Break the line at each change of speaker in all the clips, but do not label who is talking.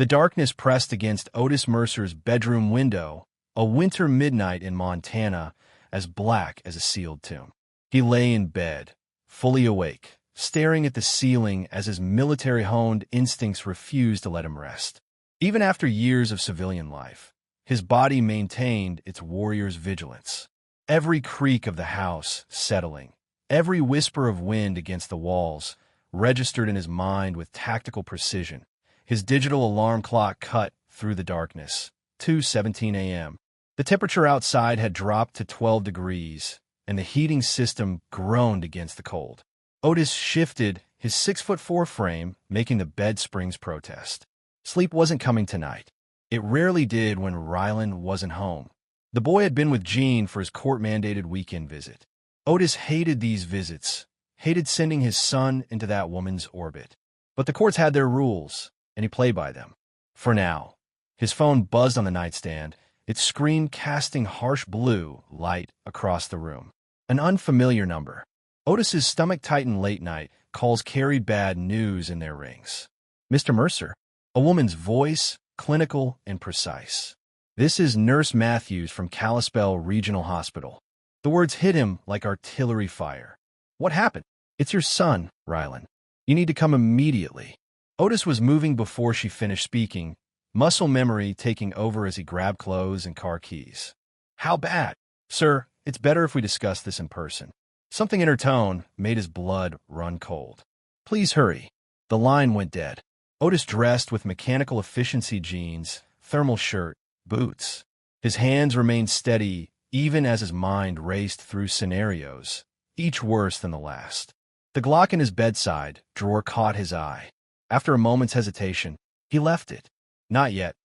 The darkness pressed against Otis Mercer's bedroom window, a winter midnight in Montana, as black as a sealed tomb. He lay in bed, fully awake, staring at the ceiling as his military-honed instincts refused to let him rest. Even after years of civilian life, his body maintained its warrior's vigilance. Every creak of the house settling, every whisper of wind against the walls, registered in his mind with tactical precision. His digital alarm clock cut through the darkness. 2:17 a.m. The temperature outside had dropped to 12 degrees, and the heating system groaned against the cold. Otis shifted his 6'4" frame, making the bed springs protest. Sleep wasn't coming tonight. It rarely did when Rylan wasn't home. The boy had been with Jean for his court-mandated weekend visit. Otis hated these visits, hated sending his son into that woman's orbit. But the courts had their rules, and he played by them. For now, his phone buzzed on the nightstand, its screen casting harsh blue light across the room. An unfamiliar number. Otis's stomach tightened. Late night calls carried bad news in their rings. "Mr. Mercer." A woman's voice, clinical and precise. "This is Nurse Matthews from Kalispell Regional Hospital." The words hit him like artillery fire. "What happened?" "It's your son, Rylan. You need to come immediately." Otis was moving before she finished speaking, muscle memory taking over as he grabbed clothes and car keys. "How bad?" "Sir, it's better if we discuss this in person." Something in her tone made his blood run cold. "Please hurry." The line went dead. Otis dressed with mechanical efficiency jeans, thermal shirt, boots. His hands remained steady even as his mind raced through scenarios, each worse than the last. The Glock in his bedside drawer caught his eye. After a moment's hesitation, he left it. Not yet.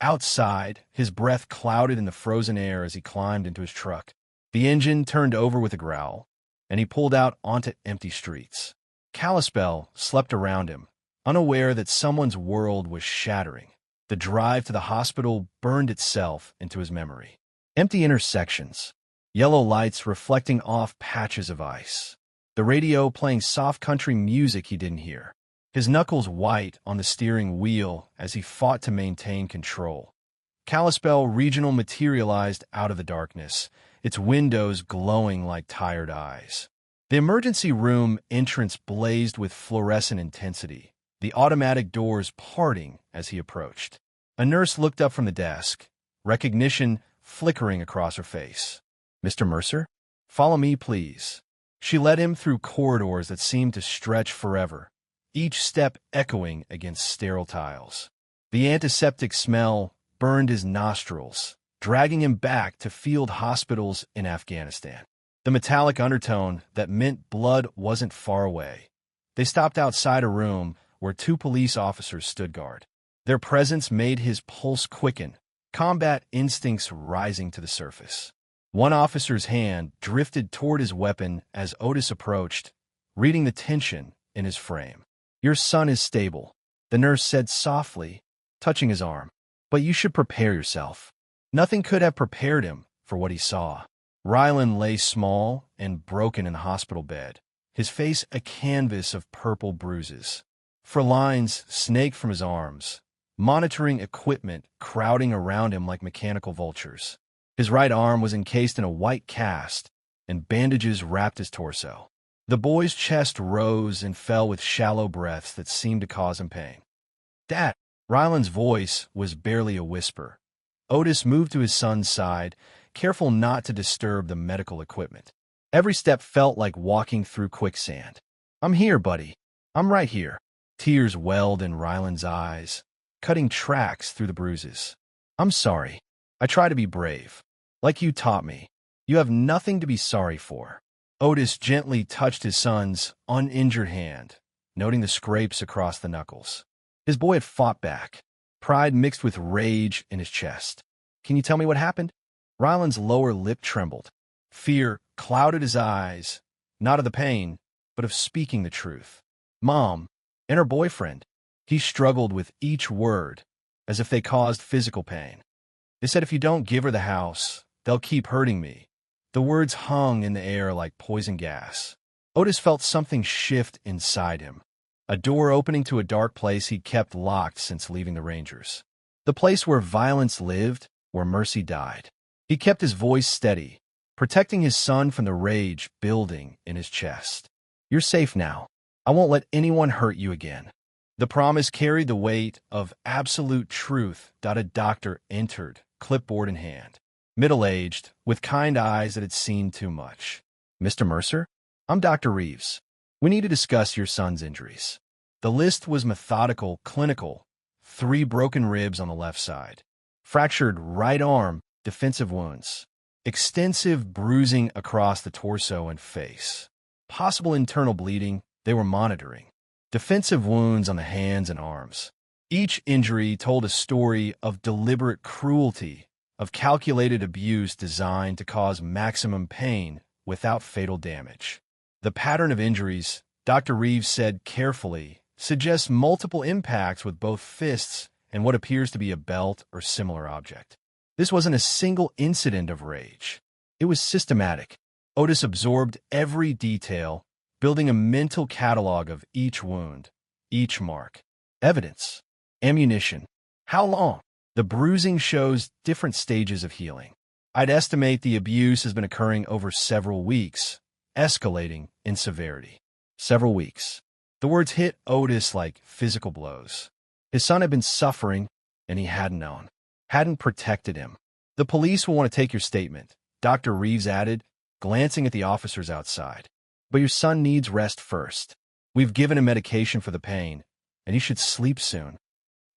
Outside, his breath clouded in the frozen air as he climbed into his truck. The engine turned over with a growl, and he pulled out onto empty streets. Kalispell slept around him, unaware that someone's world was shattering. The drive to the hospital burned itself into his memory. Empty intersections, yellow lights reflecting off patches of ice. The radio playing soft country music he didn't hear. His knuckles white on the steering wheel as he fought to maintain control. Kalispell Regional materialized out of the darkness, its windows glowing like tired eyes. The emergency room entrance blazed with fluorescent intensity, the automatic doors parting as he approached. A nurse looked up from the desk, recognition flickering across her face. "Mr. Mercer? Follow me, please." She led him through corridors that seemed to stretch forever, each step echoing against sterile tiles. The antiseptic smell burned his nostrils, dragging him back to field hospitals in Afghanistan. The metallic undertone that meant blood wasn't far away. They stopped outside a room where two police officers stood guard. Their presence made his pulse quicken, combat instincts rising to the surface. One officer's hand drifted toward his weapon as Otis approached, reading the tension in his frame. "Your son is stable," the nurse said softly, touching his arm. "But you should prepare yourself." Nothing could have prepared him for what he saw. Rylan lay small and broken in the hospital bed, his face a canvas of purple bruises. For lines snaked from his arms, monitoring equipment crowding around him like mechanical vultures. His right arm was encased in a white cast, and bandages wrapped his torso. The boy's chest rose and fell with shallow breaths that seemed to cause him pain. "Dad!" Rylan's voice was barely a whisper. Otis moved to his son's side, careful not to disturb the medical equipment. Every step felt like walking through quicksand. "I'm here, buddy. I'm right here." Tears welled in Rylan's eyes, cutting tracks through the bruises. "I'm sorry. I try to be brave, like you taught me. You have nothing to be sorry for." Otis gently touched his son's uninjured hand, noting the scrapes across the knuckles. His boy had fought back, pride mixed with rage in his chest. "Can you tell me what happened?" Rylan's lower lip trembled. Fear clouded his eyes, not of the pain, but of speaking the truth. "Mom and her boyfriend." He struggled with each word, as if they caused physical pain. "They said if you don't give her the house, they'll keep hurting me." The words hung in the air like poison gas. Otis felt something shift inside him. a door opening to a dark place he'd kept locked since leaving the Rangers. The place where violence lived, where mercy died. He kept his voice steady, protecting his son from the rage building in his chest. "You're safe now. I won't let anyone hurt you again." The promise carried the weight of absolute truth. A doctor entered, clipboard in hand. Middle-aged, with kind eyes that had seen too much. "Mr. Mercer? I'm Dr. Reeves. We need to discuss your son's injuries." The list was methodical, clinical. 3 broken ribs on the left side. Fractured right arm, defensive wounds. Extensive bruising across the torso and face. Possible internal bleeding, they were monitoring. Defensive wounds on the hands and arms. Each injury told a story of deliberate cruelty, of calculated abuse designed to cause maximum pain without fatal damage. The pattern of injuries, Dr. Reeves said carefully, suggests multiple impacts with both fists and what appears to be a belt or similar object. This wasn't a single incident of rage. It was systematic. Otis absorbed every detail, building a mental catalog of each wound, each mark. Evidence. Ammunition. How long? The bruising shows different stages of healing. I'd estimate the abuse has been occurring over several weeks, escalating in severity. Several weeks. The words hit Otis like physical blows. His son had been suffering, and he hadn't known. Hadn't protected him. "The police will want to take your statement," Dr. Reeves added, glancing at the officers outside. "But your son needs rest first. We've given him medication for the pain, and he should sleep soon."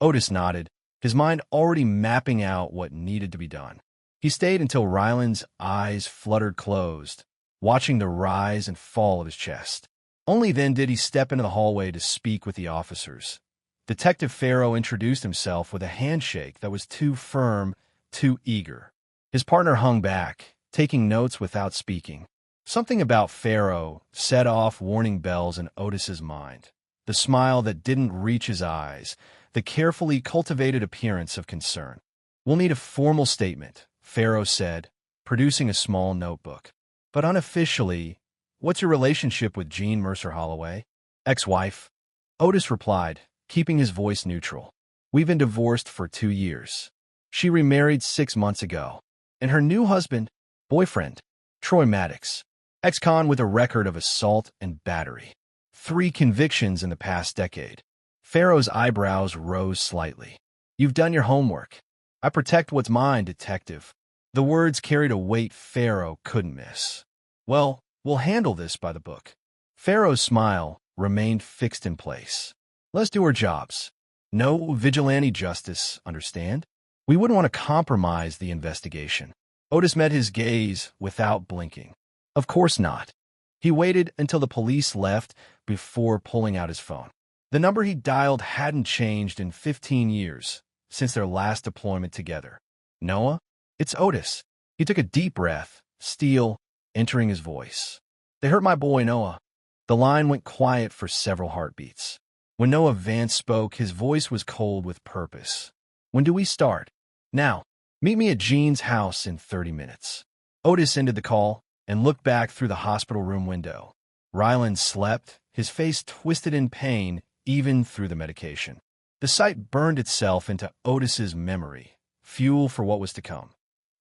Otis nodded, his mind already mapping out what needed to be done. He stayed until Ryland's eyes fluttered closed, watching the rise and fall of his chest. Only then did he step into the hallway to speak with the officers. Detective Farrow introduced himself with a handshake that was too firm, too eager. His partner hung back, taking notes without speaking. Something about Farrow set off warning bells in Otis's mind. The smile that didn't reach his eyes, the carefully cultivated appearance of concern. "We'll need a formal statement," Farrow said, producing a small notebook. "But unofficially, what's your relationship with Jean Mercer Holloway?" "Ex-wife," Otis replied, keeping his voice neutral. "We've been divorced for 2 years. She remarried 6 months ago. And her new husband, boyfriend, Troy Maddox, ex-con with a record of assault and battery. 3 convictions in the past decade." Farrow's eyebrows rose slightly. "You've done your homework." "I protect what's mine, detective." The words carried a weight Farrow couldn't miss. "Well, we'll handle this by the book." Farrow's smile remained fixed in place. "Let's do our jobs. No vigilante justice, understand? We wouldn't want to compromise the investigation." Otis met his gaze without blinking. "Of course not." He waited until the police left before pulling out his phone. The number he dialed hadn't changed in 15 years, since their last deployment together. "Noah? It's Otis." He took a deep breath, steel entering his voice. "They hurt my boy, Noah." The line went quiet for several heartbeats. When Noah Vance spoke, his voice was cold with purpose. "When do we start?" "Now. Meet me at Jean's house in 30 minutes. Otis ended the call and looked back through the hospital room window. Ryland slept, his face twisted in pain even through the medication. The sight burned itself into Otis's memory, fuel for what was to come.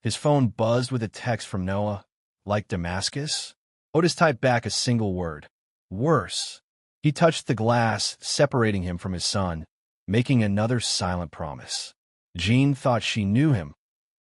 His phone buzzed with a text from Noah. "Like Damascus?" Otis typed back a single word. "Worse." He touched the glass, separating him from his son, making another silent promise. Jean thought she knew him,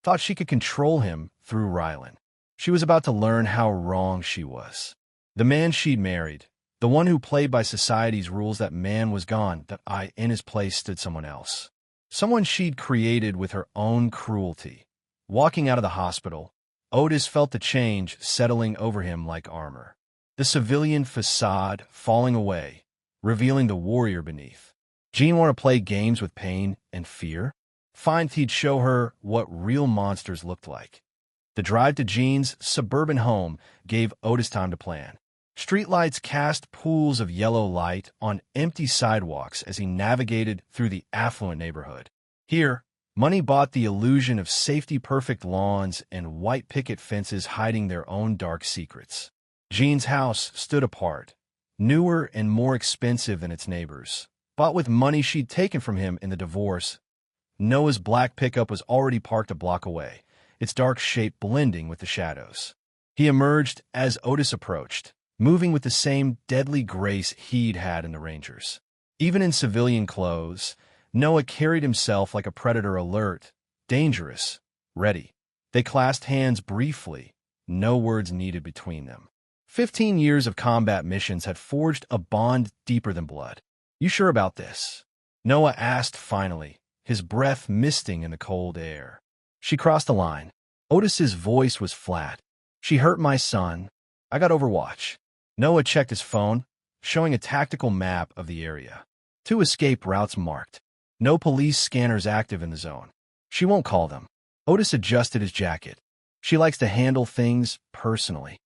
thought she could control him through Ryland. She was about to learn how wrong she was. The man she'd married, the one who played by society's rules, that man was gone, that in his place stood someone else. Someone she'd created with her own cruelty. Walking out of the hospital, Otis felt the change settling over him like armor. The civilian facade falling away, revealing the warrior beneath. Jean wanted to play games with pain and fear? Find he'd show her what real monsters looked like. The drive to Jean's suburban home gave Otis time to plan. Streetlights cast pools of yellow light on empty sidewalks as he navigated through the affluent neighborhood. Here, money bought the illusion of safety-perfect lawns and white picket fences hiding their own dark secrets. Jean's house stood apart, newer and more expensive than its neighbors. Bought with money she'd taken from him in the divorce. Noah's black pickup was already parked a block away, its dark shape blending with the shadows. He emerged as Otis approached, moving with the same deadly grace he'd had in the Rangers. Even in civilian clothes, Noah carried himself like a predator, alert, dangerous, ready. They clasped hands briefly, no words needed between them. 15 years of combat missions had forged a bond deeper than blood. "You sure about this?" Noah asked finally, his breath misting in the cold air. "She crossed the line." Otis's voice was flat. "She hurt my son. I got Overwatch." Noah checked his phone, showing a tactical map of the area. 2 escape routes marked. No police scanners active in the zone. "She won't call them." Otis adjusted his jacket. "She likes to handle things personally."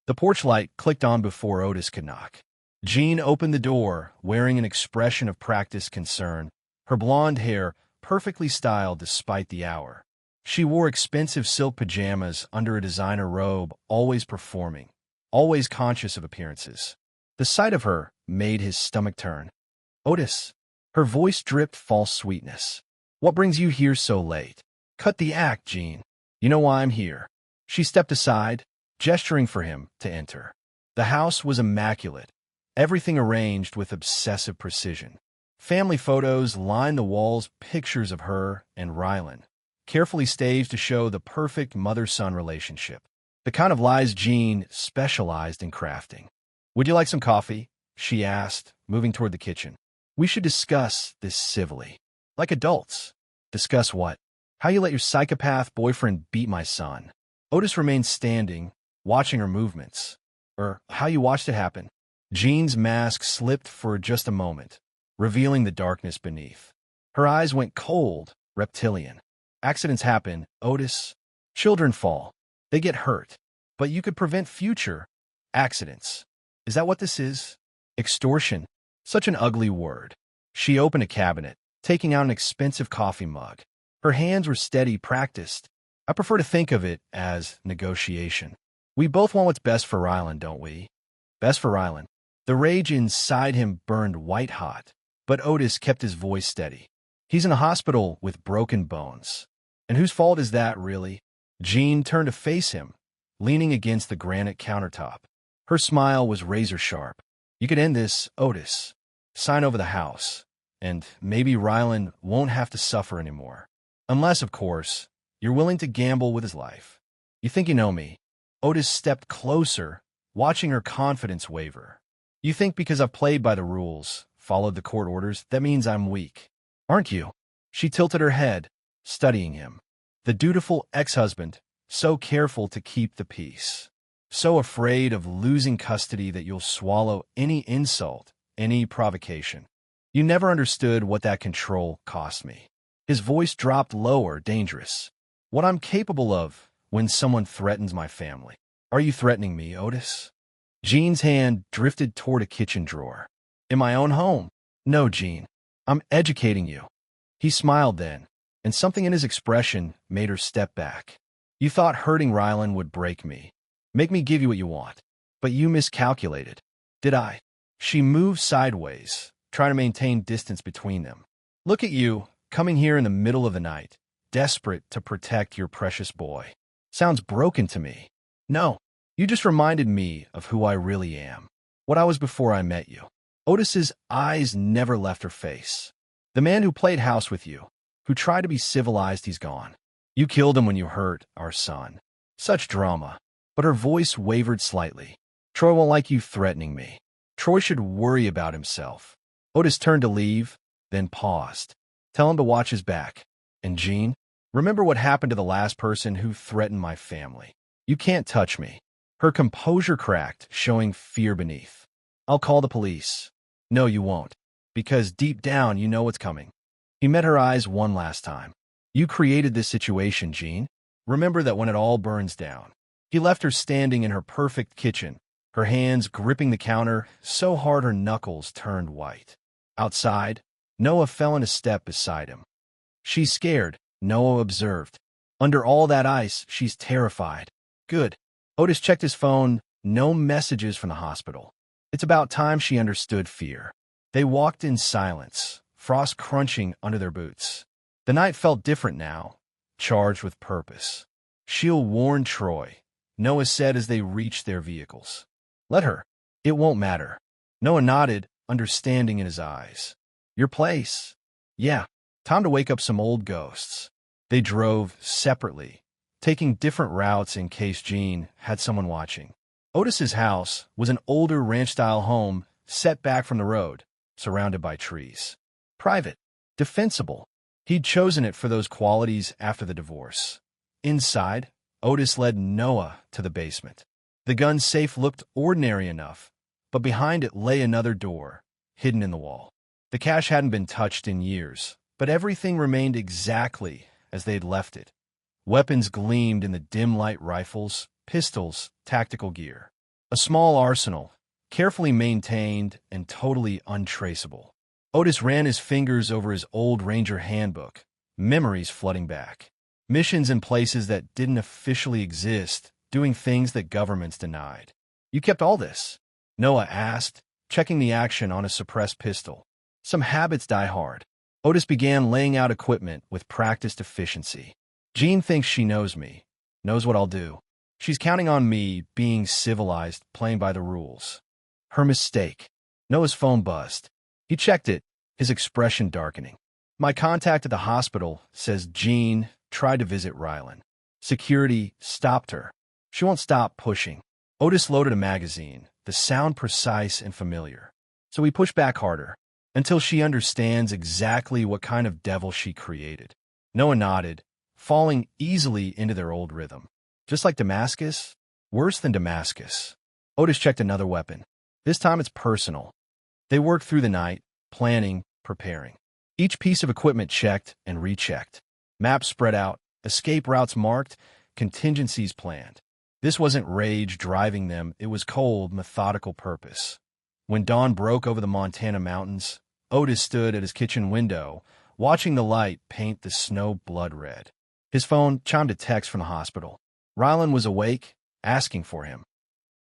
The porch light clicked on before Otis could knock. Jean opened the door, wearing an expression of practiced concern, her blonde hair perfectly styled despite the hour. She wore expensive silk pajamas under a designer robe, always performing, always conscious of appearances. The sight of her made his stomach turn. "Otis." Her voice dripped false sweetness. "What brings you here so late?" "Cut the act, Jean. You know why I'm here." She stepped aside, gesturing for him to enter. The house was immaculate, everything arranged with obsessive precision. Family photos lined the walls, pictures of her and Rylan, carefully staged to show the perfect mother-son relationship. The kind of lies Jean specialized in crafting. "Would you like some coffee?" she asked, moving toward the kitchen. "We should discuss this civilly. Like adults." "Discuss what?" "How you let your psychopath boyfriend beat my son." Otis remained standing, watching her movements. "Or how you watched it happen." Jean's mask slipped for just a moment, revealing the darkness beneath. Her eyes went cold, reptilian. "Accidents happen, Otis. Children fall. They get hurt. But you could prevent future accidents. Is that what this is? Extortion. Such an ugly word." She opened a cabinet, taking out an expensive coffee mug. Her hands were steady, practiced. "I prefer to think of it as negotiation. We both want what's best for Rylan, don't we?" "Best for Rylan." The rage inside him burned white-hot, but Otis kept his voice steady. "He's in a hospital with broken bones. And whose fault is that, really?" Jean turned to face him, leaning against the granite countertop. Her smile was razor-sharp. "You could end this, Otis. Sign over the house, and maybe Rylan won't have to suffer anymore. Unless, of course, you're willing to gamble with his life. You think you know me." Otis stepped closer, watching her confidence waver. "You think because I've played by the rules, followed the court orders, that means I'm weak. Aren't you?" She tilted her head, studying him. The dutiful ex-husband, so careful to keep the peace. So afraid of losing custody that you'll swallow any insult, any provocation. "You never understood what that control cost me." His voice dropped lower, dangerous. "What I'm capable of when someone threatens my family." "Are you threatening me, Otis?" Jean's hand drifted toward a kitchen drawer. "In my own home?" "No, Jean. I'm educating you." He smiled then, and something in his expression made her step back. "You thought hurting Rylan would break me, make me give you what you want. But you miscalculated." "Did I?" She moved sideways, trying to maintain distance between them. "Look at you, coming here in the middle of the night, desperate to protect your precious boy. Sounds broken to me." "No, you just reminded me of who I really am, what I was before I met you." Otis's eyes never left her face. "The man who played house with you, who tried to be civilized, he's gone. You killed him when you hurt our son. Such drama." But her voice wavered slightly. "Troy won't like you threatening me. Troy should worry about himself." Otis turned to leave, then paused. "Tell him to watch his back. And Jean, remember what happened to the last person who threatened my family. You can't touch me." Her composure cracked, showing fear beneath. "I'll call the police." "No, you won't. Because deep down you know what's coming." He met her eyes one last time. "You created this situation, Jean. Remember that when it all burns down." He left her standing in her perfect kitchen, her hands gripping the counter so hard her knuckles turned white. Outside, Noah fell in a step beside him. "She's scared," Noah observed. "Under all that ice, she's terrified." "Good." Otis checked his phone. No messages from the hospital. It's about time she understood fear. They walked in silence, frost crunching under their boots. The night felt different now, charged with purpose. "She'll warn Troy," Noah said as they reached their vehicles. "Let her. It won't matter." Noah nodded, understanding in his eyes. "Your place?" "Yeah. Time to wake up some old ghosts." They drove separately, taking different routes in case Jean had someone watching. Otis's house was an older ranch-style home set back from the road, surrounded by trees. Private, defensible. He'd chosen it for those qualities after the divorce. Inside, Otis led Noah to the basement. The gun safe looked ordinary enough, but behind it lay another door, hidden in the wall. The cash hadn't been touched in years, but everything remained exactly as they'd left it. Weapons gleamed in the dim light: rifles, pistols, tactical gear. A small arsenal, carefully maintained and totally untraceable. Otis ran his fingers over his old Ranger handbook, memories flooding back. Missions in places that didn't officially exist, doing things that governments denied. "You kept all this?" Noah asked, checking the action on a suppressed pistol. "Some habits die hard." Otis began laying out equipment with practiced efficiency. "Jean thinks she knows me, knows what I'll do. She's counting on me being civilized, playing by the rules." Her mistake. Noah's phone buzzed. He checked it, his expression darkening. "My contact at the hospital says Jean tried to visit Rylan. Security stopped her. She won't stop pushing." Otis loaded a magazine, the sound precise and familiar. "So we push back harder, until she understands exactly what kind of devil she created." Noah nodded, falling easily into their old rhythm. "Just like Damascus? Worse than Damascus." Otis checked another weapon. This time it's personal. They worked through the night, planning, preparing. Each piece of equipment checked and rechecked. Maps spread out, escape routes marked, contingencies planned. This wasn't rage driving them, it was cold, methodical purpose. When dawn broke over the Montana mountains, Otis stood at his kitchen window, watching the light paint the snow blood red. His phone chimed a text from the hospital. Rylan was awake, asking for him.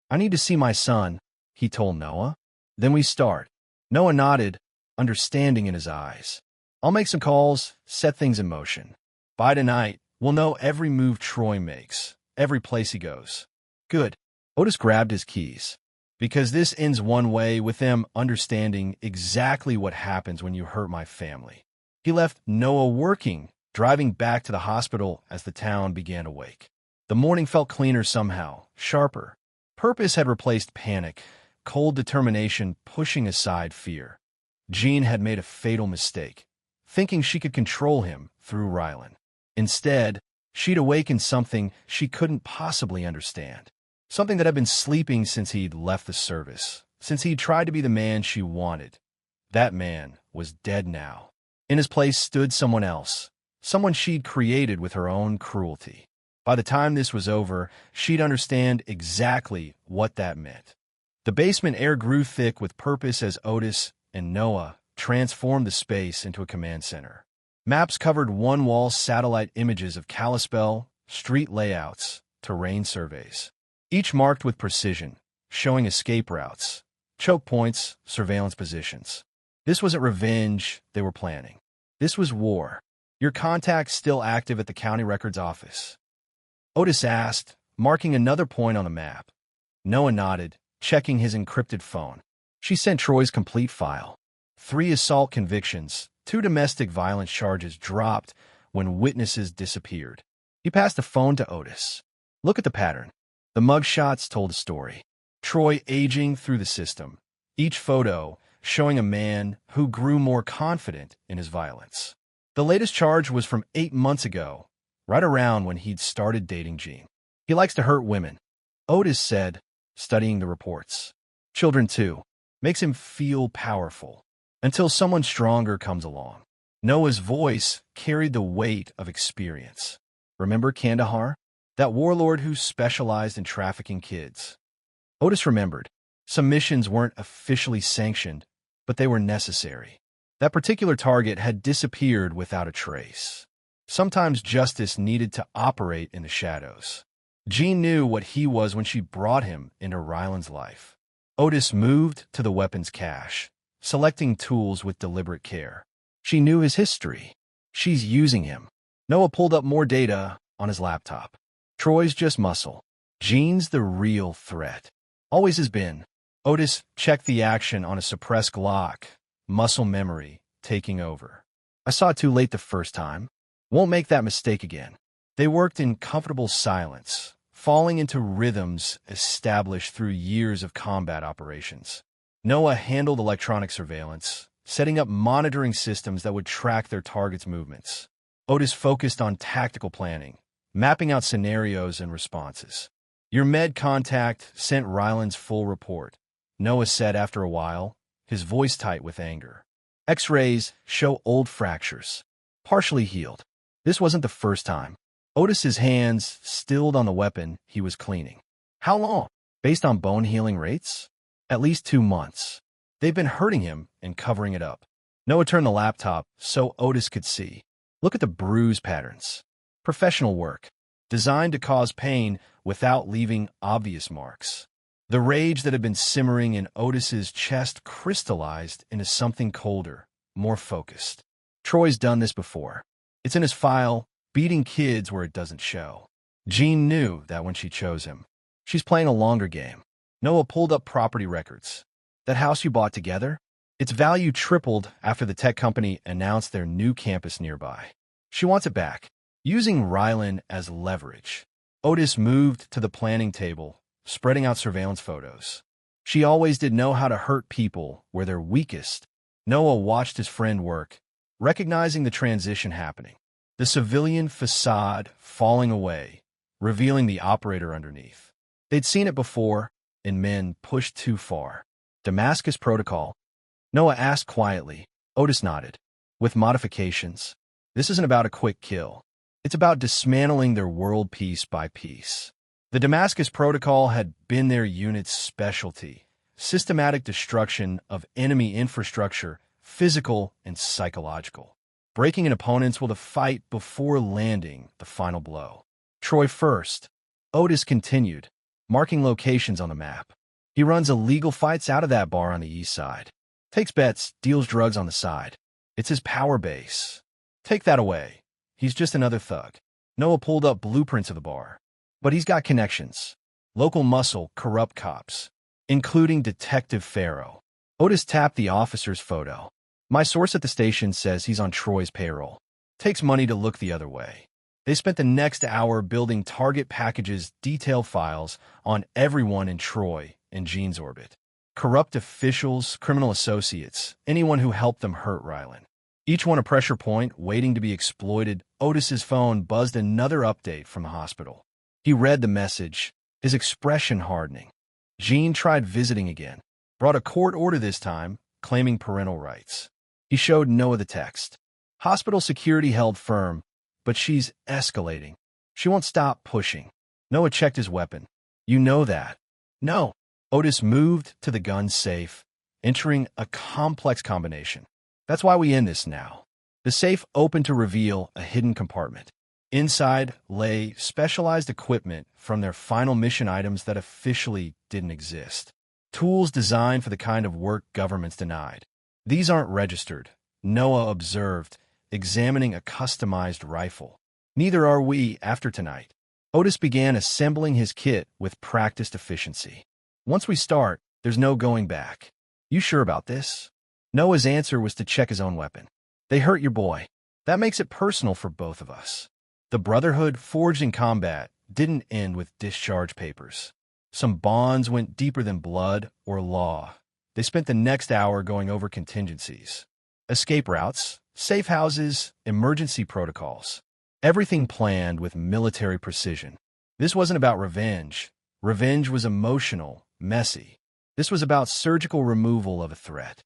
"I need to see my son," he told Noah. "Then we start." Noah nodded, understanding in his eyes. "I'll make some calls, set things in motion. By tonight, we'll know every move Troy makes, every place he goes." "Good." Otis grabbed his keys. "Because this ends one way, with them understanding exactly what happens when you hurt my family." He left Noah working, driving back to the hospital as the town began to wake. The morning felt cleaner somehow, sharper. Purpose had replaced panic, cold determination pushing aside fear. Jean had made a fatal mistake, thinking she could control him through Rylan. Instead, she'd awakened something she couldn't possibly understand. Something that had been sleeping since he'd left the service, since he'd tried to be the man she wanted. That man was dead now. In his place stood someone else, someone she'd created with her own cruelty. By the time this was over, she'd understand exactly what that meant. The basement air grew thick with purpose as Otis and Noah transformed the space into a command center. Maps covered one wall, satellite images of Kalispell, street layouts, terrain surveys. Each marked with precision, showing escape routes, choke points, surveillance positions. This wasn't revenge they were planning. This was war. "Your contact's still active at the county records office?" Otis asked, marking another point on the map. Noah nodded, checking his encrypted phone. She sent Troy's complete file. 3 assault convictions, 2 domestic violence charges dropped when witnesses disappeared. He passed the phone to Otis. "Look at the pattern." The mugshots told a story. Troy aging through the system, each photo showing a man who grew more confident in his violence. The latest charge was from 8 months ago, right around when he'd started dating Jean. "He likes to hurt women," Otis said, studying the reports. "Children, too. Makes him feel powerful. Until someone stronger comes along." Noah's voice carried the weight of experience. "Remember Kandahar? That warlord who specialized in trafficking kids?" Otis remembered. Some missions weren't officially sanctioned, but they were necessary. That particular target had disappeared without a trace. Sometimes justice needed to operate in the shadows. Jean knew what he was when she brought him into Rylan's life. Otis moved to the weapons cache, selecting tools with deliberate care. She knew his history. She's using him. Noah pulled up more data on his laptop. Troy's just muscle. Gene's the real threat. Always has been. Otis checked the action on a suppressed Glock. Muscle memory taking over. I saw it too late the first time. Won't make that mistake again. They worked in comfortable silence, falling into rhythms established through years of combat operations. Noah handled electronic surveillance, setting up monitoring systems that would track their targets' movements. Otis focused on tactical planning, mapping out scenarios and responses. Your med contact sent Ryland's full report, Noah said after a while, his voice tight with anger. X-rays show old fractures, partially healed. This wasn't the first time. Otis's hands stilled on the weapon he was cleaning. How long? Based on bone healing rates? At least 2 months. They've been hurting him and covering it up. Noah turned the laptop so Otis could see. Look at the bruise patterns. Professional work, designed to cause pain without leaving obvious marks. The rage that had been simmering in Otis's chest crystallized into something colder, more focused. Troy's done this before. It's in his file, beating kids where it doesn't show. Gene knew that when she chose him. She's playing a longer game. Noah pulled up property records. That house you bought together? Its value tripled after the tech company announced their new campus nearby. She wants it back. Using Ryland as leverage, Otis moved to the planning table, spreading out surveillance photos. She always did know how to hurt people where they're weakest. Noah watched his friend work, recognizing the transition happening. The civilian facade falling away, revealing the operator underneath. They'd seen it before, in men pushed too far. Damascus Protocol? Noah asked quietly. Otis nodded. With modifications. This isn't about a quick kill. It's about dismantling their world piece by piece. The Damascus Protocol had been their unit's specialty. Systematic destruction of enemy infrastructure, physical and psychological. Breaking an opponent's will to fight before landing the final blow. Troy first. Otis continued, marking locations on the map. He runs illegal fights out of that bar on the east side. Takes bets, deals drugs on the side. It's his power base. Take that away. He's just another thug. Noah pulled up blueprints of the bar. But he's got connections. Local muscle, corrupt cops, including Detective Farrow. Otis tapped the officer's photo. My source at the station says he's on Troy's payroll. Takes money to look the other way. They spent the next hour building target packages, detail files on everyone in Troy and Gene's orbit. Corrupt officials, criminal associates, anyone who helped them hurt Ryland. Each one a pressure point waiting to be exploited. Otis's phone buzzed another update from the hospital. He read the message, his expression hardening. Gene tried visiting again. Brought a court order this time, claiming parental rights. He showed Noah the text. Hospital security held firm, but she's escalating. She won't stop pushing. Noah checked his weapon. You know that. No. Otis moved to the gun safe, entering a complex combination. That's why we end this now. The safe opened to reveal a hidden compartment. Inside lay specialized equipment from their final mission items that officially didn't exist. Tools designed for the kind of work governments denied. These aren't registered, Noah observed, examining a customized rifle. Neither are we after tonight. Otis began assembling his kit with practiced efficiency. Once we start, there's no going back. You sure about this? Noah's answer was to check his own weapon. They hurt your boy. That makes it personal for both of us. The brotherhood forged in combat didn't end with discharge papers. Some bonds went deeper than blood or law. They spent the next hour going over contingencies. Escape routes, safe houses, emergency protocols. Everything planned with military precision. This wasn't about revenge. Revenge was emotional, messy. This was about surgical removal of a threat.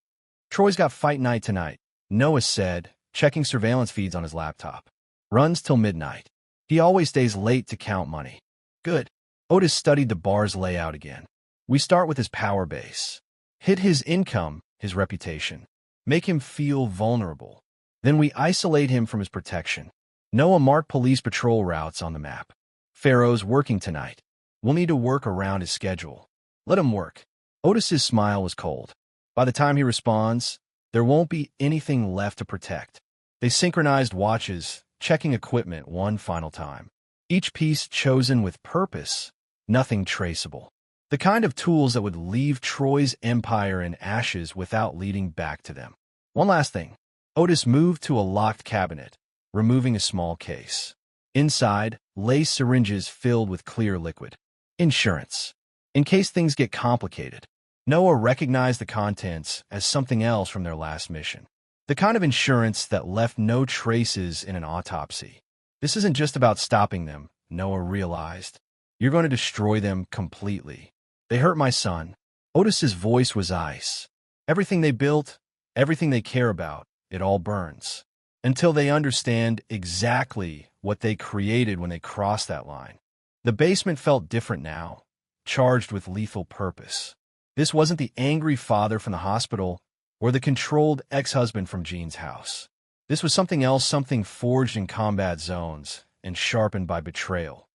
Troy's got fight night tonight, Noah said, checking surveillance feeds on his laptop. Runs till midnight. He always stays late to count money. Good. Otis studied the bar's layout again. We start with his power base. Hit his income, his reputation. Make him feel vulnerable. Then we isolate him from his protection. Noah marked police patrol routes on the map. Farrow's working tonight. We'll need to work around his schedule. Let him work. Otis's smile was cold. By the time he responds, there won't be anything left to protect. They synchronized watches, checking equipment one final time. Each piece chosen with purpose, nothing traceable. The kind of tools that would leave Troy's empire in ashes without leading back to them. One last thing. Otis moved to a locked cabinet, removing a small case. Inside, lay syringes filled with clear liquid. Insurance. In case things get complicated. Noah recognized the contents as something else from their last mission. The kind of insurance that left no traces in an autopsy. This isn't just about stopping them, Noah realized. You're going to destroy them completely. They hurt my son. Otis's voice was ice. Everything they built, everything they care about, it all burns. Until they understand exactly what they created when they crossed that line. The basement felt different now, charged with lethal purpose. This wasn't the angry father from the hospital or the controlled ex-husband from Jean's house. This was something else, something forged in combat zones and sharpened by betrayal.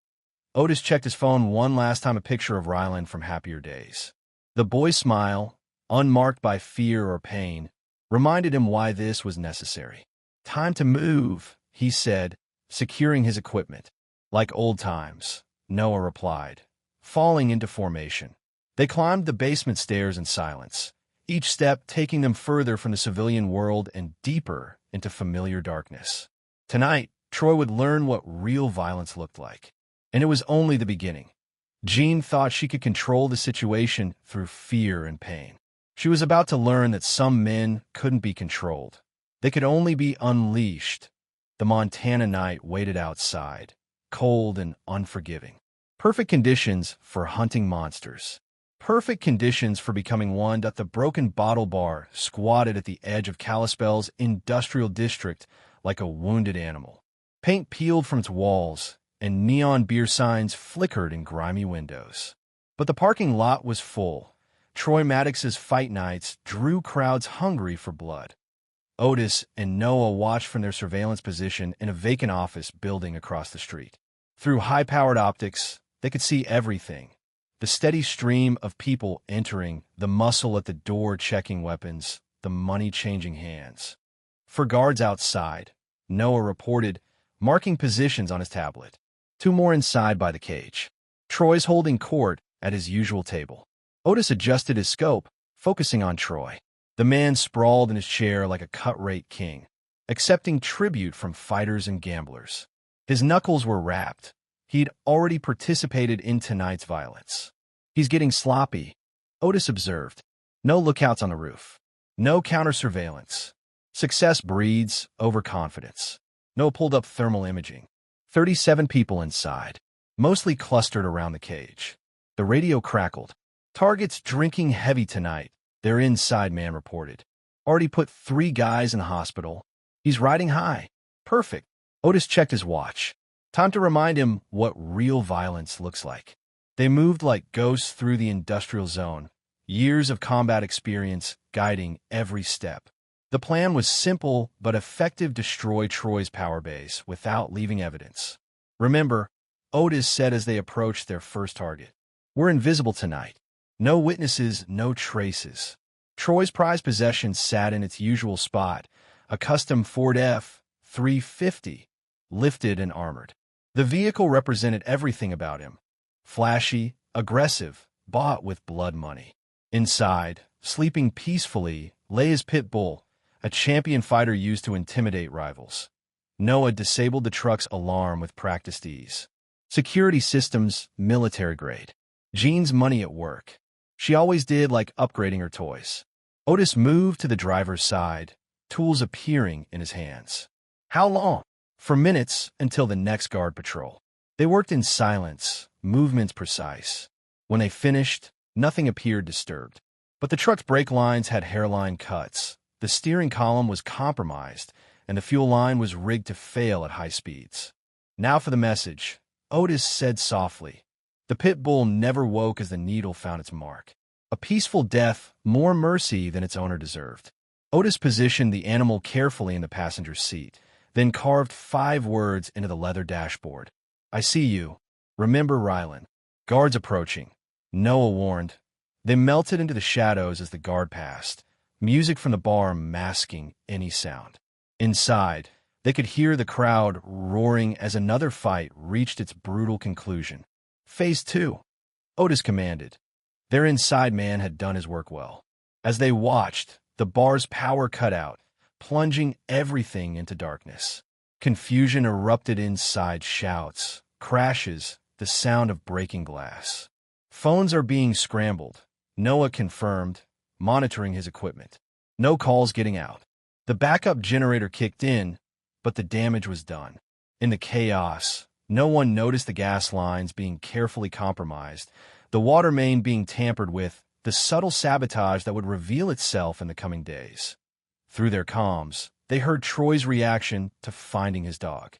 Otis checked his phone one last time, a picture of Ryland from happier days. The boy's smile, unmarked by fear or pain, reminded him why this was necessary. Time to move, he said, securing his equipment. Like old times, Noah replied, falling into formation. They climbed the basement stairs in silence, each step taking them further from the civilian world and deeper into familiar darkness. Tonight, Troy would learn what real violence looked like. And it was only the beginning. Jean thought she could control the situation through fear and pain. She was about to learn that some men couldn't be controlled. They could only be unleashed. The Montana night waited outside, cold and unforgiving. Perfect conditions for hunting monsters. Perfect conditions for becoming one. At the broken bottle bar squatted at the edge of Kalispell's industrial district like a wounded animal. Paint peeled from its walls, and neon beer signs flickered in grimy windows. But the parking lot was full. Troy Maddox's fight nights drew crowds hungry for blood. Otis and Noah watched from their surveillance position in a vacant office building across the street. Through high-powered optics, they could see everything. The steady stream of people entering, the muscle at the door checking weapons, the money changing hands. For guards outside, Noah reported, marking positions on his tablet. 2 more inside by the cage. Troy's holding court at his usual table. Otis adjusted his scope, focusing on Troy. The man sprawled in his chair like a cut-rate king, accepting tribute from fighters and gamblers. His knuckles were wrapped. He'd already participated in tonight's violence. He's getting sloppy, Otis observed. No lookouts on the roof. No counter-surveillance. Success breeds overconfidence. No pulled-up thermal imaging. 37 people inside, mostly clustered around the cage. The radio crackled. Target's drinking heavy tonight, their inside man reported. Already put 3 guys in the hospital. He's riding high. Perfect. Otis checked his watch. Time to remind him what real violence looks like. They moved like ghosts through the industrial zone, years of combat experience guiding every step. The plan was simple but effective: destroy Troy's power base without leaving evidence. Remember, Otis said as they approached their first target, "We're invisible tonight. No witnesses, no traces." Troy's prized possession sat in its usual spot, a custom Ford F-350, lifted and armored. The vehicle represented everything about him. Flashy, aggressive, bought with blood money. Inside, sleeping peacefully, lay his pit bull, a champion fighter used to intimidate rivals. Noah disabled the truck's alarm with practiced ease. Security systems, military grade. Jean's money at work. She always did, like upgrading her toys. Otis moved to the driver's side, tools appearing in his hands. How long? For minutes, until the next guard patrol. They worked in silence, movements precise. When they finished, nothing appeared disturbed. But the truck's brake lines had hairline cuts. The steering column was compromised, and the fuel line was rigged to fail at high speeds. "Now for the message," Otis said softly. The pit bull never woke as the needle found its mark. A peaceful death, more mercy than its owner deserved. Otis positioned the animal carefully in the passenger seat, then carved 5 words into the leather dashboard. "I see you. Remember Ryland." Guards approaching. Noah warned, They melted into the shadows as the guard passed, music from the bar masking any sound. Inside, they could hear the crowd roaring as another fight reached its brutal conclusion. Phase 2. Otis commanded. Their inside man had done his work well. As they watched, the bar's power cut out, plunging everything into darkness. Confusion erupted inside, shouts, crashes, the sound of breaking glass. Phones are being scrambled, Noah confirmed, monitoring his equipment. No calls getting out. The backup generator kicked in, but the damage was done. In the chaos, no one noticed the gas lines being carefully compromised, the water main being tampered with, the subtle sabotage that would reveal itself in the coming days. Through their comms, they heard Troy's reaction to finding his dog.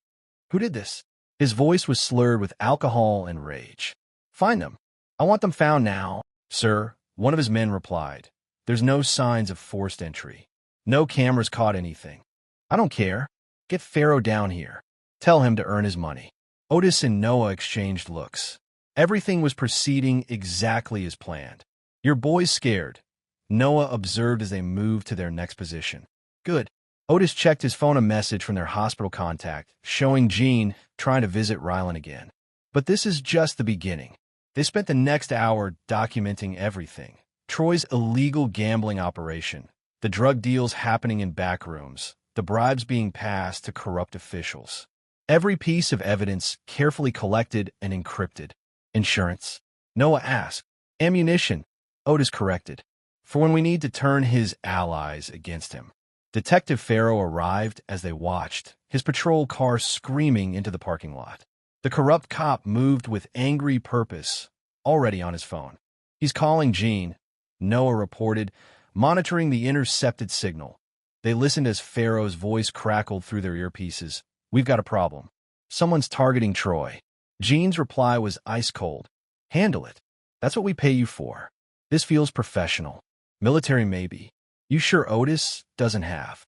Who did this? His voice was slurred with alcohol and rage. Find them. I want them found now, sir, one of his men replied. There's no signs of forced entry. No cameras caught anything. I don't care. Get Pharaoh down here. Tell him to earn his money. Otis and Noah exchanged looks. Everything was proceeding exactly as planned. Your boy's scared, Noah observed as they moved to their next position. Good. Otis checked his phone, a message from their hospital contact, showing Jean trying to visit Rylan again. But this is just the beginning. They spent the next hour documenting everything. Troy's illegal gambling operation, the drug deals happening in back rooms, the bribes being passed to corrupt officials. Every piece of evidence carefully collected and encrypted. Insurance? Noah asked. Ammunition? Otis corrected. For when we need to turn his allies against him. Detective Pharaoh arrived as they watched, his patrol car screaming into the parking lot. The corrupt cop moved with angry purpose, already on his phone. He's calling Jean, Noah reported, monitoring the intercepted signal. They listened as Pharaoh's voice crackled through their earpieces. We've got a problem. Someone's targeting Troy. Jean's reply was ice cold. Handle it. That's what we pay you for. This feels professional. Military maybe. You sure Otis doesn't have?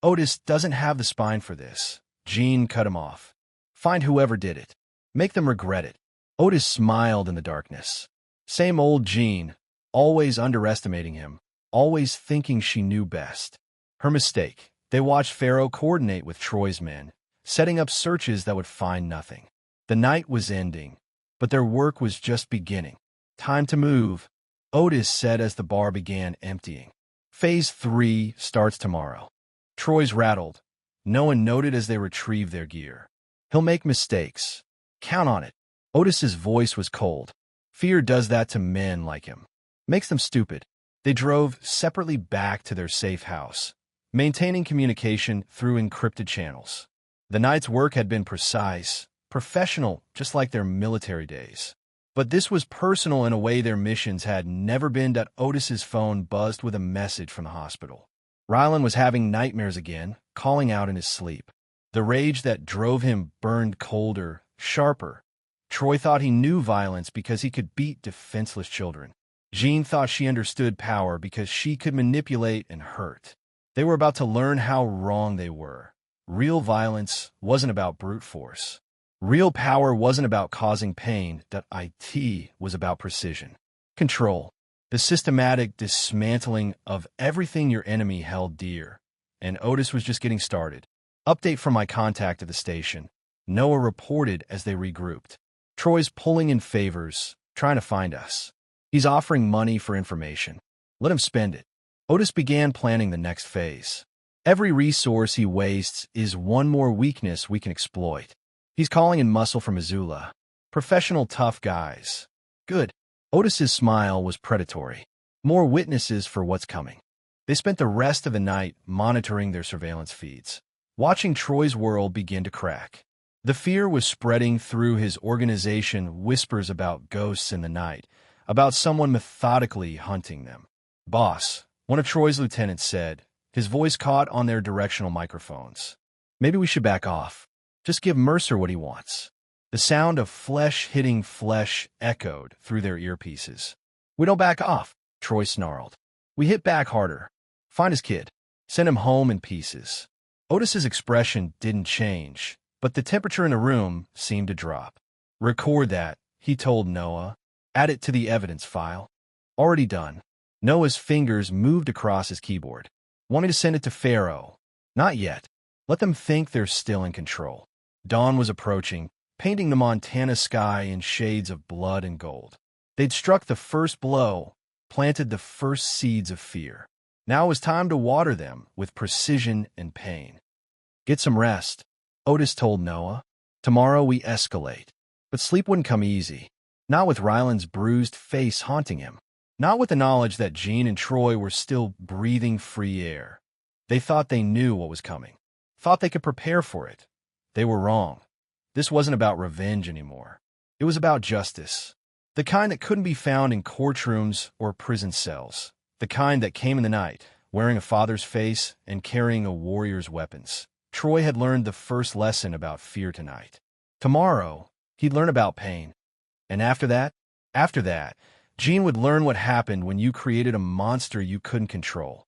Otis doesn't have the spine for this. Jean cut him off. Find whoever did it. Make them regret it. Otis smiled in the darkness. Same old Jean, always underestimating him, always thinking she knew best. Her mistake. They watched Pharaoh coordinate with Troy's men, setting up searches that would find nothing. The night was ending, but their work was just beginning. Time to move, Otis said as the bar began emptying. Phase 3 starts tomorrow. Troy's rattled. No one noted as they retrieved their gear. He'll make mistakes. Count on it. Otis's voice was cold. Fear does that to men like him. Makes them stupid. They drove separately back to their safe house, maintaining communication through encrypted channels. The night's work had been precise, professional, just like their military days. But this was personal in a way their missions had never been. Otis's phone buzzed with a message from the hospital. Rylan was having nightmares again, calling out in his sleep. The rage that drove him burned colder, sharper. Troy thought he knew violence because he could beat defenseless children. Jean thought she understood power because she could manipulate and hurt. They were about to learn how wrong they were. Real violence wasn't about brute force. Real power wasn't about causing pain. It was about precision. Control. The systematic dismantling of everything your enemy held dear. And Otis was just getting started. Update from my contact at the station. Noah reported as they regrouped. Troy's pulling in favors, trying to find us. He's offering money for information. Let him spend it. Otis began planning the next phase. Every resource he wastes is one more weakness we can exploit. He's calling in muscle from Missoula. Professional tough guys. Good. Otis's smile was predatory. More witnesses for what's coming. They spent the rest of the night monitoring their surveillance feeds, watching Troy's world begin to crack. The fear was spreading through his organization, whispers about ghosts in the night, about someone methodically hunting them. Boss, one of Troy's lieutenants said, his voice caught on their directional microphones. Maybe we should back off. Just give Mercer what he wants. The sound of flesh hitting flesh echoed through their earpieces. We don't back off, Troy snarled. We hit back harder. Find his kid. Send him home in pieces. Otis's expression didn't change, but the temperature in the room seemed to drop. Record that, he told Noah. Add it to the evidence file. Already done. Noah's fingers moved across his keyboard. Want me to send it to Pharaoh? Not yet. Let them think they're still in control. Dawn was approaching, painting the Montana sky in shades of blood and gold. They'd struck the first blow, planted the first seeds of fear. Now it was time to water them with precision and pain. Get some rest, Otis told Noah. Tomorrow we escalate. But sleep wouldn't come easy. Not with Ryland's bruised face haunting him. Not with the knowledge that Jean and Troy were still breathing free air. They thought they knew what was coming. Thought they could prepare for it. They were wrong. This wasn't about revenge anymore. It was about justice. The kind that couldn't be found in courtrooms or prison cells. The kind that came in the night, wearing a father's face and carrying a warrior's weapons. Troy had learned the first lesson about fear tonight. Tomorrow, he'd learn about pain. And after that, Jean would learn what happened when you created a monster you couldn't control.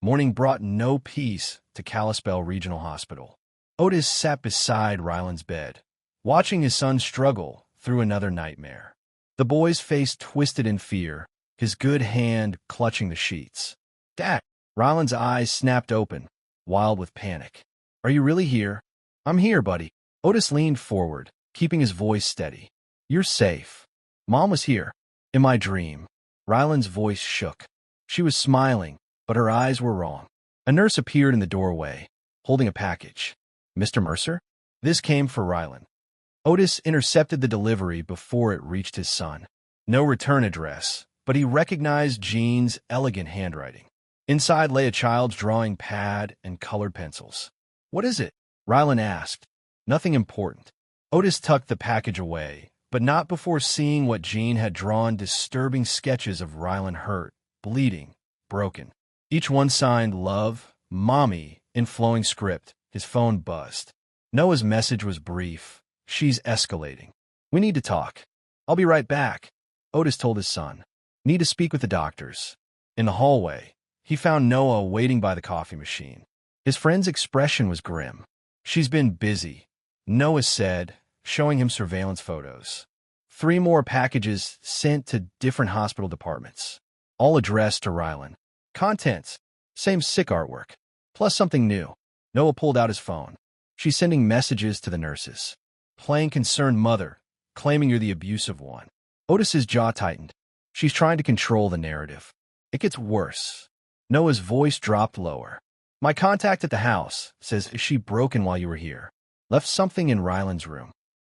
Morning brought no peace to Kalispell Regional Hospital. Otis sat beside Ryland's bed, watching his son struggle through another nightmare. The boy's face twisted in fear, his good hand clutching the sheets. Dad! Ryland's eyes snapped open, wild with panic. Are you really here? I'm here, buddy. Otis leaned forward, keeping his voice steady. You're safe. Mom was here. In my dream. Ryland's voice shook. She was smiling, but her eyes were wrong. A nurse appeared in the doorway, holding a package. Mr. Mercer? This came for Ryland. Otis intercepted the delivery before it reached his son. No return address, but he recognized Jean's elegant handwriting. Inside lay a child's drawing pad and colored pencils. What is it? Ryland asked. Nothing important. Otis tucked the package away, but not before seeing what Jean had drawn disturbing sketches of Ryland hurt, bleeding, broken. Each one signed Love, Mommy, in flowing script. His phone buzzed. Noah's message was brief. She's escalating. We need to talk. I'll be right back, Otis told his son. Need to speak with the doctors. In the hallway, he found Noah waiting by the coffee machine. His friend's expression was grim. She's been busy, Noah said, showing him surveillance photos. 3 more packages sent to different hospital departments, all addressed to Ryland. Contents, same sick artwork, plus something new. Noah pulled out his phone. She's sending messages to the nurses. Playing concerned mother, claiming you're the abusive one. Otis's jaw tightened. She's trying to control the narrative. It gets worse. Noah's voice dropped lower. My contact at the house says she broken while you were here. Left something in Ryland's room.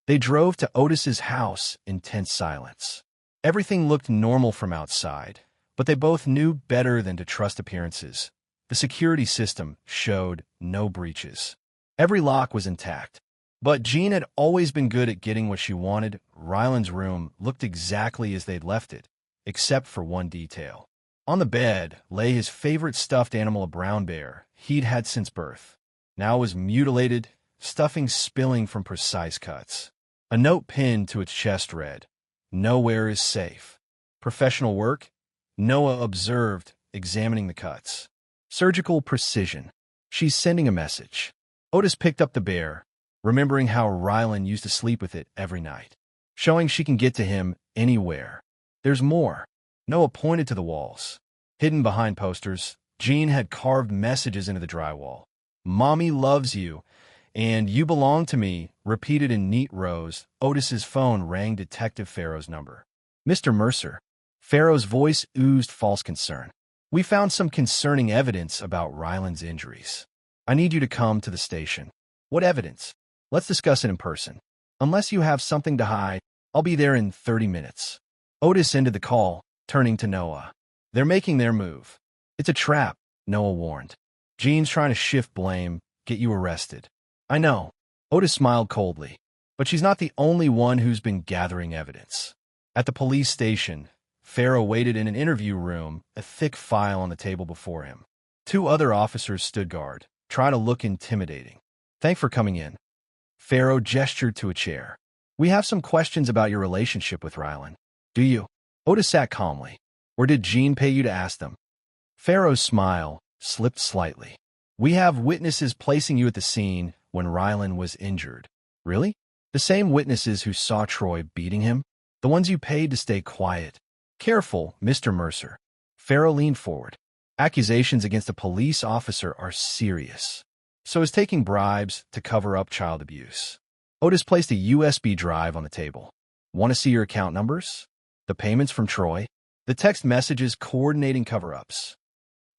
They drove to Otis's house in tense silence. Everything looked normal from outside, but they both knew better than to trust appearances. The security system showed no breaches. Every lock was intact. But Jean had always been good at getting what she wanted. Ryland's room looked exactly as they'd left it, except for one detail. On the bed lay his favorite stuffed animal, a brown bear he'd had since birth. Now it was mutilated, stuffing spilling from precise cuts. A note pinned to its chest read, "Nowhere is safe." Professional work? Noah observed, examining the cuts. Surgical precision. She's sending a message. Otis picked up the bear, remembering how Ryland used to sleep with it every night, showing she can get to him anywhere. There's more. Noah pointed to the walls. Hidden behind posters, Jean had carved messages into the drywall. Mommy loves you, and you belong to me, repeated in neat rows. Otis's phone rang Detective Farrow's number. Mr. Mercer. Farrow's voice oozed false concern. We found some concerning evidence about Ryland's injuries. I need you to come to the station. What evidence? Let's discuss it in person. Unless you have something to hide, I'll be there in 30 minutes. Otis ended the call, turning to Noah. They're making their move. It's a trap, Noah warned. Jean's trying to shift blame, get you arrested. I know. Otis smiled coldly. But she's not the only one who's been gathering evidence. At the police station, Farrow waited in an interview room, a thick file on the table before him. 2 other officers stood guard, trying to look intimidating. Thanks for coming in. Farrow gestured to a chair. We have some questions about your relationship with Ryland. Do you? Otis sat calmly. Or did Jean pay you to ask them? Farrow's smile slipped slightly. We have witnesses placing you at the scene when Ryland was injured. Really? The same witnesses who saw Troy beating him? The ones you paid to stay quiet? Careful, Mr. Mercer. Farrow leaned forward. Accusations against a police officer are serious. So is taking bribes to cover up child abuse. Otis placed a USB drive on the table. Want to see your account numbers? The payments from Troy? The text messages coordinating cover-ups.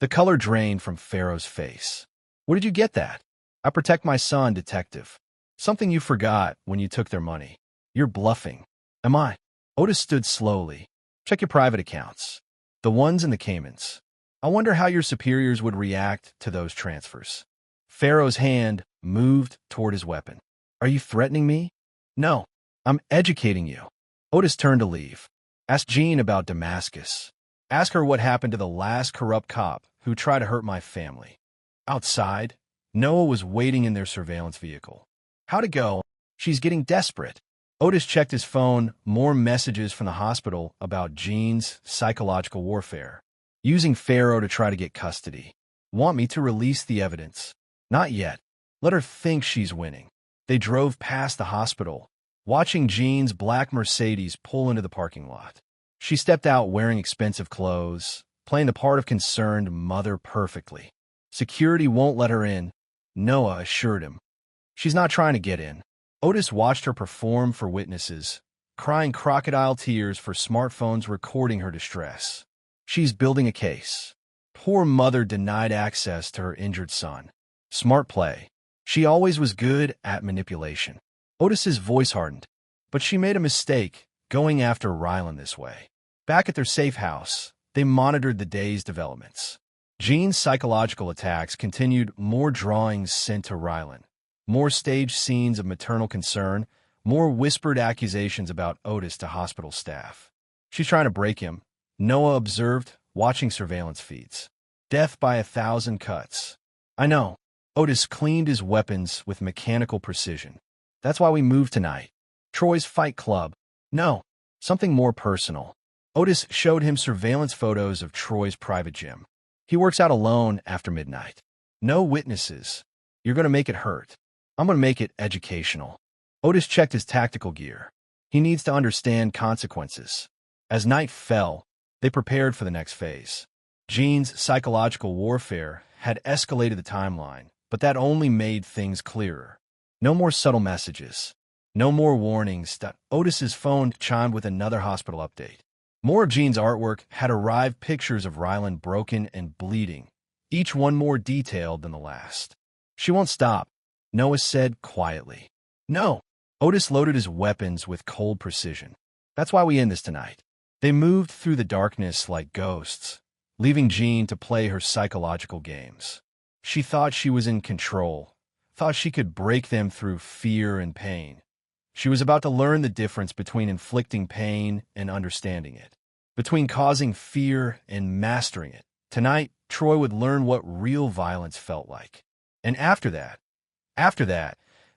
The color drained from Farrow's face. Where did you get that? I protect my son, detective. Something you forgot when you took their money. You're bluffing. Am I? Otis stood slowly. Check your private accounts. The ones in the Caymans. I wonder how your superiors would react to those transfers. Farrow's hand moved toward his weapon. Are you threatening me? No, I'm educating you. Otis turned to leave. Ask Jean about Damascus. Ask her what happened to the last corrupt cop who tried to hurt my family. Outside, Noah was waiting in their surveillance vehicle. How'd it go? She's getting desperate. Otis checked his phone, more messages from the hospital about Jean's psychological warfare. Using Farrow to try to get custody. Want me to release the evidence? Not yet. Let her think she's winning. They drove past the hospital, watching Jean's black Mercedes pull into the parking lot. She stepped out wearing expensive clothes, playing the part of concerned mother perfectly. Security won't let her in, Noah assured him. She's not trying to get in. Otis watched her perform for witnesses, crying crocodile tears for smartphones recording her distress. She's building a case. Poor mother denied access to her injured son. Smart play. She always was good at manipulation. Otis's voice hardened, but she made a mistake going after Rylan this way. Back at their safe house, they monitored the day's developments. Jean's psychological attacks continued, more drawings sent to Rylan, more staged scenes of maternal concern, more whispered accusations about Otis to hospital staff. She's trying to break him, Noah observed, watching surveillance feeds. Death by 1,000 cuts. I know. Otis cleaned his weapons with mechanical precision. That's why we moved tonight. Troy's Fight Club. No, something more personal. Otis showed him surveillance photos of Troy's private gym. He works out alone after midnight. No witnesses. You're going to make it hurt. I'm going to make it educational. Otis checked his tactical gear. He needs to understand consequences. As night fell, they prepared for the next phase. Jean's psychological warfare had escalated the timeline, but that only made things clearer. No more subtle messages. No more warnings. Otis's phone chimed with another hospital update. More of Jean's artwork had arrived, pictures of Rylan broken and bleeding, each one more detailed than the last. She won't stop, Noah said quietly. No. Otis loaded his weapons with cold precision. That's why we end this tonight. They moved through the darkness like ghosts, leaving Jean to play her psychological games. She thought she was in control, thought she could break them through fear and pain. She was about to learn the difference between inflicting pain and understanding it, between causing fear and mastering it. Tonight, Troy would learn what real violence felt like. And after that,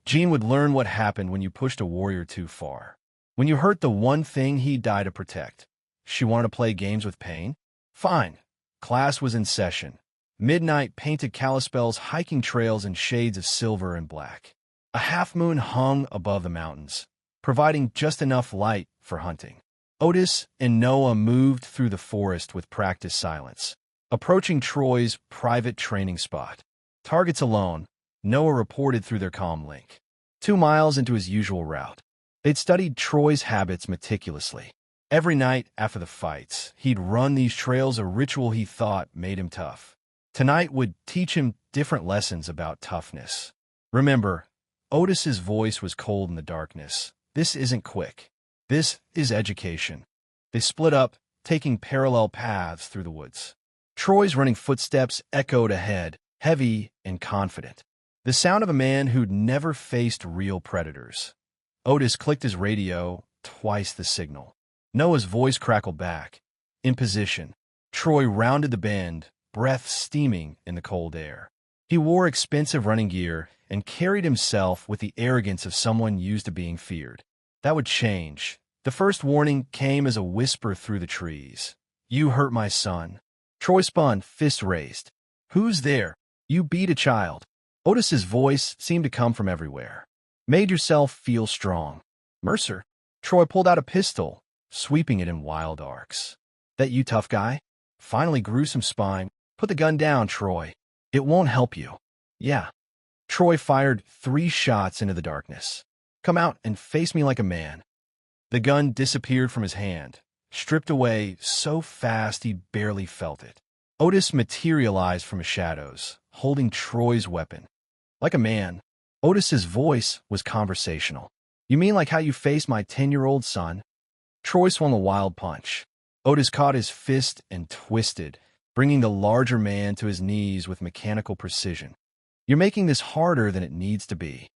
Jean would learn what happened when you pushed a warrior too far. When you hurt the one thing he'd die to protect. She wanted to play games with pain? Fine. Class was in session. Midnight painted Kalispell's hiking trails in shades of silver and black. A half-moon hung above the mountains, providing just enough light for hunting. Otis and Noah moved through the forest with practiced silence, approaching Troy's private training spot. Targets alone, Noah reported through their comm link. 2 miles into his usual route. They'd studied Troy's habits meticulously. Every night after the fights, he'd run these trails, a ritual he thought made him tough. Tonight would teach him different lessons about toughness. Remember, Otis's voice was cold in the darkness. This isn't quick. This is education. They split up, taking parallel paths through the woods. Troy's running footsteps echoed ahead, heavy and confident. The sound of a man who'd never faced real predators. Otis clicked his radio, twice the signal. Noah's voice crackled back. In position. Troy rounded the bend, breath steaming in the cold air. He wore expensive running gear and carried himself with the arrogance of someone used to being feared. That would change. The first warning came as a whisper through the trees. You hurt my son. Troy spun, fist raised. Who's there? You beat a child. Otis's voice seemed to come from everywhere. Made yourself feel strong. Mercer. Troy pulled out a pistol, sweeping it in wild arcs. That you tough guy? Finally grew some spine. Put the gun down, Troy. It won't help you. Yeah. Troy fired 3 shots into the darkness. Come out and face me like a man. The gun disappeared from his hand, stripped away so fast he barely felt it. Otis materialized from his shadows, holding Troy's weapon. Like a man, Otis's voice was conversational. You mean like how you faced my 10-year-old son? Troy swung a wild punch. Otis caught his fist and twisted, bringing the larger man to his knees with mechanical precision. You're making this harder than it needs to be.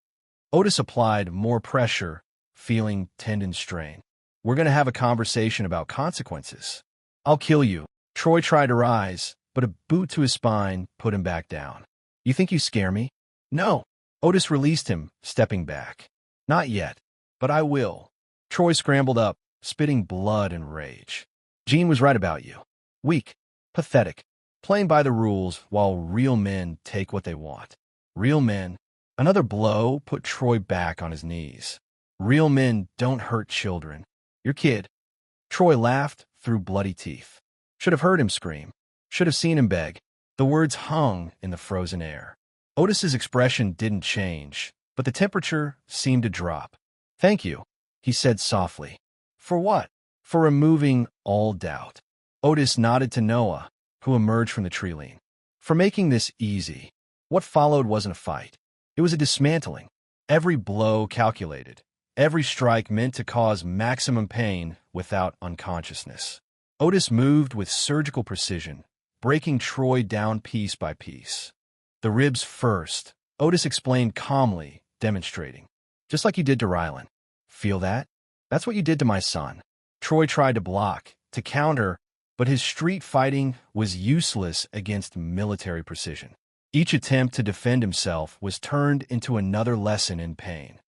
Otis applied more pressure, feeling tendon strain. We're going to have a conversation about consequences. I'll kill you. Troy tried to rise, but a boot to his spine put him back down. You think you scare me? No. Otis released him, stepping back. Not yet, but I will. Troy scrambled up, spitting blood and rage. Jean was right about you. Weak, pathetic, playing by the rules while real men take what they want. Real men. Another blow put Troy back on his knees. Real men don't hurt children. Your kid. Troy laughed through bloody teeth. Should have heard him scream. Should have seen him beg. The words hung in the frozen air. Otis's expression didn't change, but the temperature seemed to drop. Thank you, he said softly. For what? For removing all doubt. Otis nodded to Noah, who emerged from the tree line. For making this easy. What followed wasn't a fight. It was a dismantling. Every blow calculated. Every strike meant to cause maximum pain without unconsciousness. Otis moved with surgical precision, breaking Troy down piece by piece. The ribs first, Otis explained calmly, demonstrating. Just like you did to Rylan. Feel that? That's what you did to my son. Troy tried to block, to counter, but his street fighting was useless against military precision. Each attempt to defend himself was turned into another lesson in pain.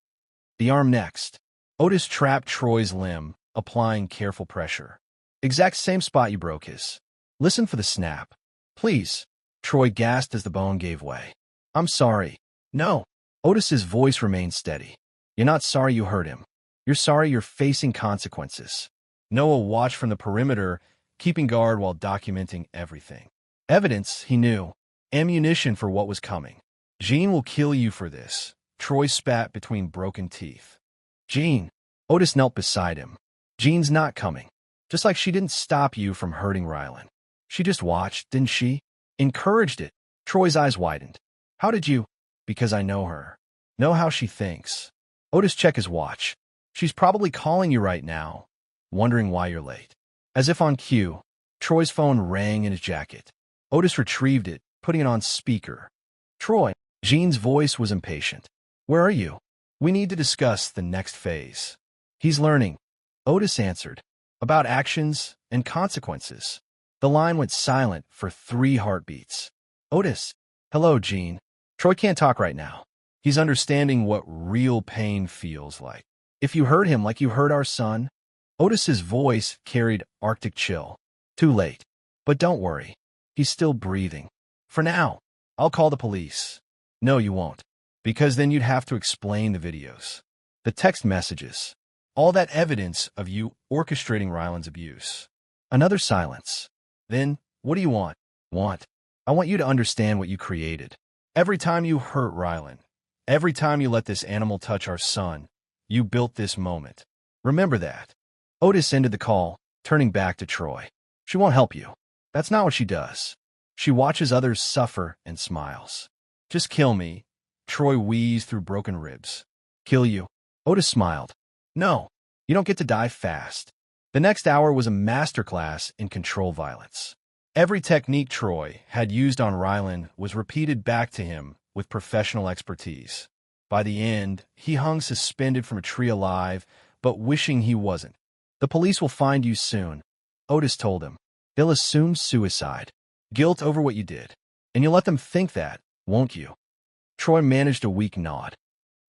The arm next. Otis trapped Troy's limb, applying careful pressure. Exact same spot you broke his. Listen for the snap. Please. Troy gasped as the bone gave way. I'm sorry. No. Otis's voice remained steady. You're not sorry you hurt him. You're sorry you're facing consequences. Noah watched from the perimeter, keeping guard while documenting everything. Evidence, he knew. Ammunition for what was coming. Jean will kill you for this. Troy spat between broken teeth. Jean. Otis knelt beside him. Jean's not coming. Just like she didn't stop you from hurting Rylan. She just watched, didn't she? Encouraged it. Troy's eyes widened. How did you? Because I know her. Know how she thinks. Otis checked his watch. She's probably calling you right now, wondering why you're late. As if on cue, Troy's phone rang in his jacket. Otis retrieved it, putting it on speaker. Troy. Jean's voice was impatient. Where are you? We need to discuss the next phase. He's learning. Otis answered. About actions and consequences. The line went silent for 3 heartbeats. Otis. Hello, Jean. Troy can't talk right now. He's understanding what real pain feels like. If you hurt him like you hurt our son. Otis's voice carried Arctic chill. Too late. But don't worry. He's still breathing. For now, I'll call the police. No, you won't. Because then you'd have to explain the videos. The text messages. All that evidence of you orchestrating Rylan's abuse. Another silence. Then, what do you want? I want you to understand what you created. Every time you hurt Rylan, every time you let this animal touch our son, you built this moment. Remember that. Otis ended the call, turning back to Troy. She won't help you. That's not what she does. She watches others suffer and smiles. Just kill me. Troy wheezed through broken ribs. Kill you. Otis smiled. No, you don't get to die fast. The next hour was a masterclass in control violence. Every technique Troy had used on Rylan was repeated back to him with professional expertise. By the end, he hung suspended from a tree alive, but wishing he wasn't. The police will find you soon, Otis told him. They'll assume suicide. Guilt over what you did. And you'll let them think that, won't you? Troy managed a weak nod.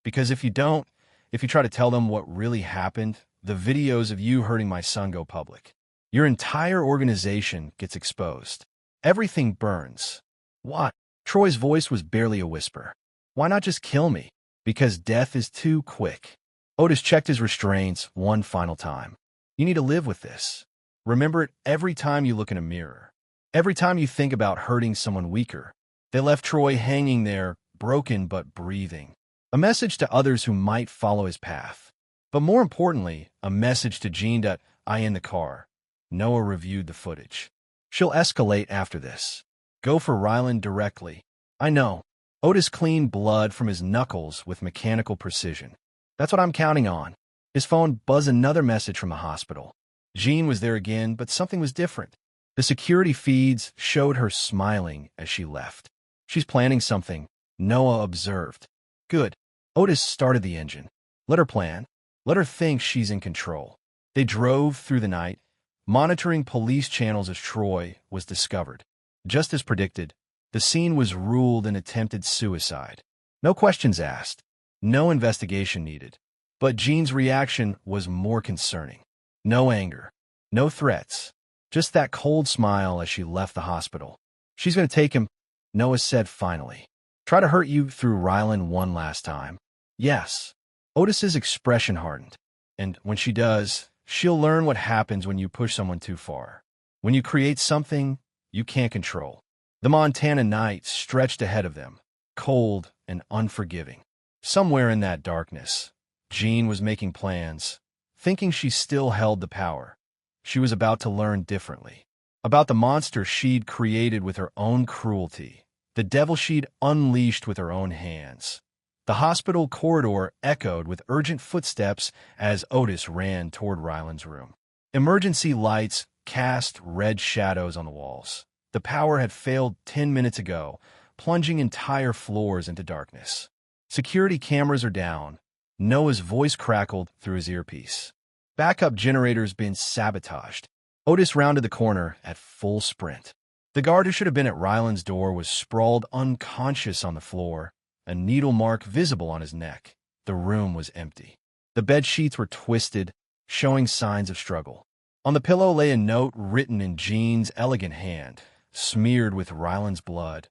Because if you don't, if you try to tell them what really happened, the videos of you hurting my son go public. Your entire organization gets exposed. Everything burns. What? Troy's voice was barely a whisper. Why not just kill me? Because death is too quick. Otis checked his restraints one final time. You need to live with this. Remember it every time you look in a mirror. Every time you think about hurting someone weaker. They left Troy hanging there, broken but breathing. A message to others who might follow his path. But more importantly, a message to Jean that I in the car. Noah reviewed the footage. She'll escalate after this. Go for Ryland directly. I know. Otis cleaned blood from his knuckles with mechanical precision. That's what I'm counting on. His phone buzzed another message from the hospital. Jean was there again, but something was different. The security feeds showed her smiling as she left. She's planning something, Noah observed. Good. Otis started the engine. Let her plan. Let her think she's in control. They drove through the night, monitoring police channels as Troy was discovered. Just as predicted, the scene was ruled an attempted suicide. No questions asked. No investigation needed. But Jean's reaction was more concerning. No anger. No threats. Just that cold smile as she left the hospital. She's going to take him, Noah said finally. Try to hurt you through Ryland one last time. Yes. Otis's expression hardened. And when she does, she'll learn what happens when you push someone too far. When you create something you can't control. The Montana night stretched ahead of them, cold and unforgiving. Somewhere in that darkness, Jean was making plans, thinking she still held the power. She was about to learn differently. About the monster she'd created with her own cruelty. The devil she'd unleashed with her own hands. The hospital corridor echoed with urgent footsteps as Otis ran toward Ryland's room. Emergency lights cast red shadows on the walls. The power had failed 10 minutes ago, plunging entire floors into darkness. Security cameras are down. Noah's voice crackled through his earpiece. Backup generators been sabotaged. Otis rounded the corner at full sprint. The guard who should have been at Ryland's door was sprawled unconscious on the floor, a needle mark visible on his neck. The room was empty. The bed sheets were twisted, showing signs of struggle. On the pillow lay a note written in Jean's elegant hand, smeared with Ryland's blood.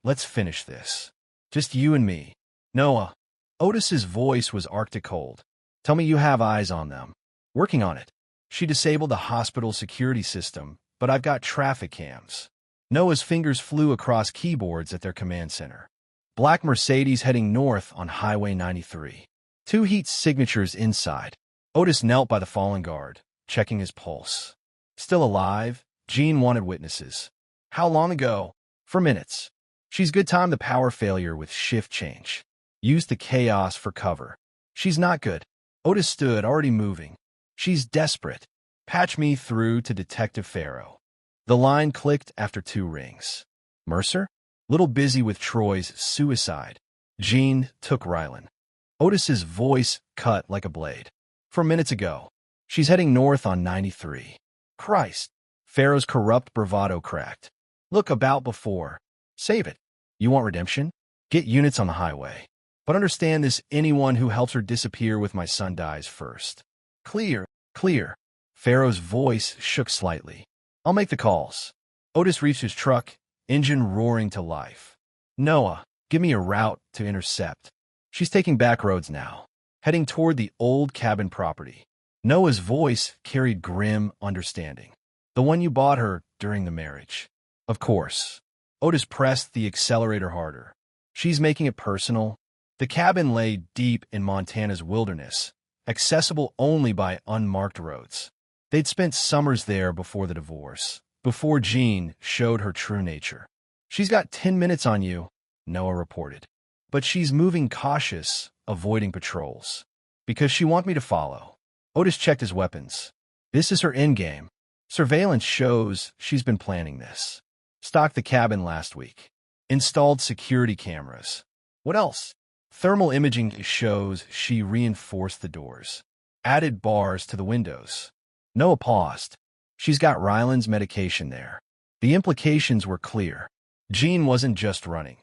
Let's finish this. Just you and me. Noah. Otis's voice was arctic cold. Tell me you have eyes on them. Working on it. She disabled the hospital security system, but I've got traffic cams. Noah's fingers flew across keyboards at their command center. Black Mercedes heading north on Highway 93. 2 heat signatures inside. Otis knelt by the fallen guard, checking his pulse. Still alive, Jean wanted witnesses. How long ago? For minutes. She's good time the power failure with shift change. Use the chaos for cover. She's not good. Otis stood, already moving. She's desperate. Patch me through to Detective Farrow. The line clicked after 2 rings. Mercer? Little busy with Troy's suicide. Jean took Ryland. Otis's voice cut like a blade. From minutes ago. She's heading north on 93. Christ. Farrow's corrupt bravado cracked. Look about before. Save it. You want redemption? Get units on the highway. But understand this, anyone who helps her disappear with my son dies first. Clear, clear. Farrow's voice shook slightly. I'll make the calls. Otis reached his truck, engine roaring to life. Noah, give me a route to intercept. She's taking back roads now, heading toward the old cabin property. Noah's voice carried grim understanding. The one you bought her during the marriage. Of course. Otis pressed the accelerator harder. She's making it personal. The cabin lay deep in Montana's wilderness, accessible only by unmarked roads. They'd spent summers there before the divorce, before Jean showed her true nature. She's got 10 minutes on you, Noah reported. But she's moving cautious, avoiding patrols. Because she wants me to follow. Otis checked his weapons. This is her endgame. Surveillance shows she's been planning this. Stocked the cabin last week. Installed security cameras. What else? Thermal imaging shows she reinforced the doors. Added bars to the windows. Noah paused. She's got Ryland's medication there. The implications were clear. Jean wasn't just running.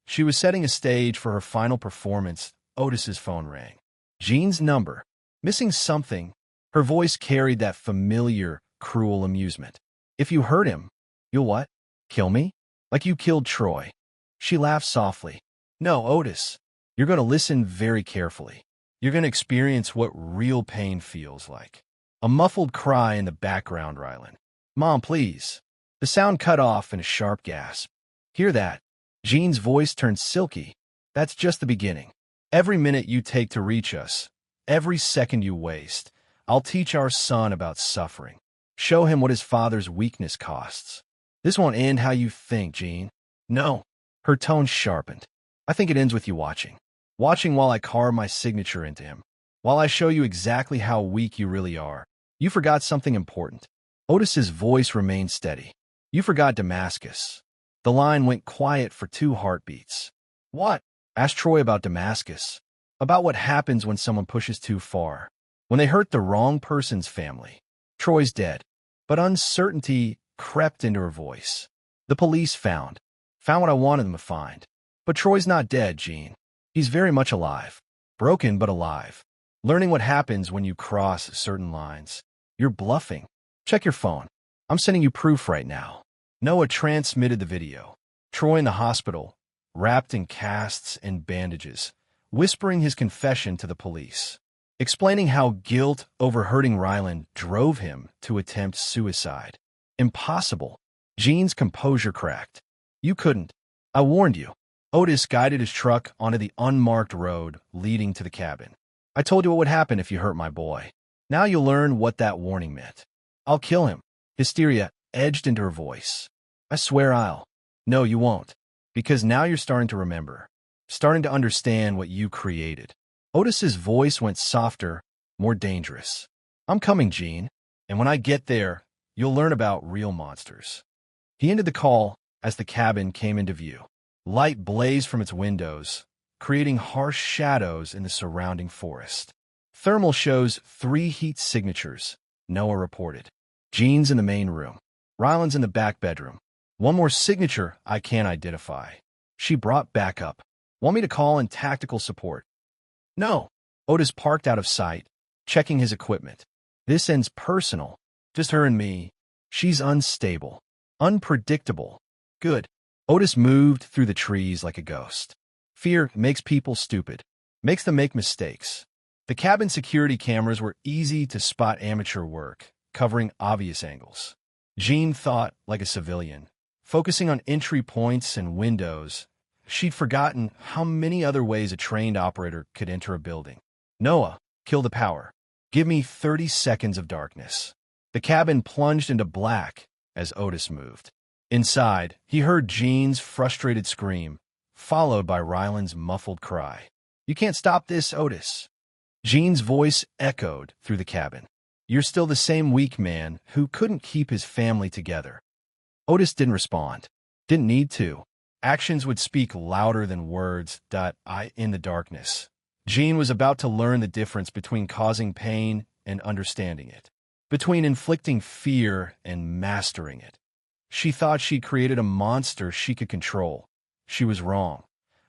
She was setting a stage for her final performance. Otis's phone rang. Jean's number. Missing something. Her voice carried that familiar, cruel amusement. If you hurt him, you'll what? Kill me? Like you killed Troy. She laughed softly. No, Otis. You're going to listen very carefully. You're going to experience what real pain feels like. A muffled cry in the background, Rylan. Mom, please. The sound cut off in a sharp gasp. Hear that? Jean's voice turned silky. That's just the beginning. Every minute you take to reach us, every second you waste, I'll teach our son about suffering. Show him what his father's weakness costs. This won't end how you think, Jean. No. Her tone sharpened. I think it ends with you watching. Watching while I carve my signature into him. While I show you exactly how weak you really are. You forgot something important. Otis's voice remained steady. You forgot Damascus. The line went quiet for 2 heartbeats. What? Asked Troy about Damascus. About what happens when someone pushes too far. When they hurt the wrong person's family. Troy's dead. But uncertainty crept into her voice. The police found what I wanted them to find. But Troy's not dead, Jean. He's very much alive. Broken, but alive. Learning what happens when you cross certain lines. You're bluffing. Check your phone. I'm sending you proof right now. Noah transmitted the video. Troy in the hospital, wrapped in casts and bandages, whispering his confession to the police. Explaining how guilt over hurting Rylan drove him to attempt suicide. Impossible. Jean's composure cracked. You couldn't. I warned you. Otis guided his truck onto the unmarked road leading to the cabin. I told you what would happen if you hurt my boy. Now you'll learn what that warning meant. I'll kill him. Hysteria edged into her voice. I swear I'll. No, you won't. Because now you're starting to remember. Starting to understand what you created. Otis's voice went softer, more dangerous. I'm coming, Jean. And when I get there, you'll learn about real monsters. He ended the call as the cabin came into view. Light blazed from its windows, creating harsh shadows in the surrounding forest. Thermal shows 3 heat signatures, Noah reported. Jean's in the main room. Rylan's in the back bedroom. One more signature I can't identify. She brought backup. Want me to call in tactical support? No. Otis parked out of sight, checking his equipment. This ends personal. Just her and me. She's unstable. Unpredictable. Good. Otis moved through the trees like a ghost. Fear makes people stupid. Makes them make mistakes. The cabin security cameras were easy to spot amateur work, covering obvious angles. Jean thought like a civilian, focusing on entry points and windows. She'd forgotten how many other ways a trained operator could enter a building. Noah, kill the power. Give me 30 seconds of darkness. The cabin plunged into black as Otis moved. Inside, he heard Jean's frustrated scream, followed by Rylan's muffled cry. You can't stop this, Otis. Jean's voice echoed through the cabin. You're still the same weak man who couldn't keep his family together. Otis didn't respond. Didn't need to. Actions would speak louder than words. In the darkness. Jean was about to learn the difference between causing pain and understanding it. Between inflicting fear and mastering it. She thought she'd created a monster she could control. She was wrong.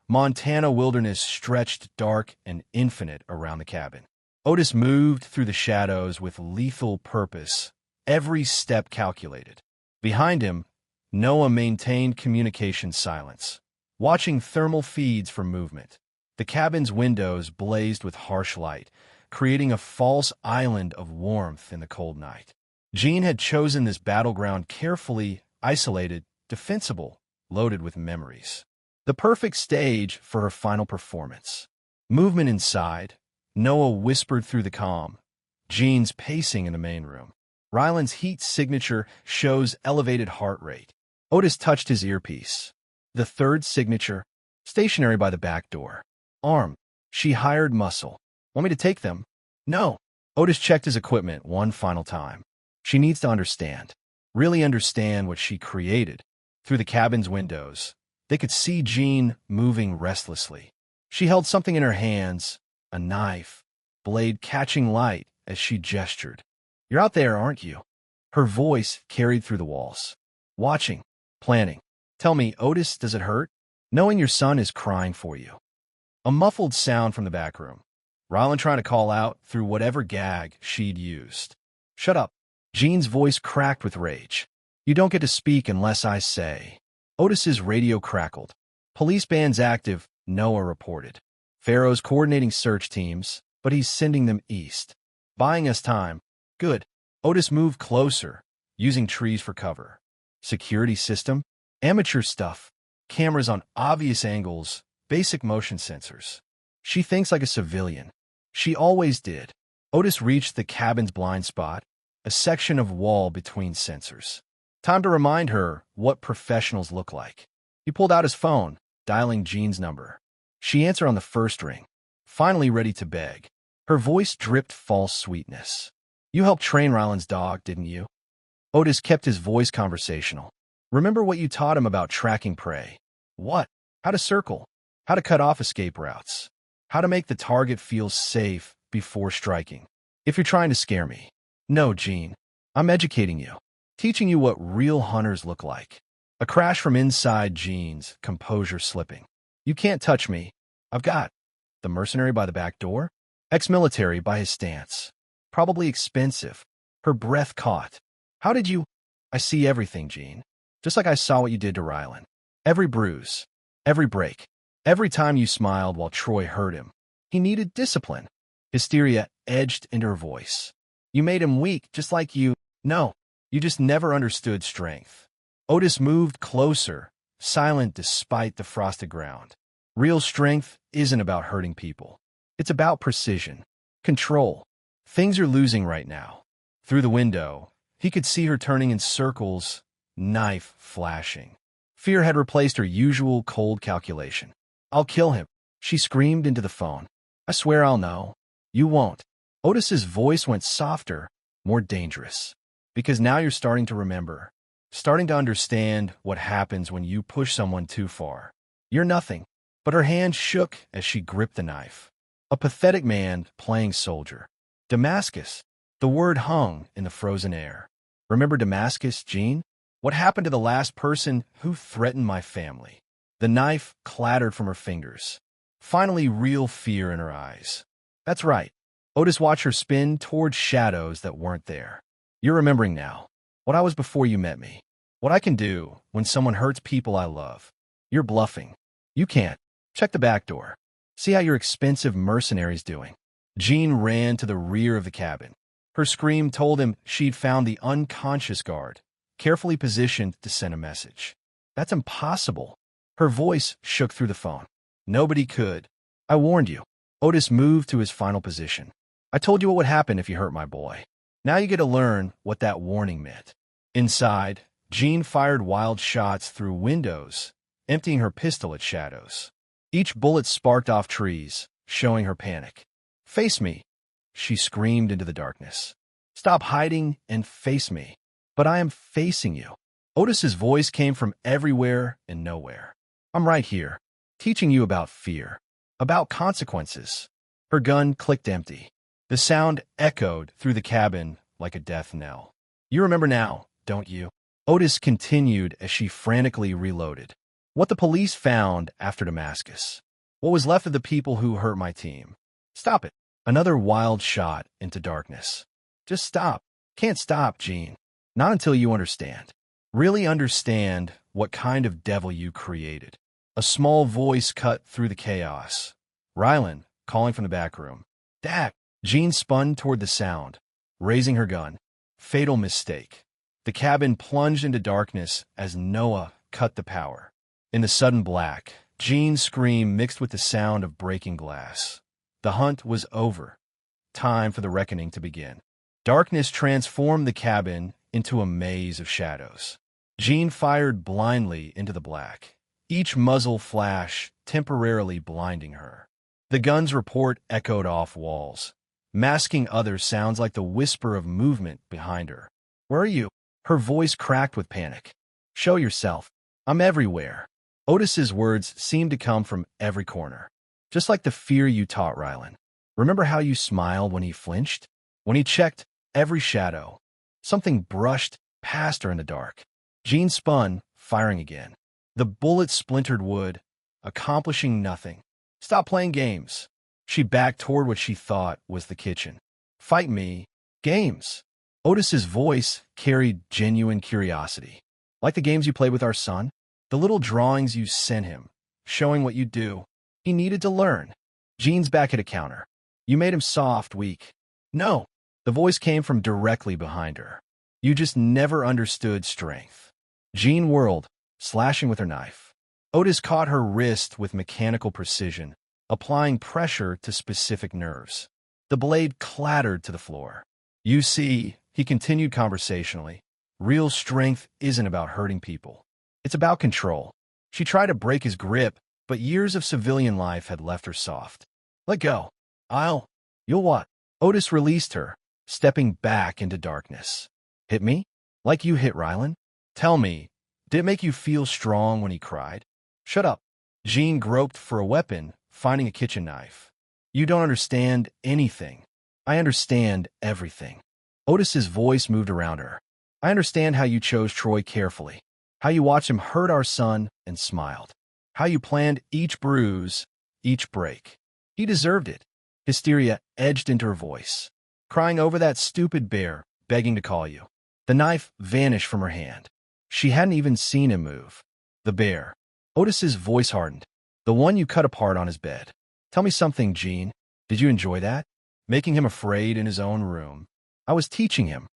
Montana wilderness stretched dark and infinite around the cabin. Otis moved through the shadows with lethal purpose, every step calculated. Behind him, Noah maintained communication silence, watching thermal feeds for movement. The cabin's windows blazed with harsh light, creating a false island of warmth in the cold night. Jean had chosen this battleground carefully, isolated, defensible, loaded with memories. The perfect stage for her final performance. Movement inside. Noah whispered through the calm. Jean's pacing in the main room. Rylan's heat signature shows elevated heart rate. Otis touched his earpiece. The 3rd signature, stationary by the back door. Arm. She hired muscle. Want me to take them? No. Otis checked his equipment one final time. She needs to understand. Really understand what she created. Through the cabin's windows, they could see Jean moving restlessly. She held something in her hands, a knife, blade catching light as she gestured. You're out there, aren't you? Her voice carried through the walls. Watching, planning. Tell me, Otis, does it hurt? Knowing your son is crying for you. A muffled sound from the back room. Rylan trying to call out through whatever gag she'd used. Shut up. Jean's voice cracked with rage. You don't get to speak unless I say. Otis's radio crackled. Police bands active, Noah reported. Pharaoh's coordinating search teams, but he's sending them east. Buying us time. Good. Otis moved closer, using trees for cover. Security system? Amateur stuff. Cameras on obvious angles, basic motion sensors. She thinks like a civilian. She always did. Otis reached the cabin's blind spot, a section of wall between sensors. Time to remind her what professionals look like. He pulled out his phone, dialing Jean's number. She answered on the first ring, finally ready to beg. Her voice dripped false sweetness. You helped train Ryland's dog, didn't you? Otis kept his voice conversational. Remember what you taught him about tracking prey? What? How to circle. How to cut off escape routes. How to make the target feel safe before striking. If you're trying to scare me. No, Jean. I'm educating you. Teaching you what real hunters look like. A crash from inside Jean's, composure slipping. You can't touch me. I've got. The mercenary by the back door? Ex-military by his stance. Probably expensive. Her breath caught. How did you? I see everything, Jean. Just like I saw what you did to Ryland. Every bruise. Every break. Every time you smiled while Troy hurt him. He needed discipline. Hysteria edged into her voice. You made him weak, just like you. No, you just never understood strength. Otis moved closer, silent despite the frosted ground. Real strength isn't about hurting people. It's about precision, control. Things are losing right now. Through the window, he could see her turning in circles, knife flashing. Fear had replaced her usual cold calculation. I'll kill him, she screamed into the phone. I swear I'll know. You won't. Otis's voice went softer, more dangerous. Because now you're starting to remember. Starting to understand what happens when you push someone too far. You're nothing. But her hand shook as she gripped the knife. A pathetic man playing soldier. Damascus. The word hung in the frozen air. Remember Damascus, Jean? What happened to the last person who threatened my family? The knife clattered from her fingers. Finally, real fear in her eyes. That's right. Otis watched her spin towards shadows that weren't there. You're remembering now. What I was before you met me. What I can do when someone hurts people I love. You're bluffing. You can't. Check the back door. See how your expensive mercenary's doing. Jean ran to the rear of the cabin. Her scream told him she'd found the unconscious guard, carefully positioned to send a message. That's impossible. Her voice shook through the phone. Nobody could. I warned you. Otis moved to his final position. I told you what would happen if you hurt my boy. Now you get to learn what that warning meant. Inside, Jean fired wild shots through windows, emptying her pistol at shadows. Each bullet sparked off trees, showing her panic. Face me, she screamed into the darkness. Stop hiding and face me. But I am facing you. Otis's voice came from everywhere and nowhere. I'm right here, teaching you about fear, about consequences. Her gun clicked empty. The sound echoed through the cabin like a death knell. You remember now, don't you? Otis continued as she frantically reloaded. What the police found after Damascus. What was left of the people who hurt my team. Stop it. Another wild shot into darkness. Just stop. Can't stop, Jean. Not until you understand. Really understand what kind of devil you created. A small voice cut through the chaos. Ryland, calling from the back room. Dad! Jean spun toward the sound, raising her gun. Fatal mistake. The cabin plunged into darkness as Noah cut the power. In the sudden black, Jean's scream mixed with the sound of breaking glass. The hunt was over. Time for the reckoning to begin. Darkness transformed the cabin into a maze of shadows. Jean fired blindly into the black, each muzzle flash temporarily blinding her. The gun's report echoed off walls, masking other sounds like the whisper of movement behind her. Where are you? Her voice cracked with panic. Show yourself. I'm everywhere. Otis's words seemed to come from every corner. Just like the fear you taught Ryland. Remember how you smiled when he flinched? When he checked every shadow. Something brushed past her in the dark. Jean spun, firing again. The bullet splintered wood, accomplishing nothing. Stop playing games. She backed toward what she thought was the kitchen. Fight me. Games. Otis's voice carried genuine curiosity. Like the games you played with our son? The little drawings you sent him, showing what you do. He needed to learn. Jean's back at a counter. You made him soft, weak. No. The voice came from directly behind her. You just never understood strength. Jean whirled, slashing with her knife. Otis caught her wrist with mechanical precision, applying pressure to specific nerves. The blade clattered to the floor. You see, he continued conversationally, real strength isn't about hurting people. It's about control. She tried to break his grip, but years of civilian life had left her soft. Let go. You'll what? Otis released her, stepping back into darkness. Hit me? Like you hit Rylan? Tell me, did it make you feel strong when he cried? Shut up. Jean groped for a weapon, finding a kitchen knife. You don't understand anything. I understand everything. Otis's voice moved around her. I understand how you chose Troy carefully, how you watched him hurt our son and smiled, how you planned each bruise, each break. He deserved it. Hysteria edged into her voice. Crying over that stupid bear, begging to call you. The knife vanished from her hand. She hadn't even seen him move. The bear. Otis's voice hardened. The one you cut apart on his bed. Tell me something, Jean. Did you enjoy that? Making him afraid in his own room. I was teaching him.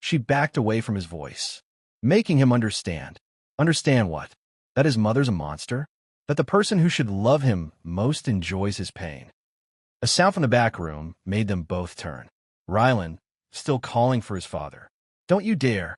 She backed away from his voice. Making him understand. Understand what? That his mother's a monster? That the person who should love him most enjoys his pain. A sound from the back room made them both turn. Rylan, still calling for his father. Don't you dare.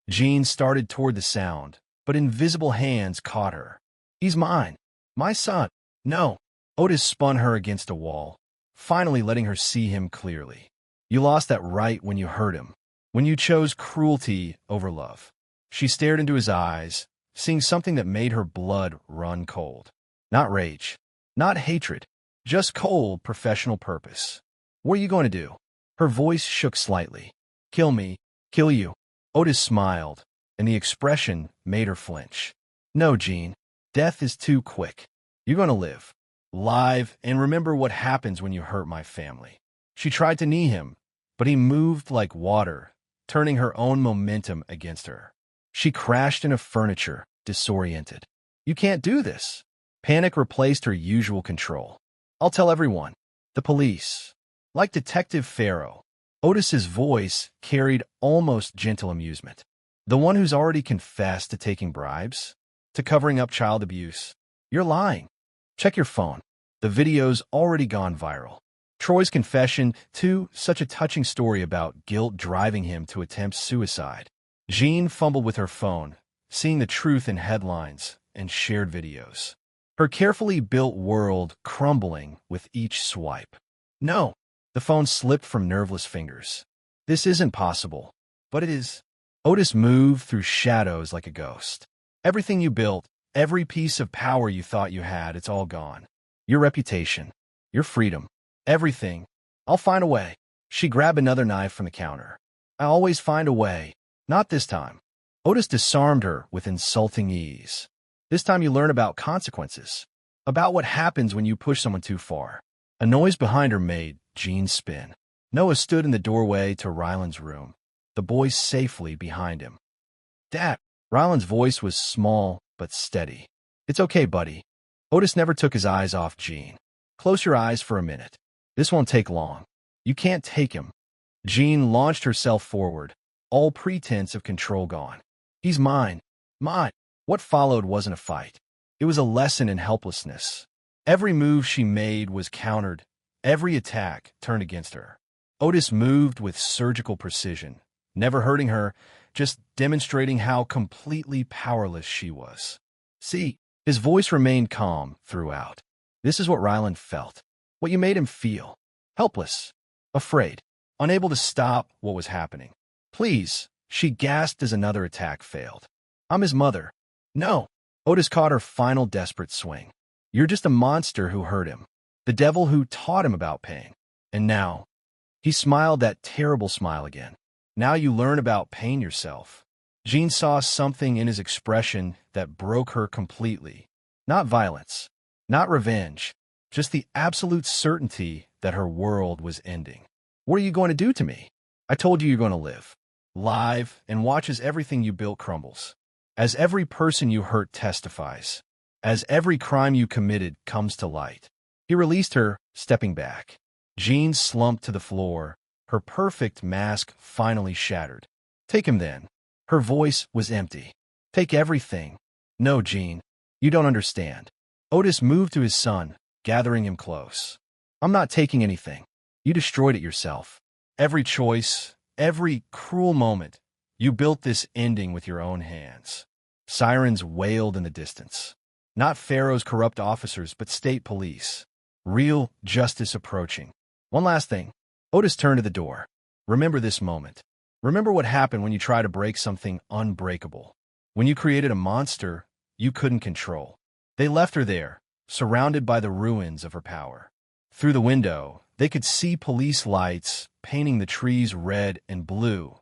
Jean started toward the sound, but invisible hands caught her. He's mine. My son. No. Otis spun her against a wall, finally letting her see him clearly. You lost that right when you hurt him, when you chose cruelty over love. She stared into his eyes, seeing something that made her blood run cold. Not rage, not hatred, just cold professional purpose. What are you going to do? Her voice shook slightly. Kill me, kill you. Otis smiled, and the expression made her flinch. No, Jean. Death is too quick. You're going to live. Live, and remember what happens when you hurt my family. She tried to knee him, but he moved like water, turning her own momentum against her. She crashed into furniture, disoriented. You can't do this. Panic replaced her usual control. I'll tell everyone. The police. Like Detective Farrow. Otis's voice carried almost gentle amusement. The one who's already confessed to taking bribes? To covering up child abuse? You're lying. Check your phone. The video's already gone viral. Troy's confession, too, such a touching story about guilt driving him to attempt suicide. Jean fumbled with her phone, seeing the truth in headlines and shared videos. Her carefully built world crumbling with each swipe. No. The phone slipped from nerveless fingers. This isn't possible. But it is. Otis moved through shadows like a ghost. Everything you built, every piece of power you thought you had, it's all gone. Your reputation, your freedom, everything. I'll find a way. She grabbed another knife from the counter. I always find a way. Not this time. Otis disarmed her with insulting ease. This time you learn about consequences. About what happens when you push someone too far. A noise behind her made Jean spin. Noah stood in the doorway to Rylan's room, the boy safely behind him. Dad. Rylan's voice was small but steady. It's okay, buddy. Otis never took his eyes off Jean. Close your eyes for a minute. This won't take long. You can't take him. Jean launched herself forward, all pretense of control gone. He's mine. Mine. What followed wasn't a fight. It was a lesson in helplessness. Every move she made was countered. Every attack turned against her. Otis moved with surgical precision, never hurting her, just demonstrating how completely powerless she was. See, his voice remained calm throughout. This is what Rylan felt, what you made him feel. Helpless, afraid, unable to stop what was happening. Please, she gasped as another attack failed. I'm his mother. No. Otis caught her final desperate swing. You're just a monster who hurt him. The devil who taught him about pain. And now, he smiled that terrible smile again. Now you learn about pain yourself. Jean saw something in his expression that broke her completely. Not violence, not revenge, just the absolute certainty that her world was ending. What are you going to do to me? I told you you're going to live. Live and watch as everything you built crumbles. As every person you hurt testifies. As every crime you committed comes to light. He released her, stepping back. Jean slumped to the floor, Her perfect mask finally shattered. Take him then. Her voice was empty. Take everything. No, Jean. You don't understand. Otis moved to his son, gathering him close. I'm not taking anything. You destroyed it yourself. Every choice, every cruel moment, you built this ending with your own hands. Sirens wailed in the distance. Not Pharaoh's corrupt officers, but state police. Real justice approaching. One last thing. Otis turned to the door. Remember this moment. Remember what happened when you tried to break something unbreakable. When you created a monster you couldn't control. They left her there, surrounded by the ruins of her power. Through the window, they could see police lights painting the trees red and blue.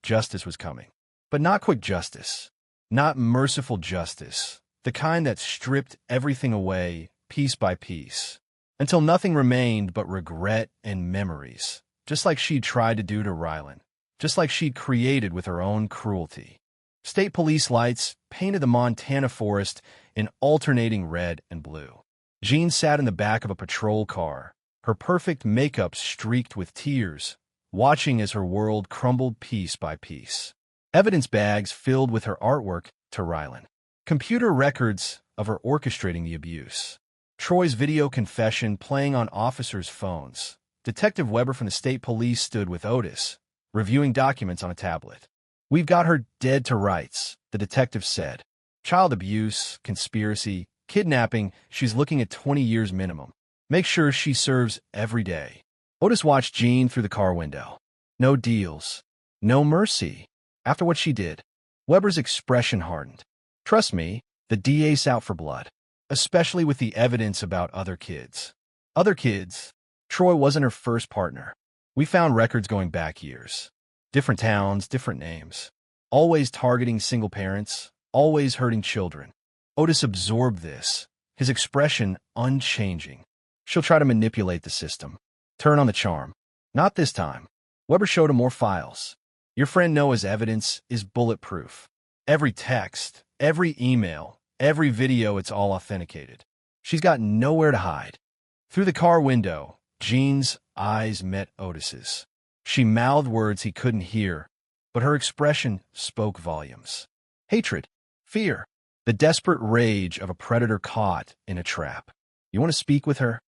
Justice was coming. But not quick justice. Not merciful justice. The kind that stripped everything away, piece by piece, until nothing remained but regret and memories, just like she'd tried to do to Rylan, just like she'd created with her own cruelty. State police lights painted the Montana forest in alternating red and blue. Jean sat in the back of a patrol car, her perfect makeup streaked with tears, watching as her world crumbled piece by piece. Evidence bags filled with her artwork to Rylan. Computer records of her orchestrating the abuse. Troy's video confession playing on officers' phones. Detective Weber from the state police stood with Otis, reviewing documents on a tablet. We've got her dead to rights, the detective said. Child abuse, conspiracy, kidnapping, she's looking at 20 years minimum. Make sure she serves every day. Otis watched Jean through the car window. No deals. No mercy. After what she did, Weber's expression hardened. Trust me, the DA's out for blood. Especially with the evidence about other kids. Other kids. Troy wasn't her first partner. We found records going back years. Different towns, different names. Always targeting single parents, always hurting children. Otis absorbed this, his expression unchanging. She'll try to manipulate the system. Turn on the charm. Not this time. Weber showed him more files. Your friend Noah's evidence is bulletproof. Every text, every email, every video, it's all authenticated. She's got nowhere to hide. Through the car window, Jean's eyes met Otis's. She mouthed words he couldn't hear, but her expression spoke volumes. Hatred, fear, the desperate rage of a predator caught in a trap. You want to speak with her?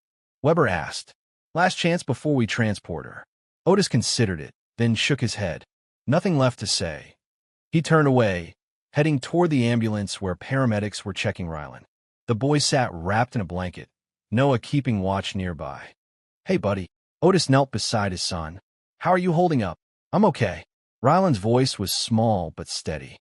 Weber asked. Last chance before we transport her. Otis considered it, then shook his head. Nothing left to say. He turned away, heading toward the ambulance where paramedics were checking Rylan. The boy sat wrapped in a blanket, Noah keeping watch nearby. Hey, buddy. Otis knelt beside his son. How are you holding up? I'm okay. Rylan's voice was small but steady.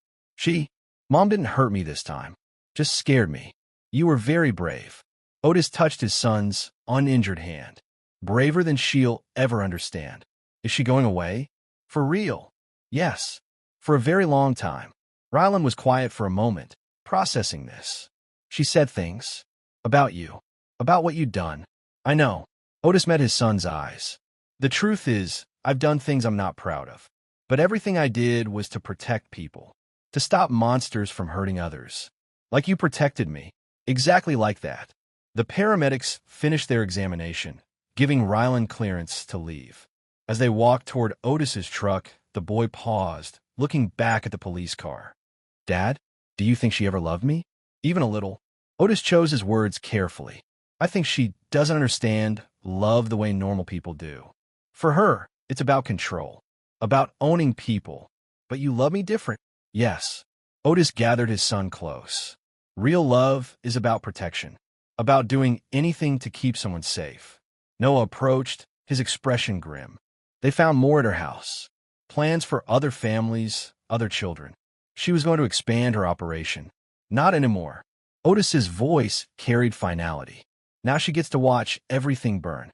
Mom didn't hurt me this time. Just scared me. You were very brave. Otis touched his son's uninjured hand. Braver than she'll ever understand. Is she going away? For real? Yes. For a very long time. Rylan was quiet for a moment, processing this. She said things. About you. About what you'd done. I know. Otis met his son's eyes. The truth is, I've done things I'm not proud of. But everything I did was to protect people. To stop monsters from hurting others. Like you protected me. Exactly like that. The paramedics finished their examination, giving Rylan clearance to leave. As they walked toward Otis's truck, the boy paused, looking back at the police car. Dad, do you think she ever loved me? Even a little. Otis chose his words carefully. I think she doesn't understand love the way normal people do. For her, it's about control. About owning people. But you love me different. Yes. Otis gathered his son close. Real love is about protection. About doing anything to keep someone safe. Noah approached, his expression grim. They found more at her house. Plans for other families, other children. She was going to expand her operation. Not anymore. Otis's voice carried finality. Now she gets to watch everything burn.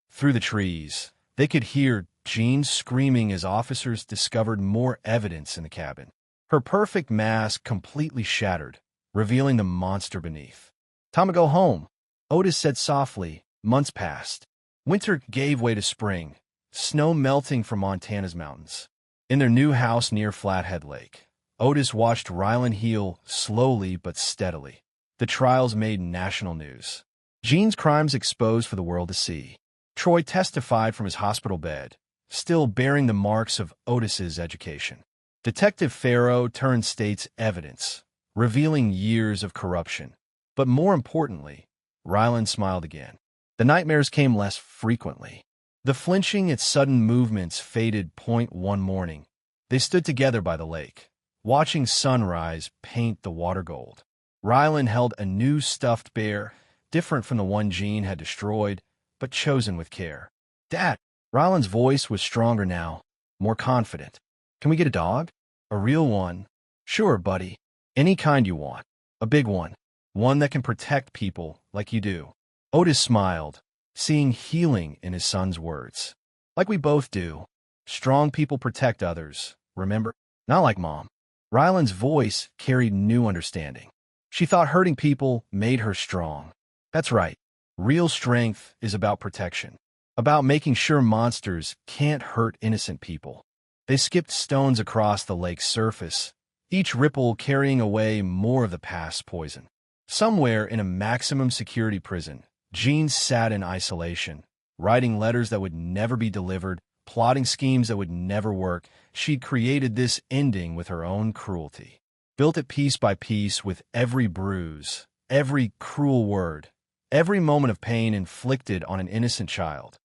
Through the trees, they could hear Jean screaming as officers discovered more evidence in the cabin. Her perfect mask completely shattered, revealing the monster beneath. Time to go home, Otis said softly. Months passed. Winter gave way to spring, snow melting from Montana's mountains. In their new house near Flathead Lake, Otis watched Rylan heal slowly but steadily. The trials made national news. Jean's crimes exposed for the world to see. Troy testified from his hospital bed, still bearing the marks of Otis's education. Detective Farrow turned state's evidence, revealing years of corruption. But more importantly, Ryland smiled again. The nightmares came less frequently. The flinching at sudden movements faded. One morning, they stood together by the lake, watching sunrise paint the water gold. Ryland held a new stuffed bear, different from the one Jean had destroyed, but chosen with care. "Dad!" Ryland's voice was stronger now, more confident. "Can we get a dog? A real one?" "Sure, buddy. Any kind you want. A big one. One that can protect people like you do." Otis smiled, seeing healing in his son's words. "Like we both do. Strong people protect others, remember? Not like Mom." Ryland's voice carried new understanding. She thought hurting people made her strong. That's right. Real strength is about protection, about making sure monsters can't hurt innocent people. They skipped stones across the lake's surface, each ripple carrying away more of the past's poison. Somewhere in a maximum security prison, Jean sat in isolation, writing letters that would never be delivered, plotting schemes that would never work. She'd created this ending with her own cruelty, built it piece by piece with every bruise, every cruel word, every moment of pain inflicted on an innocent child.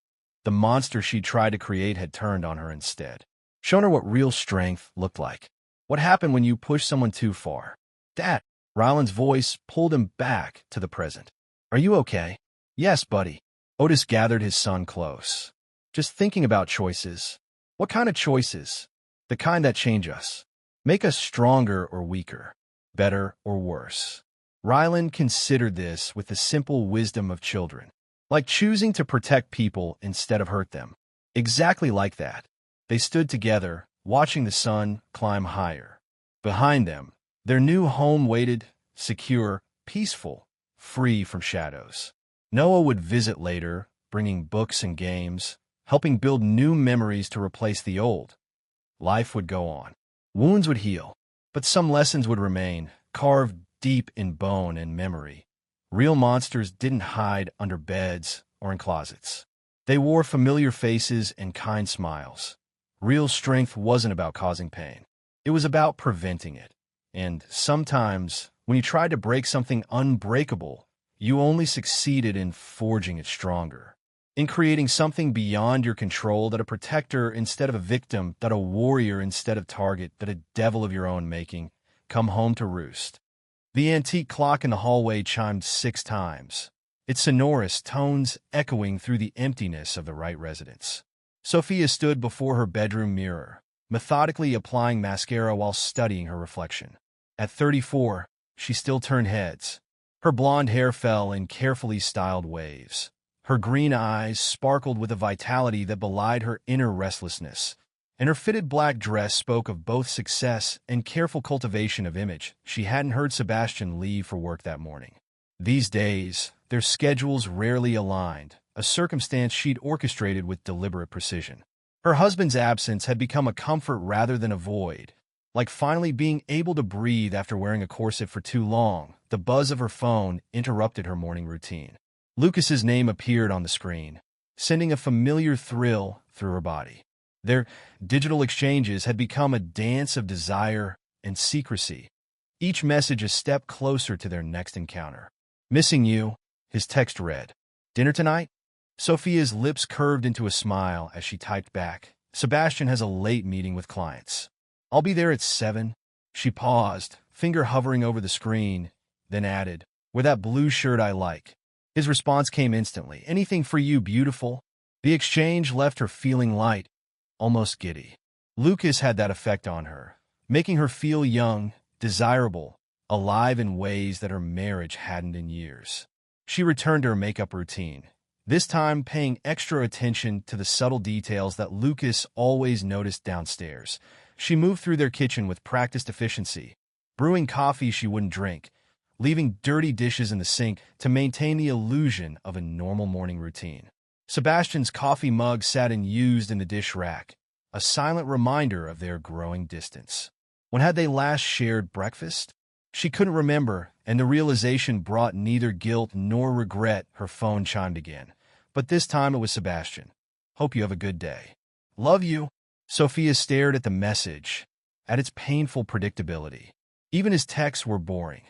The monster she tried to create had turned on her instead, shown her what real strength looked like. What happened when you push someone too far? "Dad!" Ryland's voice pulled him back to the present. "Are you okay?" "Yes, buddy." Otis gathered his son close. "Just thinking about choices." "What kind of choices?" "The kind that change us. Make us stronger or weaker, better or worse." Ryland considered this with the simple wisdom of children, like choosing to protect people instead of hurt them. Exactly like that. They stood together, watching the sun climb higher. Behind them, their new home waited, secure, peaceful, free from shadows. Noah would visit later, bringing books and games, helping build new memories to replace the old. Life would go on. Wounds would heal, but some lessons would remain, carved deep in bone and memory. Real monsters didn't hide under beds or in closets. They wore familiar faces and kind smiles. Real strength wasn't about causing pain. It was about preventing it. And sometimes, when you tried to break something unbreakable, you only succeeded in forging it stronger, in creating something beyond your control, that a protector instead of a victim, that a warrior instead of target, that a devil of your own making, come home to roost. The antique clock in the hallway chimed 6 times, its sonorous tones echoing through the emptiness of the Wright residence. Sophia stood before her bedroom mirror, methodically applying mascara while studying her reflection. At 34, she still turned heads. Her blonde hair fell in carefully styled waves. Her green eyes sparkled with a vitality that belied her inner restlessness, and her fitted black dress spoke of both success and careful cultivation of image. She hadn't heard Sebastian leave for work that morning. These days, their schedules rarely aligned, a circumstance she'd orchestrated with deliberate precision. Her husband's absence had become a comfort rather than a void, like finally being able to breathe after wearing a corset for too long. The buzz of her phone interrupted her morning routine. Lucas's name appeared on the screen, sending a familiar thrill through her body. Their digital exchanges had become a dance of desire and secrecy, each message a step closer to their next encounter. "Missing you," his text read. "Dinner tonight?" Sophia's lips curved into a smile as she typed back, "Sebastian has a late meeting with clients. I'll be there at 7. She paused, finger hovering over the screen, then added, "With that blue shirt I like." His response came instantly, "Anything for you, beautiful." The exchange left her feeling light, almost giddy. Lucas had that effect on her, making her feel young, desirable, alive in ways that her marriage hadn't in years. She returned to her makeup routine, this time paying extra attention to the subtle details that Lucas always noticed downstairs. She moved through their kitchen with practiced efficiency, brewing coffee she wouldn't drink, leaving dirty dishes in the sink to maintain the illusion of a normal morning routine. Sebastian's coffee mug sat unused in the dish rack, a silent reminder of their growing distance. When had they last shared breakfast? She couldn't remember, and the realization brought neither guilt nor regret. Her phone chimed again, but this time it was Sebastian. "Hope you have a good day." Love you. Sophia stared at the message, at its painful predictability. Even his texts were boring.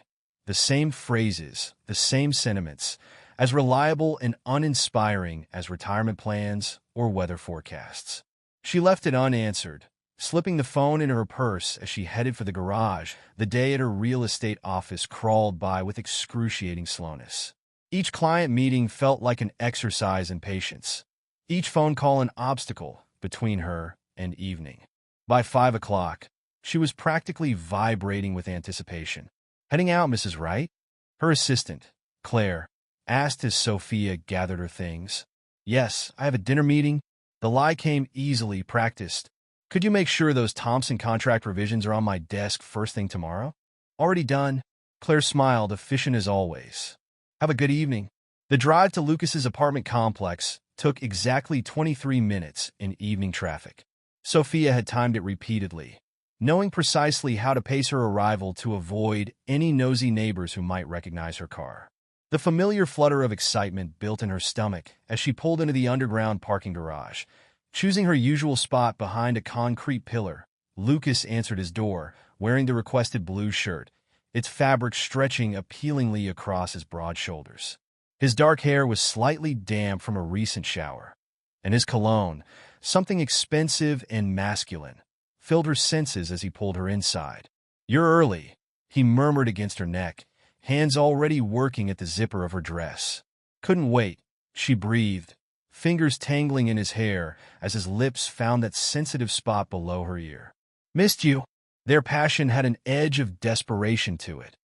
The same phrases, the same sentiments, as reliable and uninspiring as retirement plans or weather forecasts. She left it unanswered, slipping the phone into her purse as she headed for the garage. The day at her real estate office crawled by with excruciating slowness. Each client meeting felt like an exercise in patience. Each phone call an obstacle between her and evening. By 5 o'clock, she was practically vibrating with anticipation. "Heading out, Mrs. Wright?" Her assistant, Claire, asked as Sophia gathered her things. "Yes, I have a dinner meeting." The lie came easily practiced. "Could you make sure those Thompson contract revisions are on my desk first thing tomorrow?" "Already done." Claire smiled, efficient as always. "Have a good evening." The drive to Lucas's apartment complex took exactly 23 minutes in evening traffic. Sophia had timed it repeatedly, knowing precisely how to pace her arrival to avoid any nosy neighbors who might recognize her car. The familiar flutter of excitement built in her stomach as she pulled into the underground parking garage. Choosing her usual spot behind a concrete pillar, Lucas answered his door, wearing the requested blue shirt, its fabric stretching appealingly across his broad shoulders. His dark hair was slightly damp from a recent shower, and his cologne, something expensive and masculine, filled her senses as he pulled her inside. "You're early," he murmured against her neck, hands already working at the zipper of her dress. "Couldn't wait," she breathed, fingers tangling in his hair as his lips found that sensitive spot below her ear. "Missed you." Their passion had an edge of desperation to it,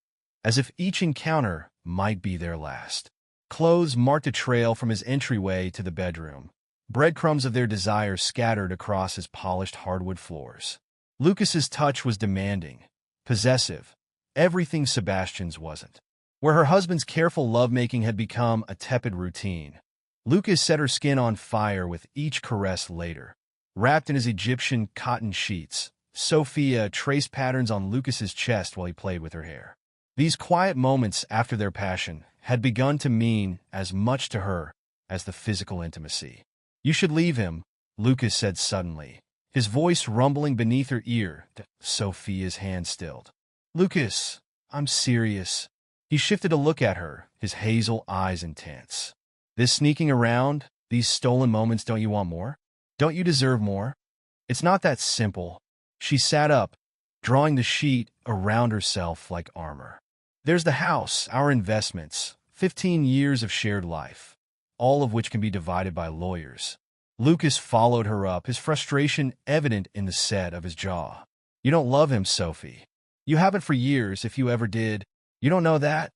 as if each encounter might be their last. Clothes marked a trail from his entryway to the bedroom, breadcrumbs of their desire scattered across his polished hardwood floors. Lucas's touch was demanding, possessive, everything Sebastian's wasn't. Where her husband's careful lovemaking had become a tepid routine, Lucas set her skin on fire with each caress later. Wrapped in his Egyptian cotton sheets, Sophia traced patterns on Lucas's chest while he played with her hair. These quiet moments after their passion had begun to mean as much to her as the physical intimacy. "You should leave him," Lucas said suddenly, his voice rumbling beneath her ear. Sophia's hand stilled. "Lucas, I'm serious." He shifted to look at her, his hazel eyes intense. "This sneaking around, these stolen moments, don't you want more? Don't you deserve more?" "It's not that simple." She sat up, drawing the sheet around herself like armor. "There's the house, our investments, 15 years of shared life, all of which can be divided by lawyers." Lucas followed her up, his frustration evident in the set of his jaw. "You don't love him, Sophie. You haven't for years, if you ever did. You don't know that,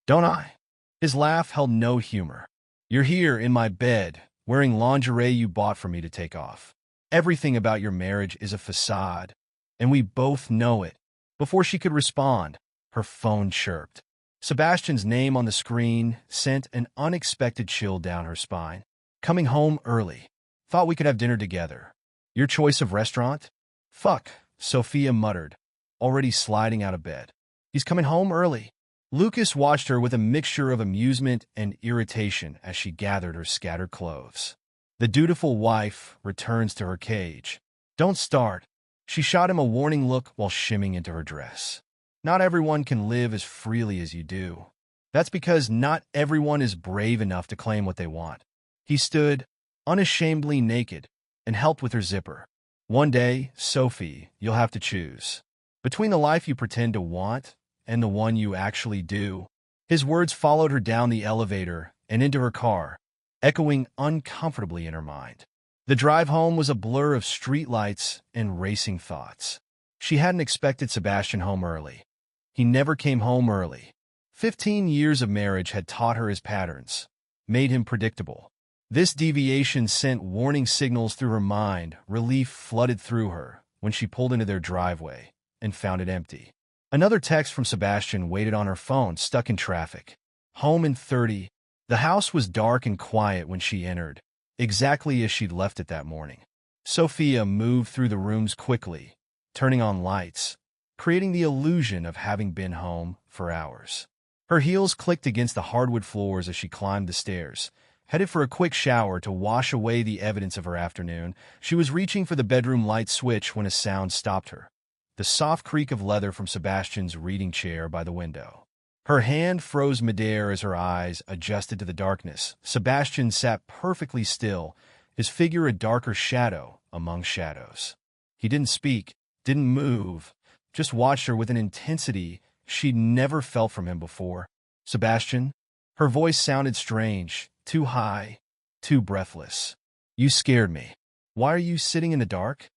don't I?" His laugh held no humor. "You're here in my bed, wearing lingerie you bought for me to take off. Everything about your marriage is a facade, and we both know it." Before she could respond, her phone chirped. Sebastian's name on the screen sent an unexpected chill down her spine. "Coming home early. Thought we could have dinner together. Your choice of restaurant?" "Fuck," Sophia muttered, already sliding out of bed. "He's coming home early." Lucas watched her with a mixture of amusement and irritation as she gathered her scattered clothes. The dutiful wife returns to her cage. "Don't start." She shot him a warning look while shimming into her dress. "Not everyone can live as freely as you do. That's because not everyone is brave enough to claim what they want." He stood, unashamedly naked, and helped with her zipper. "One day, Sophie, you'll have to choose between the life you pretend to want and the one you actually do." His words followed her down the elevator and into her car, echoing uncomfortably in her mind. The drive home was a blur of streetlights and racing thoughts. She hadn't expected Sebastian home early. He never came home early. 15 years of marriage had taught her his patterns, made him predictable. This deviation sent warning signals through her mind. Relief flooded through her when she pulled into their driveway and found it empty. Another text from Sebastian waited on her phone, stuck in traffic. "Home in 30. The house was dark and quiet when she entered, exactly as she'd left it that morning. Sophia moved through the rooms quickly, turning on lights, creating the illusion of having been home for hours. Her heels clicked against the hardwood floors as she climbed the stairs, Headed for a quick shower to wash away the evidence of her afternoon, she was reaching for the bedroom light switch when a sound stopped her. The soft creak of leather from Sebastian's reading chair by the window. Her hand froze midair as her eyes adjusted to the darkness. Sebastian sat perfectly still, his figure a darker shadow among shadows. He didn't speak, didn't move, just watched her with an intensity she'd never felt from him before. "Sebastian?" Her voice sounded strange, too high, too breathless. "You scared me. Why are you sitting in the dark?"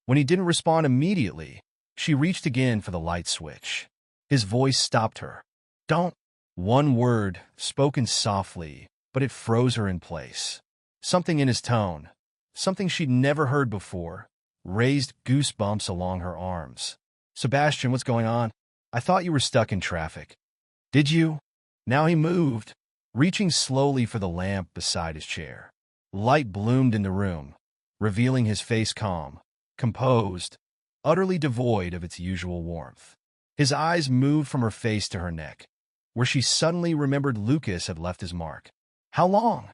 When he didn't respond immediately, she reached again for the light switch. His voice stopped her. "Don't." One word, spoken softly, but it froze her in place. Something in his tone, something she'd never heard before, raised goosebumps along her arms. "Sebastian, what's going on? I thought you were stuck in traffic." "Did you?" Now he moved, reaching slowly for the lamp beside his chair. Light bloomed in the room, revealing his face calm, composed, utterly devoid of its usual warmth. His eyes moved from her face to her neck, where she suddenly remembered Lucas had left his mark. "How long?"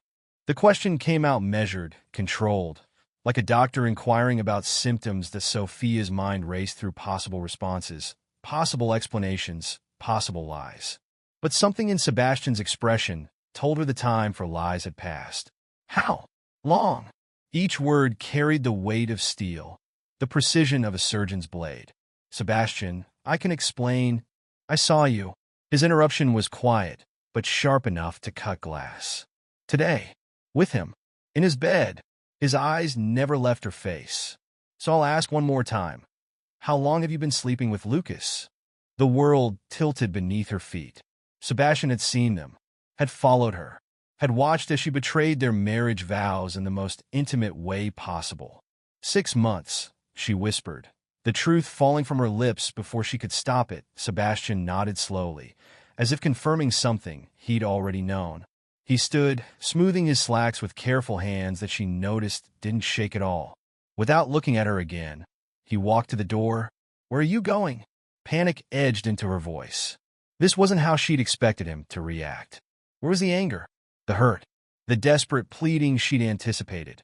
The question came out measured, controlled, like a doctor inquiring about symptoms that Sophia's mind raced through possible responses, possible explanations, possible lies. But something in Sebastian's expression told her the time for lies had passed. "How long?" Each word carried the weight of steel, the precision of a surgeon's blade. "Sebastian, I can explain. I saw you." His interruption was quiet, but sharp enough to cut glass. "Today. With him. In his bed." His eyes never left her face. "So I'll ask one more time. How long have you been sleeping with Lucas?" The world tilted beneath her feet. Sebastian had seen them, had followed her, had watched as she betrayed their marriage vows in the most intimate way possible. 6 months, she whispered, the truth falling from her lips before she could stop it. Sebastian nodded slowly, as if confirming something he'd already known. He stood, smoothing his slacks with careful hands that she noticed didn't shake at all. Without looking at her again, he walked to the door. "Where are you going?" Panic edged into her voice. This wasn't how she'd expected him to react. Where was the anger, the hurt, the desperate pleading she'd anticipated?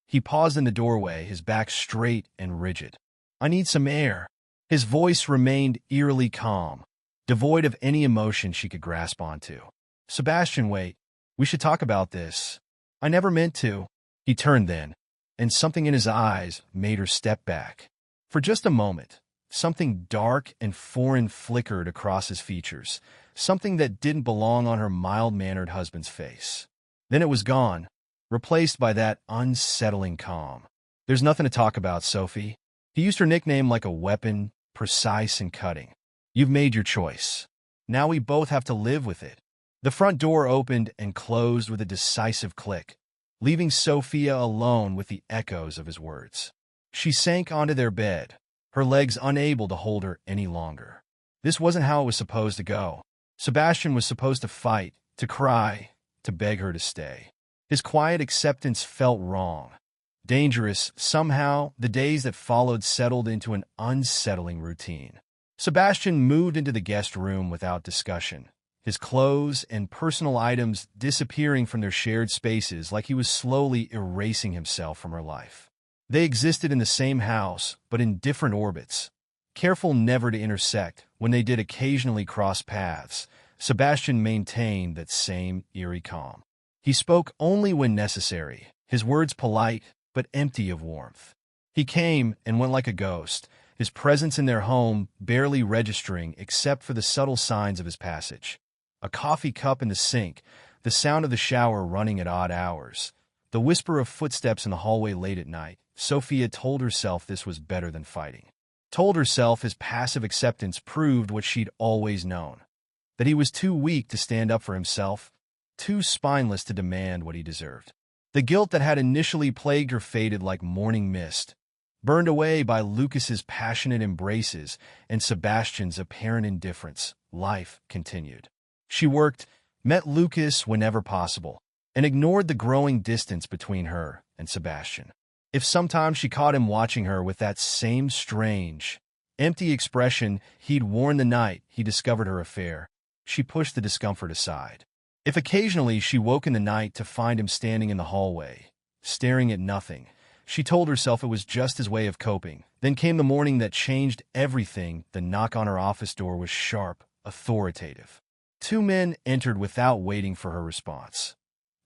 He paused in the doorway, his back straight and rigid. "I need some air." His voice remained eerily calm, devoid of any emotion she could grasp onto. "Sebastian, wait. We should talk about this." "I never meant to." He turned then, and something in his eyes made her step back. For just a moment, something dark and foreign flickered across his features, something that didn't belong on her mild-mannered husband's face. Then it was gone, replaced by that unsettling calm. "There's nothing to talk about, Sophie." He used her nickname like a weapon, precise and cutting. "You've made your choice. Now we both have to live with it." The front door opened and closed with a decisive click, leaving Sophia alone with the echoes of his words. She sank onto their bed, her legs unable to hold her any longer. This wasn't how it was supposed to go. Sebastian was supposed to fight, to cry, to beg her to stay. His quiet acceptance felt wrong, dangerous. Somehow, the days that followed settled into an unsettling routine. Sebastian moved into the guest room without discussion, his clothes and personal items disappearing from their shared spaces like he was slowly erasing himself from her life. They existed in the same house, but in different orbits. Careful never to intersect, when they did occasionally cross paths, Sebastian maintained that same eerie calm. He spoke only when necessary, his words polite but empty of warmth. He came and went like a ghost, his presence in their home barely registering except for the subtle signs of his passage. A coffee cup in the sink, the sound of the shower running at odd hours, the whisper of footsteps in the hallway late at night. Sophia told herself this was better than fighting. Told herself his passive acceptance proved what she'd always known, that he was too weak to stand up for himself, too spineless to demand what he deserved. The guilt that had initially plagued her faded like morning mist, burned away by Lucas's passionate embraces and Sebastian's apparent indifference. Life continued. She worked, met Lucas whenever possible, and ignored the growing distance between her and Sebastian. If sometimes she caught him watching her with that same strange, empty expression he'd worn the night he discovered her affair, she pushed the discomfort aside. If occasionally she woke in the night to find him standing in the hallway, staring at nothing, she told herself it was just his way of coping. Then came the morning that changed everything. The knock on her office door was sharp, authoritative. Two men entered without waiting for her response.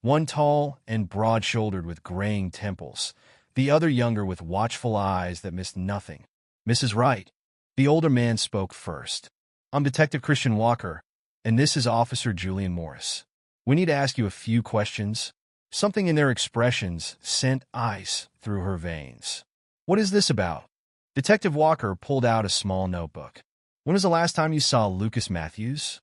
One tall and broad-shouldered with graying temples, the other younger with watchful eyes that missed nothing. "Mrs. Wright." The older man spoke first. "I'm Detective Christian Walker, and this is Officer Julian Morris. We need to ask you a few questions." Something in their expressions sent ice through her veins. "What is this about?" Detective Walker pulled out a small notebook. "When was the last time you saw Lucas Matthews?"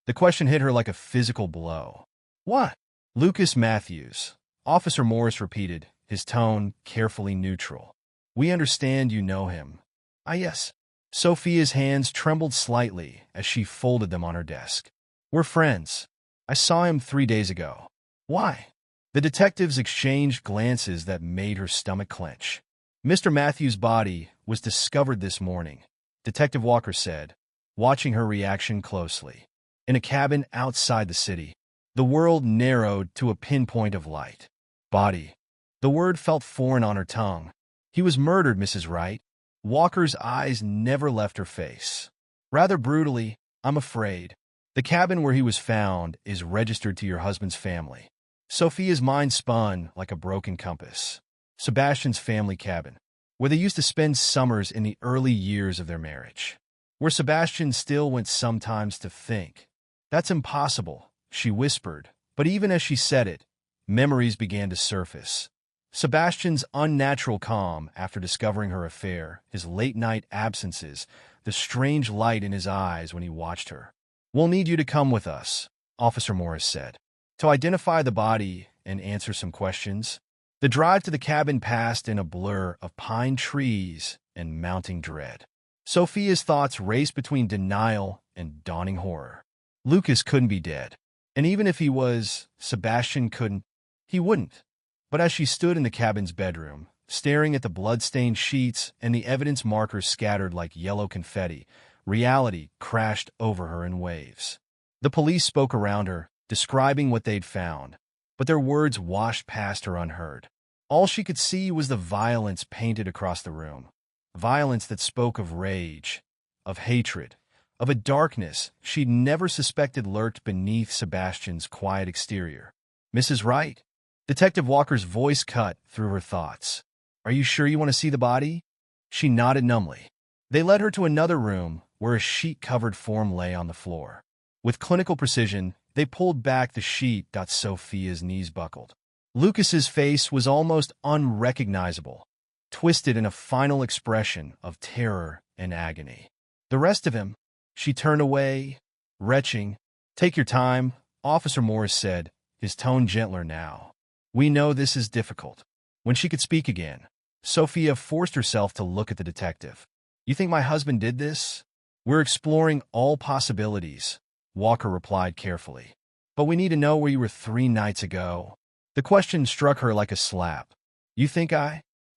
The question hit her like a physical blow. "What?" "Lucas Matthews," Officer Morris repeated, his tone carefully neutral. "We understand you know him." "Ah, yes." Sophia's hands trembled slightly as she folded them on her desk. "We're friends. I saw him 3 days ago." "Why?" The detectives exchanged glances that made her stomach clench. "Mr. Matthews' body was discovered this morning," Detective Walker said, watching her reaction closely. "In a cabin outside the city." The world narrowed to a pinpoint of light. "Body." The word felt foreign on her tongue. "He was murdered, Mrs. Wright." Walker's eyes never left her face. "Rather brutally, I'm afraid. The cabin where he was found is registered to your husband's family." Sophia's mind spun like a broken compass. Sebastian's family cabin, where they used to spend summers in the early years of their marriage. Where Sebastian still went sometimes to think. "That's impossible," she whispered, but even as she said it, memories began to surface. Sebastian's unnatural calm after discovering her affair, his late-night absences, the strange light in his eyes when he watched her. "We'll need you to come with us," Officer Morris said, "to identify the body and answer some questions." The drive to the cabin passed in a blur of pine trees and mounting dread. Sophia's thoughts raced between denial and dawning horror. Lucas couldn't be dead. And even if he was, Sebastian couldn't. He wouldn't. But as she stood in the cabin's bedroom, staring at the blood-stained sheets and the evidence markers scattered like yellow confetti, reality crashed over her in waves. The police spoke around her, describing what they'd found, but their words washed past her unheard. All she could see was the violence painted across the room. Violence that spoke of rage, of hatred, of a darkness she'd never suspected lurked beneath Sebastian's quiet exterior. "Mrs. Wright?" Detective Walker's voice cut through her thoughts. "Are you sure you want to see the body?" She nodded numbly. They led her to another room where a sheet-covered form lay on the floor. With clinical precision, they pulled back the sheet. Sophia's knees buckled. Lucas's face was almost unrecognizable, twisted in a final expression of terror and agony. The rest of him, she turned away, retching. "Take your time," Officer Morris said, his tone gentler now. "We know this is difficult." When she could speak again, Sophia forced herself to look at the detective. "You think my husband did this?" "We're exploring all possibilities," Walker replied carefully. "But we need to know where you were 3 nights ago." The question struck her like a slap. "You think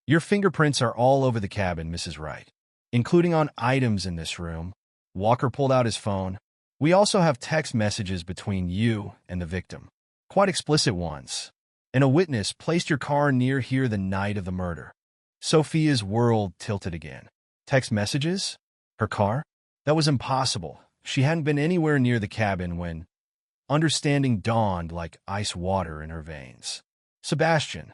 Your fingerprints are all over the cabin, Mrs. Wright, including on items in this room." Walker pulled out his phone. "We also have text messages between you and the victim. Quite explicit ones. And a witness placed your car near here the night of the murder." Sophia's world tilted again. Text messages? Her car? That was impossible. She hadn't been anywhere near the cabin when understanding dawned like ice water in her veins. Sebastian,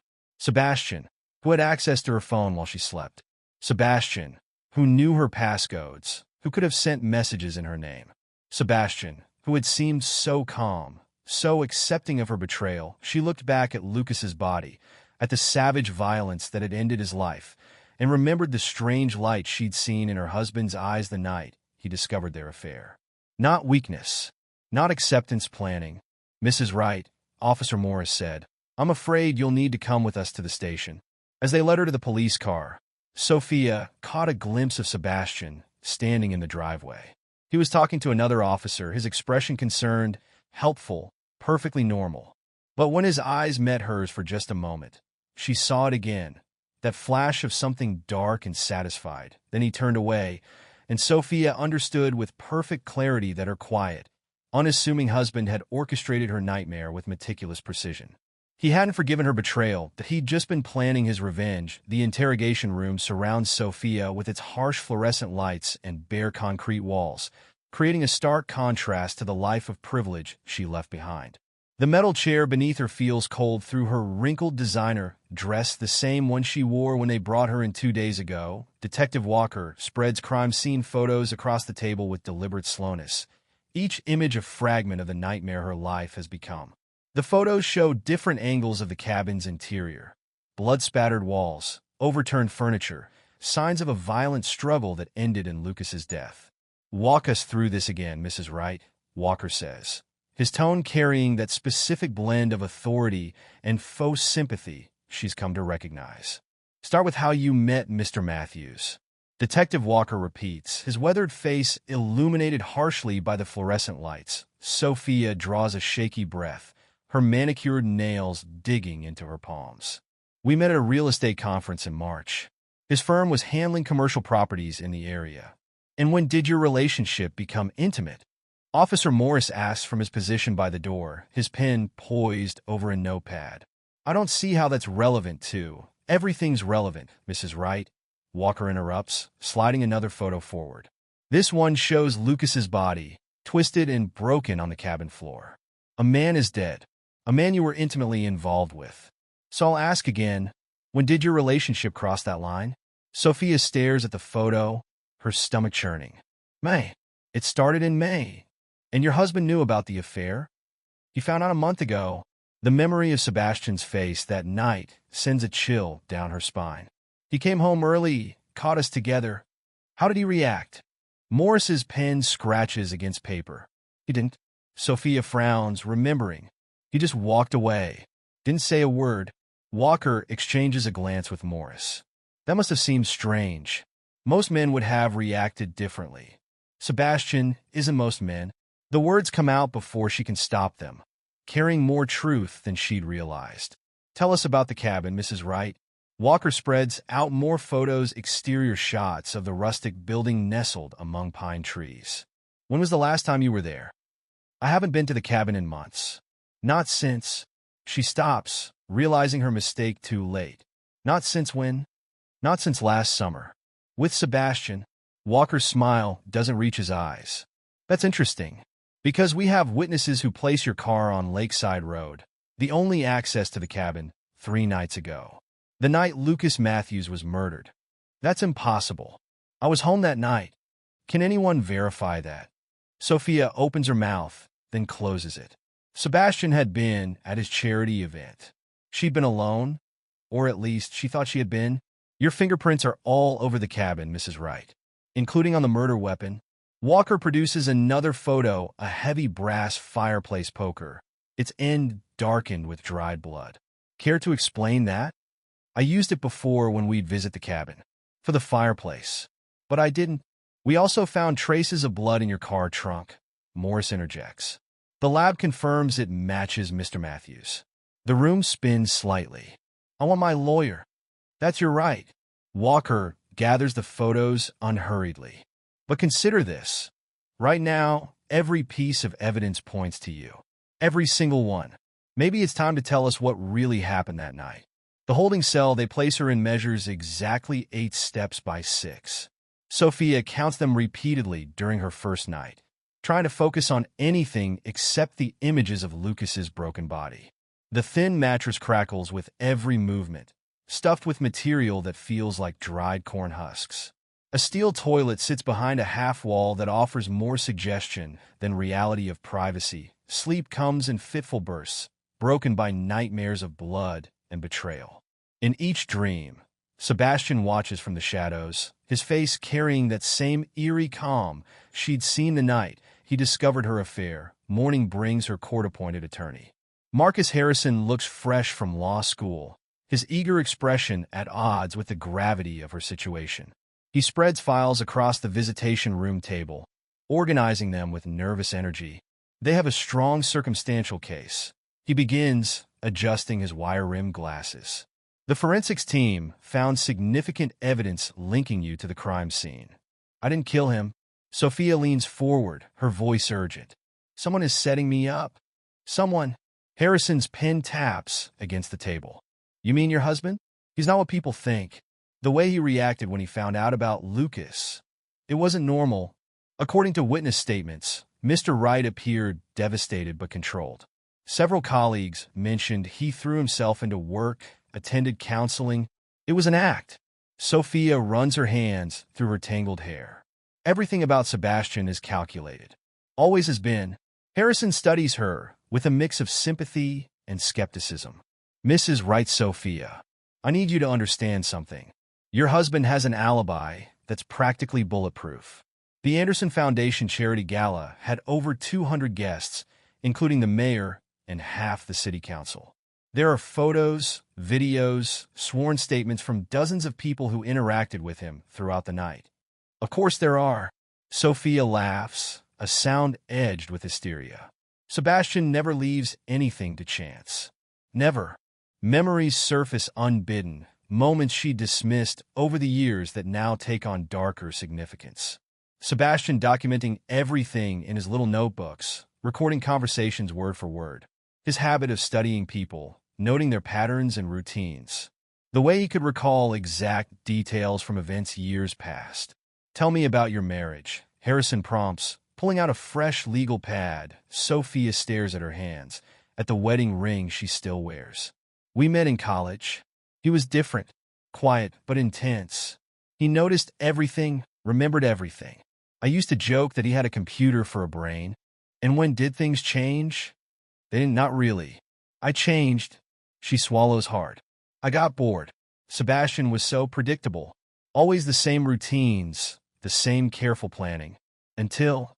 who had access to her phone while she slept. Sebastian, who knew her passcodes, who could have sent messages in her name. Sebastian, who had seemed so calm, so accepting of her betrayal. She looked back at Lucas's body, at the savage violence that had ended his life, and remembered the strange light she'd seen in her husband's eyes the night he discovered their affair. Not weakness, not acceptance planning. "Mrs. Wright," Officer Morris said, "I'm afraid you'll need to come with us to the station." As they led her to the police car, Sophia caught a glimpse of Sebastian standing in the driveway. He was talking to another officer, his expression concerned, helpful, perfectly normal. But when his eyes met hers for just a moment, she saw it again, that flash of something dark and satisfied. Then he turned away, and Sophia understood with perfect clarity that her quiet, unassuming husband had orchestrated her nightmare with meticulous precision. He hadn't forgiven her betrayal, that he'd just been planning his revenge. The interrogation room surrounds Sophia with its harsh fluorescent lights and bare concrete walls, creating a stark contrast to the life of privilege she left behind. The metal chair beneath her feels cold through her wrinkled designer dress, the same one she wore when they brought her in 2 days ago. Detective Walker spreads crime scene photos across the table with deliberate slowness, each image a fragment of the nightmare her life has become. The photos show different angles of the cabin's interior: blood-spattered walls, overturned furniture, signs of a violent struggle that ended in Lucas's death. "Walk us through this again, Mrs. Wright," Walker says, his tone carrying that specific blend of authority and faux sympathy she's come to recognize. "Start with how you met Mr. Matthews." Detective Walker repeats, his weathered face illuminated harshly by the fluorescent lights. Sophia draws a shaky breath, her manicured nails digging into her palms. "We met at a real estate conference in March. His firm was handling commercial properties in the area." "And when did your relationship become intimate?" Officer Morris asks from his position by the door, his pen poised over a notepad. "I don't see how that's relevant to—" "Everything's relevant, Mrs. Wright," Walker interrupts, sliding another photo forward. This one shows Lucas's body, twisted and broken on the cabin floor. "A man is dead. A man you were intimately involved with. So I'll ask again, when did your relationship cross that line?" Sophia stares at the photo, her stomach churning. "May. It started in May. And your husband knew about the affair?" "He found out a month ago." The memory of Sebastian's face that night sends a chill down her spine. "He came home early, caught us together." "How did he react?" Morris's pen scratches against paper. "He didn't." Sophia frowns, remembering. "He just walked away. Didn't say a word." Walker exchanges a glance with Morris. "That must have seemed strange. Most men would have reacted differently." "Sebastian isn't most men." The words come out before she can stop them, carrying more truth than she'd realized. "Tell us about the cabin, Mrs. Wright." Walker spreads out more photos, exterior shots of the rustic building nestled among pine trees. "When was the last time you were there?" "I haven't been to the cabin in months." "Not since—" She stops, realizing her mistake too late. "Not since when?" "Not since last summer." "With Sebastian?" Walker's smile doesn't reach his eyes. "That's interesting. Because we have witnesses who place your car on Lakeside Road, the only access to the cabin, 3 nights ago. The night Lucas Matthews was murdered." "That's impossible. I was home that night." "Can anyone verify that?" Sophia opens her mouth, then closes it. Sebastian had been at his charity event. She'd been alone, or at least she thought she had been. "Your fingerprints are all over the cabin, Mrs. Wright, including on the murder weapon." Walker produces another photo, a heavy brass fireplace poker, its end darkened with dried blood. "Care to explain that?" "I used it before when we'd visit the cabin. For the fireplace. But I didn't." "We also found traces of blood in your car trunk," Morris interjects. "The lab confirms it matches Mr. Matthews." The room spins slightly. "I want my lawyer." "That's your right." Walker gathers the photos unhurriedly. "But consider this. Right now, every piece of evidence points to you. Every single one. Maybe it's time to tell us what really happened that night." The holding cell they place her in measures exactly 8 steps by 6. Sophia counts them repeatedly during her first night, trying to focus on anything except the images of Lucas's broken body. The thin mattress crackles with every movement, stuffed with material that feels like dried corn husks. A steel toilet sits behind a half-wall that offers more suggestion than reality of privacy. Sleep comes in fitful bursts, broken by nightmares of blood and betrayal. In each dream, Sebastian watches from the shadows, his face carrying that same eerie calm she'd seen the night he discovered her affair. Morning brings her court-appointed attorney. Marcus Harrison looks fresh from law school, his eager expression at odds with the gravity of her situation. He spreads files across the visitation room table, organizing them with nervous energy. They have a strong circumstantial case. He begins adjusting his wire-rimmed glasses. "The forensics team found significant evidence linking you to the crime scene." "I didn't kill him." Sophia leans forward, her voice urgent. Someone is setting me up. Someone. Harrison's pen taps against the table. You mean your husband? He's not what people think. The way he reacted when he found out about Lucas. It wasn't normal. According to witness statements, Mr. Wright appeared devastated but controlled. Several colleagues mentioned he threw himself into work, attended counseling. It was an act. Sophia runs her hands through her tangled hair. Everything about Sebastian is calculated. Always has been. Harrison studies her with a mix of sympathy and skepticism. Mrs. Wright, Sophia, I need you to understand something. Your husband has an alibi that's practically bulletproof. The Anderson Foundation Charity Gala had over 200 guests, including the mayor and half the city council. There are photos, videos, sworn statements from dozens of people who interacted with him throughout the night. Of course there are. Sophia laughs, a sound edged with hysteria. Sebastian never leaves anything to chance. Never. Memories surface unbidden, moments she dismissed over the years that now take on darker significance. Sebastian documenting everything in his little notebooks, recording conversations word for word. His habit of studying people, noting their patterns and routines. The way he could recall exact details from events years past. Tell me about your marriage, Harrison prompts, pulling out a fresh legal pad. Sophia stares at her hands, at the wedding ring she still wears. We met in college. He was different, quiet but intense. He noticed everything, remembered everything. I used to joke that he had a computer for a brain. And when did things change? They didn't, not really. I changed. She swallows hard. I got bored. Sebastian was so predictable. Always the same routines, the same careful planning. Until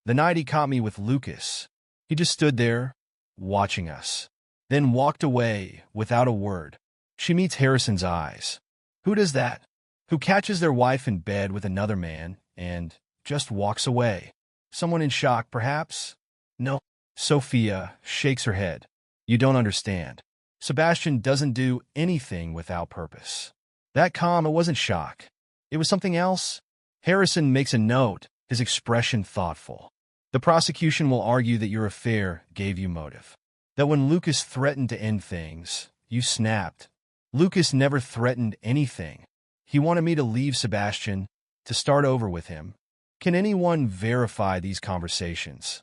the night he caught me with Lucas. He just stood there, watching us. Then walked away without a word. She meets Harrison's eyes. Who does that? Who catches their wife in bed with another man and just walks away? Someone in shock, perhaps? No. Sophia shakes her head. You don't understand. Sebastian doesn't do anything without purpose. That calm, it wasn't shock. It was something else. Harrison makes a note, his expression thoughtful. The prosecution will argue that your affair gave you motive. That when Lucas threatened to end things, you snapped. Lucas never threatened anything. He wanted me to leave Sebastian, to start over with him. Can anyone verify these conversations?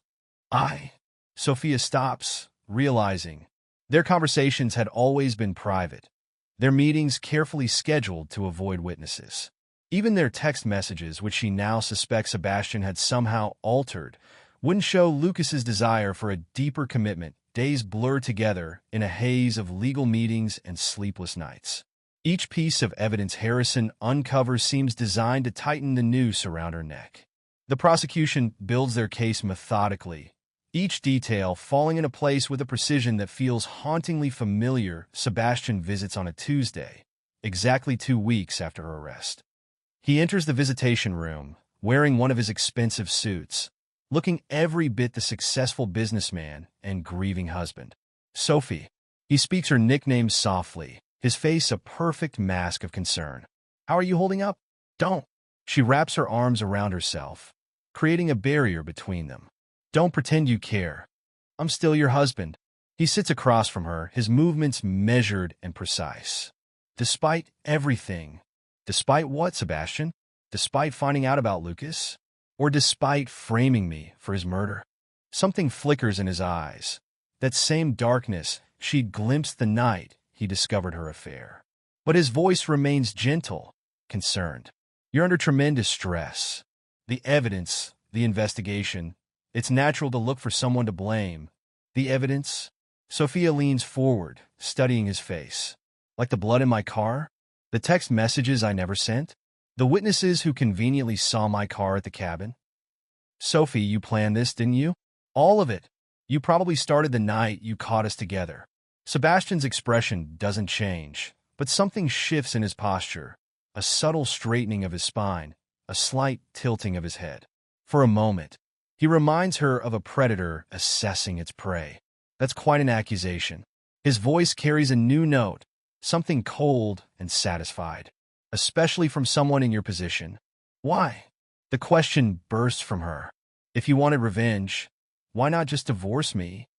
Sophia stops, realizing. Their conversations had always been private. Their meetings carefully scheduled to avoid witnesses. Even their text messages, which she now suspects Sebastian had somehow altered, wouldn't show Lucas's desire for a deeper commitment. Days blur together in a haze of legal meetings and sleepless nights. Each piece of evidence Harrison uncovers seems designed to tighten the noose around her neck. The prosecution builds their case methodically, each detail falling into place with a precision that feels hauntingly familiar. Sebastian visits on a Tuesday, exactly 2 weeks after her arrest. He enters the visitation room, wearing one of his expensive suits, looking every bit the successful businessman and grieving husband. Sophie. He speaks her nickname softly, his face a perfect mask of concern. How are you holding up? Don't. She wraps her arms around herself, creating a barrier between them. Don't pretend you care. I'm still your husband. He sits across from her, his movements measured and precise. Despite everything. Despite what, Sebastian? Despite finding out about Lucas? Or despite framing me for his murder? Something flickers in his eyes. That same darkness she'd glimpsed the night he discovered her affair. But his voice remains gentle, concerned. You're under tremendous stress. The evidence, the investigation, it's natural to look for someone to blame. The evidence? Sophia leans forward, studying his face. Like the blood in my car? The text messages I never sent? The witnesses who conveniently saw my car at the cabin? Sophie, you planned this, didn't you? All of it. You probably started the night you caught us together. Sebastian's expression doesn't change, but something shifts in his posture, a subtle straightening of his spine, a slight tilting of his head. For a moment, he reminds her of a predator assessing its prey. That's quite an accusation. His voice carries a new note, something cold and satisfied, especially from someone in your position. Why? The question bursts from her. If you wanted revenge, why not just divorce me?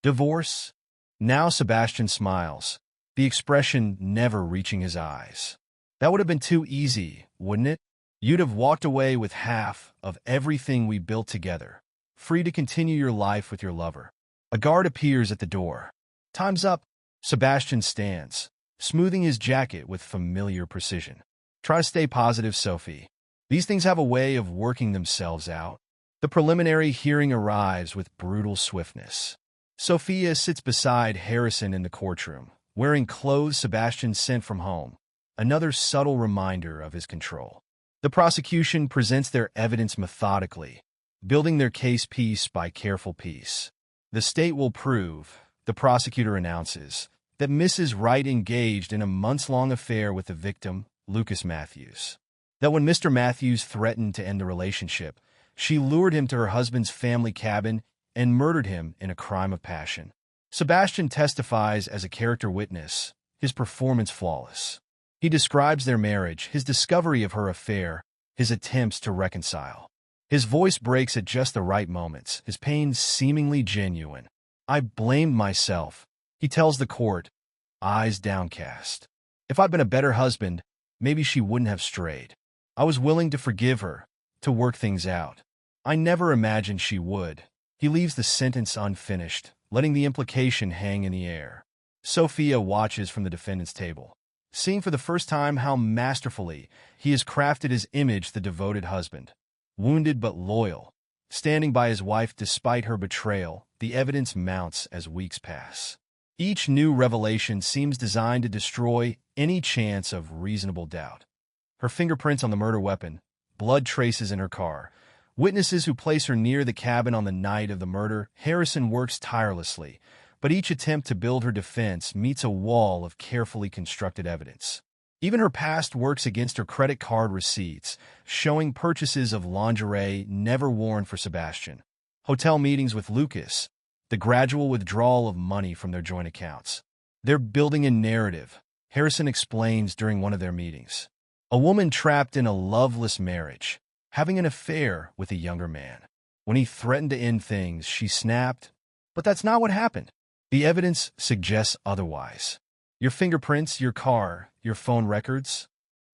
Divorce? Now Sebastian smiles, the expression never reaching his eyes. That would have been too easy, wouldn't it? You'd have walked away with half of everything we built together, free to continue your life with your lover. A guard appears at the door. Time's up. Sebastian stands, smoothing his jacket with familiar precision. Try to stay positive, Sophie. These things have a way of working themselves out. The preliminary hearing arrives with brutal swiftness. Sophia sits beside Harrison in the courtroom, wearing clothes Sebastian sent from home, another subtle reminder of his control. The prosecution presents their evidence methodically, building their case piece by careful piece. The state will prove, the prosecutor announces, that Mrs. Wright engaged in a months-long affair with the victim, Lucas Matthews. That when Mr. Matthews threatened to end the relationship, she lured him to her husband's family cabin and murdered him in a crime of passion. Sebastian testifies as a character witness, his performance flawless. He describes their marriage, his discovery of her affair, his attempts to reconcile. His voice breaks at just the right moments, his pain seemingly genuine. I blamed myself, he tells the court, eyes downcast. If I'd been a better husband, maybe she wouldn't have strayed. I was willing to forgive her, to work things out. I never imagined she would. He leaves the sentence unfinished, letting the implication hang in the air. Sophia watches from the defendant's table, seeing for the first time how masterfully he has crafted his image, the devoted husband. Wounded but loyal, standing by his wife despite her betrayal, the evidence mounts as weeks pass. Each new revelation seems designed to destroy any chance of reasonable doubt. Her fingerprints on the murder weapon, blood traces in her car, witnesses who place her near the cabin on the night of the murder. Harrison works tirelessly, but each attempt to build her defense meets a wall of carefully constructed evidence. Even her past works against her credit card receipts, showing purchases of lingerie never worn for Sebastian, hotel meetings with Lucas, the gradual withdrawal of money from their joint accounts. They're building a narrative, Harrison explains during one of their meetings. A woman trapped in a loveless marriage, having an affair with a younger man. When he threatened to end things, she snapped. But that's not what happened. The evidence suggests otherwise. Your fingerprints, your car, your phone records.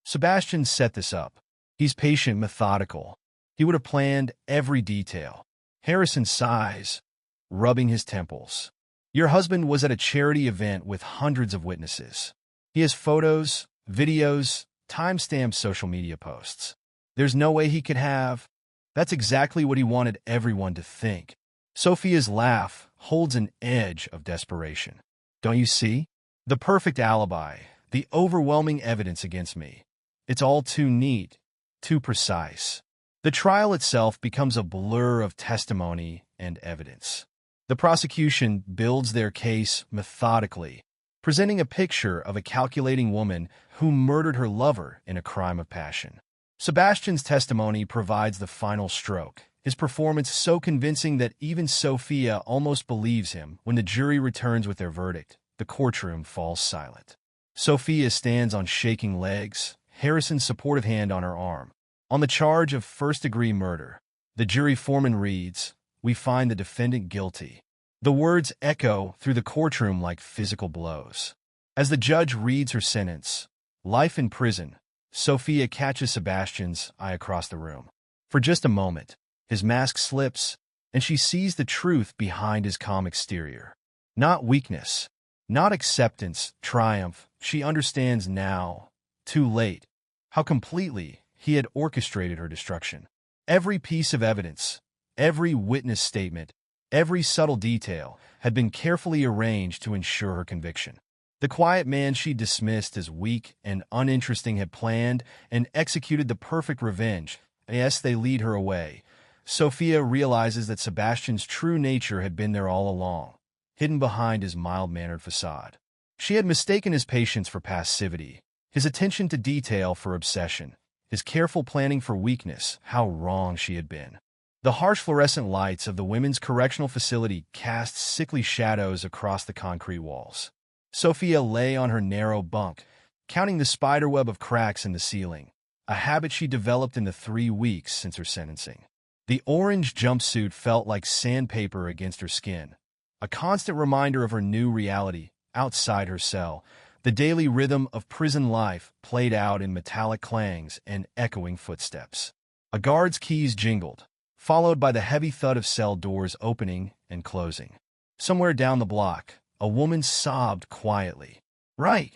Sebastian set this up. He's patient, methodical. He would have planned every detail. Harrison sighs, rubbing his temples. Your husband was at a charity event with hundreds of witnesses. He has photos, videos, timestamped social media posts. There's no way he could have. That's exactly what he wanted everyone to think. Sophia's laugh holds an edge of desperation. Don't you see? The perfect alibi, the overwhelming evidence against me. It's all too neat, too precise. The trial itself becomes a blur of testimony and evidence. The prosecution builds their case methodically, presenting a picture of a calculating woman who murdered her lover in a crime of passion. Sebastian's testimony provides the final stroke, his performance so convincing that even Sophia almost believes him. When the jury returns with their verdict, the courtroom falls silent. Sophia stands on shaking legs, Harrison's supportive hand on her arm. On the charge of first-degree murder, the jury foreman reads, "We find the defendant guilty." The words echo through the courtroom like physical blows. As the judge reads her sentence, life in prison, Sophia catches Sebastian's eye across the room. For just a moment, his mask slips, and she sees the truth behind his calm exterior. Not weakness, not acceptance, triumph. She understands now, too late, how completely he had orchestrated her destruction. Every piece of evidence, every witness statement, every subtle detail had been carefully arranged to ensure her conviction. The quiet man she dismissed as weak and uninteresting had planned and executed the perfect revenge. Yes, they lead her away. Sophia realizes that Sebastian's true nature had been there all along, hidden behind his mild-mannered facade. She had mistaken his patience for passivity, his attention to detail for obsession, his careful planning for weakness. How wrong she had been. The harsh fluorescent lights of the women's correctional facility cast sickly shadows across the concrete walls. Sophia lay on her narrow bunk, counting the spiderweb of cracks in the ceiling, a habit she developed in the 3 weeks since her sentencing. The orange jumpsuit felt like sandpaper against her skin, a constant reminder of her new reality outside her cell. The daily rhythm of prison life played out in metallic clangs and echoing footsteps. A guard's keys jingled, followed by the heavy thud of cell doors opening and closing. Somewhere down the block, a woman sobbed quietly. "Right!"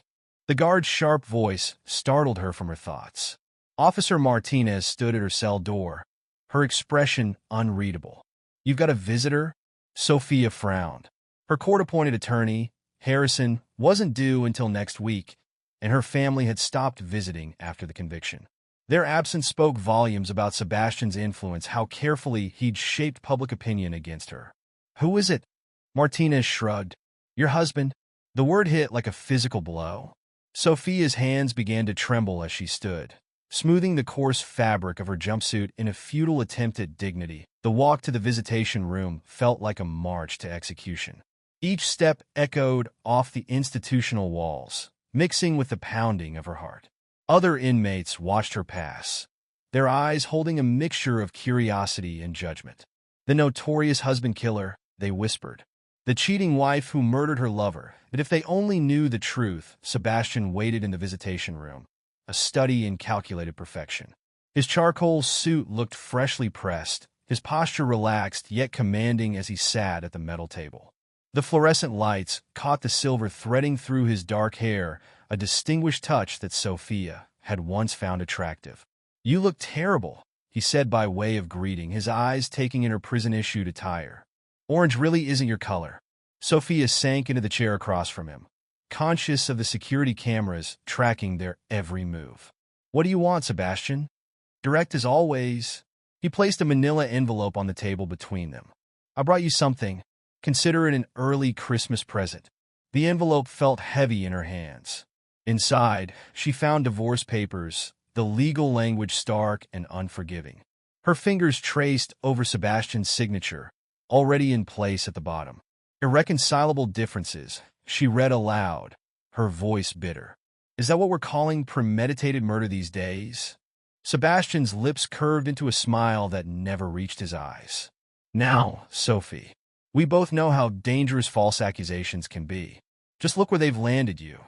The guard's sharp voice startled her from her thoughts. Officer Martinez stood at her cell door, her expression unreadable. "You've got a visitor?" Sophia frowned. Her court-appointed attorney, Harrison, wasn't due until next week, and her family had stopped visiting after the conviction. Their absence spoke volumes about Sebastian's influence, how carefully he'd shaped public opinion against her. "Who is it?" Martinez shrugged. "Your husband." The word hit like a physical blow. Sophia's hands began to tremble as she stood, smoothing the coarse fabric of her jumpsuit in a futile attempt at dignity. The walk to the visitation room felt like a march to execution. Each step echoed off the institutional walls, mixing with the pounding of her heart. Other inmates watched her pass, their eyes holding a mixture of curiosity and judgment. "The notorious husband killer," they whispered. "The cheating wife who murdered her lover." But if they only knew the truth. Sebastian waited in the visitation room, a study in calculated perfection. His charcoal suit looked freshly pressed, his posture relaxed yet commanding as he sat at the metal table. The fluorescent lights caught the silver threading through his dark hair, a distinguished touch that Sophia had once found attractive. "You look terrible," he said by way of greeting, his eyes taking in her prison-issued attire. "Orange really isn't your color." Sophia sank into the chair across from him, conscious of the security cameras tracking their every move. "What do you want, Sebastian?" Direct as always. He placed a manila envelope on the table between them. "I brought you something. Consider it an early Christmas present." The envelope felt heavy in her hands. Inside, she found divorce papers, the legal language stark and unforgiving. Her fingers traced over Sebastian's signature, already in place at the bottom. "Irreconcilable differences," she read aloud, her voice bitter. "Is that what we're calling premeditated murder these days?" Sebastian's lips curved into a smile that never reached his eyes. "Now, Sophie, we both know how dangerous false accusations can be. Just look where they've landed you.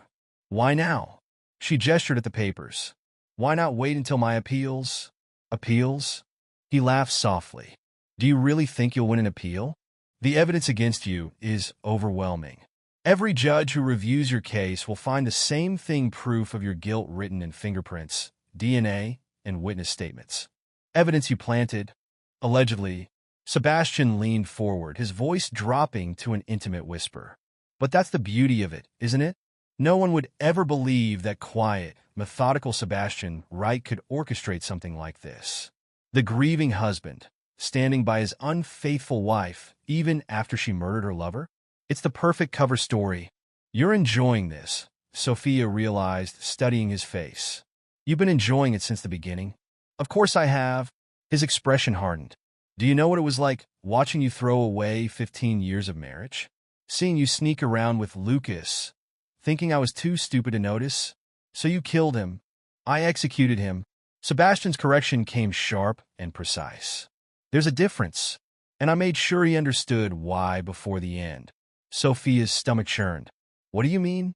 Why now?" She gestured at the papers. "Why not wait until my appeals?" "Appeals?" He laughed softly. "Do you really think you'll win an appeal? The evidence against you is overwhelming. Every judge who reviews your case will find the same thing: proof of your guilt written in fingerprints, DNA, and witness statements. Evidence you planted, allegedly." Sebastian leaned forward, his voice dropping to an intimate whisper. "But that's the beauty of it, isn't it? No one would ever believe that quiet, methodical Sebastian Wright could orchestrate something like this. The grieving husband, standing by his unfaithful wife even after she murdered her lover? It's the perfect cover story." "You're enjoying this," Sophia realized, studying his face. "You've been enjoying it since the beginning." "Of course I have." His expression hardened. "Do you know what it was like watching you throw away 15 years of marriage? Seeing you sneak around with Lucas, thinking I was too stupid to notice? So you killed him. I executed him." Sebastian's correction came sharp and precise. "There's a difference, and I made sure he understood why before the end." Sophia's stomach churned. "What do you mean?"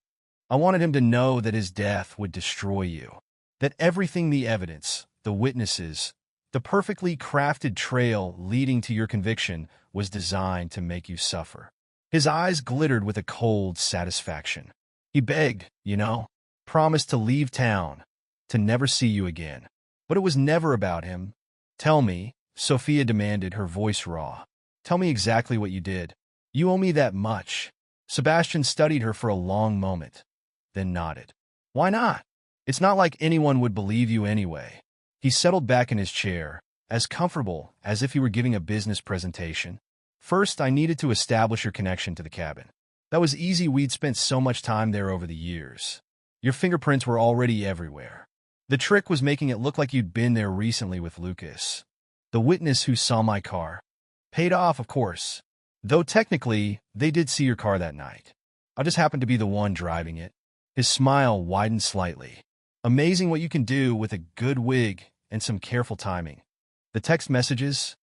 "I wanted him to know that his death would destroy you. That everything, the evidence, the witnesses, the perfectly crafted trail leading to your conviction, was designed to make you suffer." His eyes glittered with a cold satisfaction. "He begged, promised to leave town, to never see you again. But it was never about him. Tell me," Sophia demanded, her voice raw. "Tell me exactly what you did. You owe me that much." Sebastian studied her for a long moment, then nodded. "Why not? It's not like anyone would believe you anyway." He settled back in his chair, as comfortable as if he were giving a business presentation. "First, I needed to establish your connection to the cabin. That was easy. We'd spent so much time there over the years. Your fingerprints were already everywhere. The trick was making it look like you'd been there recently with Lucas, the witness who saw my car. Paid off, of course. Though technically, they did see your car that night. I just happened to be the one driving it." His smile widened slightly. "Amazing what you can do with a good wig and some careful timing. The text messages,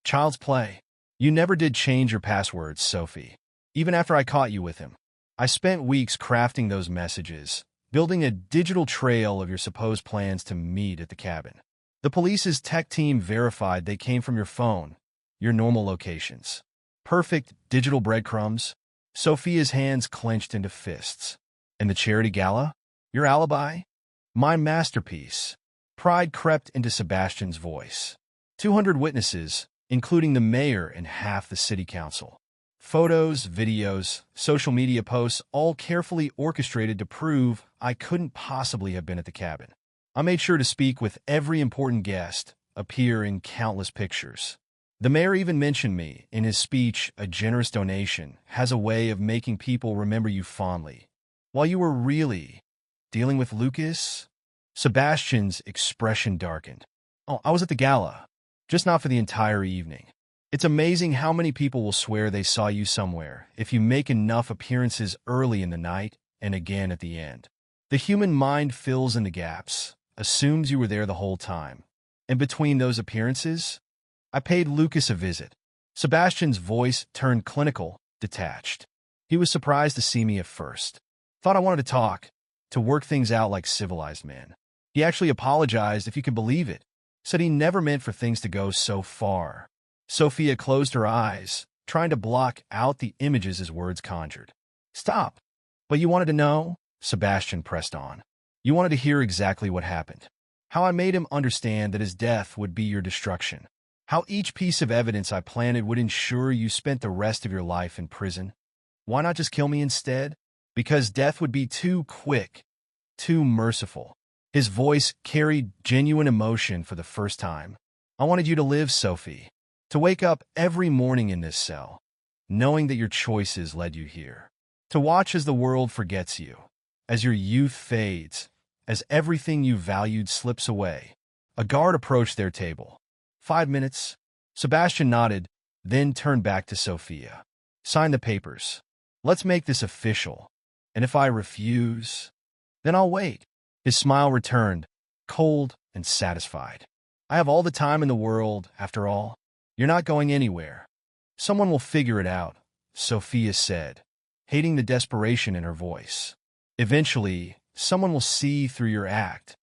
Child's play. You never did change your passwords, Sophie. Even after I caught you with him. I spent weeks crafting those messages, building a digital trail of your supposed plans to meet at the cabin. The police's tech team verified they came from your phone, your normal locations. Perfect digital breadcrumbs. Sophia's hands clenched into fists. And the charity gala? Your alibi? My masterpiece. Pride crept into Sebastian's voice. 200 witnesses, including the mayor and half the city council. Photos, videos, social media posts, all carefully orchestrated to prove I couldn't possibly have been at the cabin. I made sure to speak with every important guest, appear in countless pictures. The mayor even mentioned me in his speech. A generous donation has a way of making people remember you fondly. While you were really dealing with Lucas, Sebastian's expression darkened. Oh, I was at the gala, just not for the entire evening. It's amazing how many people will swear they saw you somewhere if you make enough appearances early in the night and again at the end. The human mind fills in the gaps, assumes you were there the whole time. And between those appearances, I paid Lucas a visit. Sebastian's voice turned clinical, detached. He was surprised to see me at first. Thought I wanted to talk, to work things out like civilized men. He actually apologized, if you can believe it. Said he never meant for things to go so far. Sophia closed her eyes, trying to block out the images his words conjured. Stop. But you wanted to know? Sebastian pressed on. You wanted to hear exactly what happened. How I made him understand that his death would be your destruction. How each piece of evidence I planted would ensure you spent the rest of your life in prison. Why not just kill me instead? Because death would be too quick, too merciful. His voice carried genuine emotion for the first time. I wanted you to live, Sophie. To wake up every morning in this cell, knowing that your choices led you here. To watch as the world forgets you, as your youth fades, as everything you valued slips away. A guard approached their table. 5 minutes. Sebastian nodded, then turned back to Sophia. Sign the papers. Let's make this official. And if I refuse, then I'll wait. His smile returned, cold and satisfied. I have all the time in the world, after all. You're not going anywhere. Someone will figure it out, Sophia said, hating the desperation in her voice. Eventually, someone will see through your act.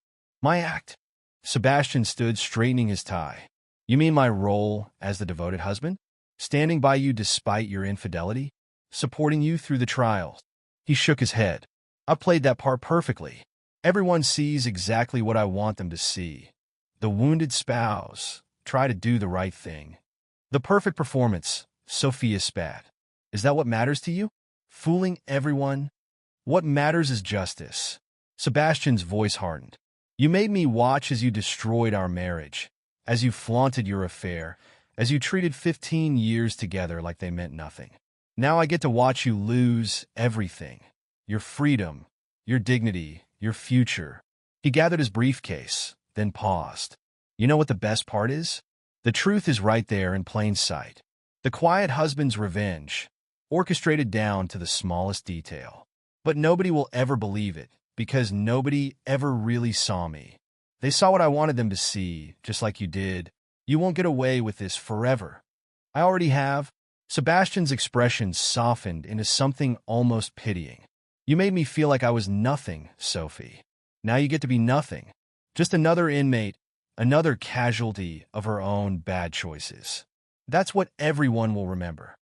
My act? Sebastian stood, straightening his tie. You mean my role as the devoted husband? Standing by you despite your infidelity? Supporting you through the trials? He shook his head. I played that part perfectly. Everyone sees exactly what I want them to see. The wounded spouse. Try to do the right thing. The perfect performance, Sophia spat. Is that what matters to you? Fooling everyone? What matters is justice. Sebastian's voice hardened. You made me watch as you destroyed our marriage, as you flaunted your affair, as you treated 15 years together like they meant nothing. Now I get to watch you lose everything. Your freedom, your dignity, your future. He gathered his briefcase, then paused. You know what the best part is? The truth is right there in plain sight. The quiet husband's revenge, orchestrated down to the smallest detail. But nobody will ever believe it, because nobody ever really saw me. They saw what I wanted them to see, just like you did. You won't get away with this forever. I already have. Sebastian's expression softened into something almost pitying. You made me feel like I was nothing, Sophie. Now you get to be nothing. Just another inmate, another casualty of her own bad choices. That's what everyone will remember.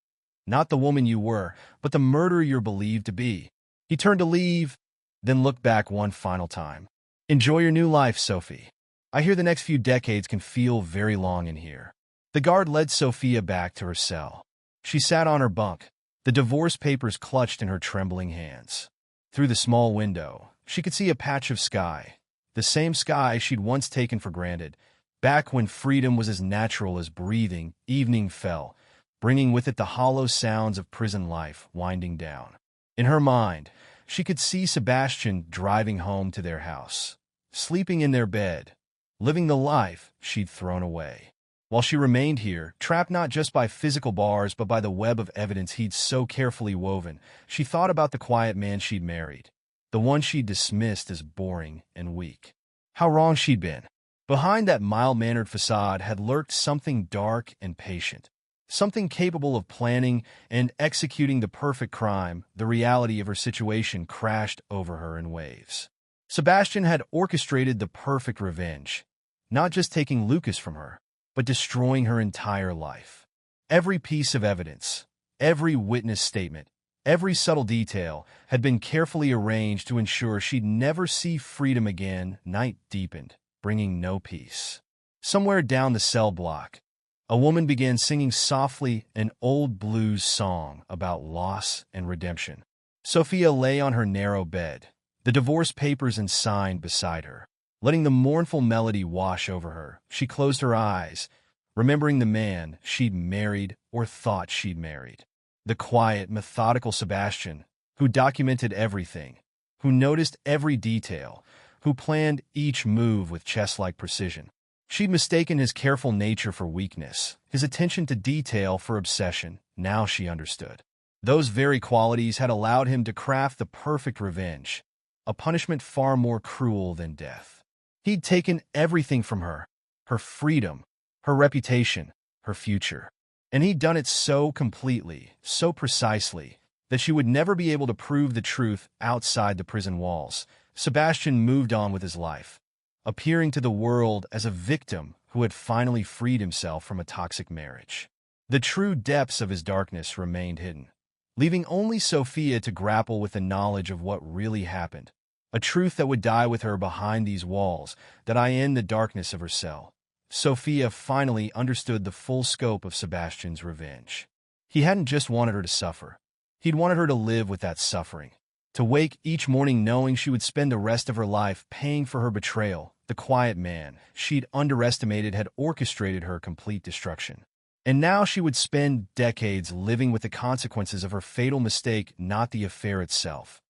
Not the woman you were, but the murderer you're believed to be. He turned to leave, then looked back one final time. Enjoy your new life, Sophie. I hear the next few decades can feel very long in here. The guard led Sophia back to her cell. She sat on her bunk, the divorce papers clutched in her trembling hands. Through the small window, she could see a patch of sky, the same sky she'd once taken for granted. Back when freedom was as natural as breathing, evening fell, bringing with it the hollow sounds of prison life winding down. In her mind, she could see Sebastian driving home to their house, sleeping in their bed, living the life she'd thrown away. While she remained here, trapped not just by physical bars but by the web of evidence he'd so carefully woven, she thought about the quiet man she'd married, the one she'd dismissed as boring and weak. How wrong she'd been. Behind that mild-mannered facade had lurked something dark and patient, something capable of planning and executing the perfect crime. The reality of her situation crashed over her in waves. Sebastian had orchestrated the perfect revenge, not just taking Lucas from her, but destroying her entire life. Every piece of evidence, every witness statement, every subtle detail had been carefully arranged to ensure she'd never see freedom again. Night deepened, bringing no peace. Somewhere down the cell block, a woman began singing softly an old blues song about loss and redemption. Sophia lay on her narrow bed, the divorce papers and sign beside her. Letting the mournful melody wash over her, she closed her eyes, remembering the man she'd married or thought she'd married. The quiet, methodical Sebastian, who documented everything, who noticed every detail, who planned each move with chess-like precision. She'd mistaken his careful nature for weakness, his attention to detail for obsession. Now she understood. Those very qualities had allowed him to craft the perfect revenge, a punishment far more cruel than death. He'd taken everything from her, her freedom, her reputation, her future. And he'd done it so completely, so precisely, that she would never be able to prove the truth outside the prison walls. Sebastian moved on with his life, appearing to the world as a victim who had finally freed himself from a toxic marriage. The true depths of his darkness remained hidden, leaving only Sophia to grapple with the knowledge of what really happened, a truth that would die with her behind these walls, that in the darkness of her cell. Sophia finally understood the full scope of Sebastian's revenge. He hadn't just wanted her to suffer. He'd wanted her to live with that suffering, to wake each morning knowing she would spend the rest of her life paying for her betrayal. The quiet man she'd underestimated had orchestrated her complete destruction. And now she would spend decades living with the consequences of her fatal mistake, not the affair itself,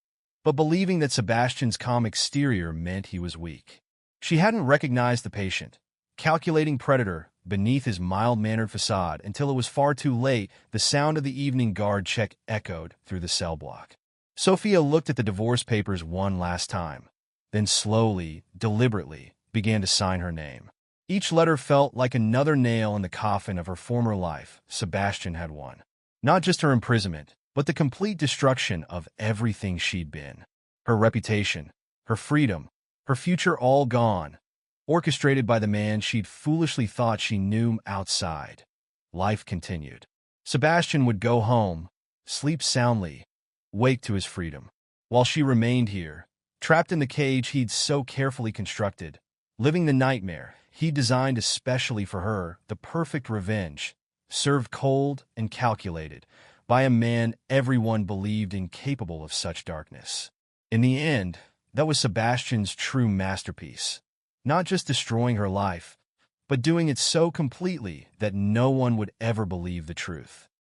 but believing that Sebastian's calm exterior meant he was weak. She hadn't recognized the patient, calculating predator beneath his mild-mannered facade until it was far too late. The sound of the evening guard check echoed through the cell block. Sophia looked at the divorce papers one last time, then slowly, deliberately, began to sign her name. Each letter felt like another nail in the coffin of her former life. Sebastian had won. Not just her imprisonment, but the complete destruction of everything she'd been. Her reputation, her freedom, her future all gone, orchestrated by the man she'd foolishly thought she knew. Outside, life continued. Sebastian would go home, sleep soundly, wake to his freedom, while she remained here, trapped in the cage he'd so carefully constructed, living the nightmare he designed especially for her. The perfect revenge, served cold and calculated, by a man everyone believed incapable of such darkness. In the end, that was Sebastian's true masterpiece. Not just destroying her life, but doing it so completely that no one would ever believe the truth.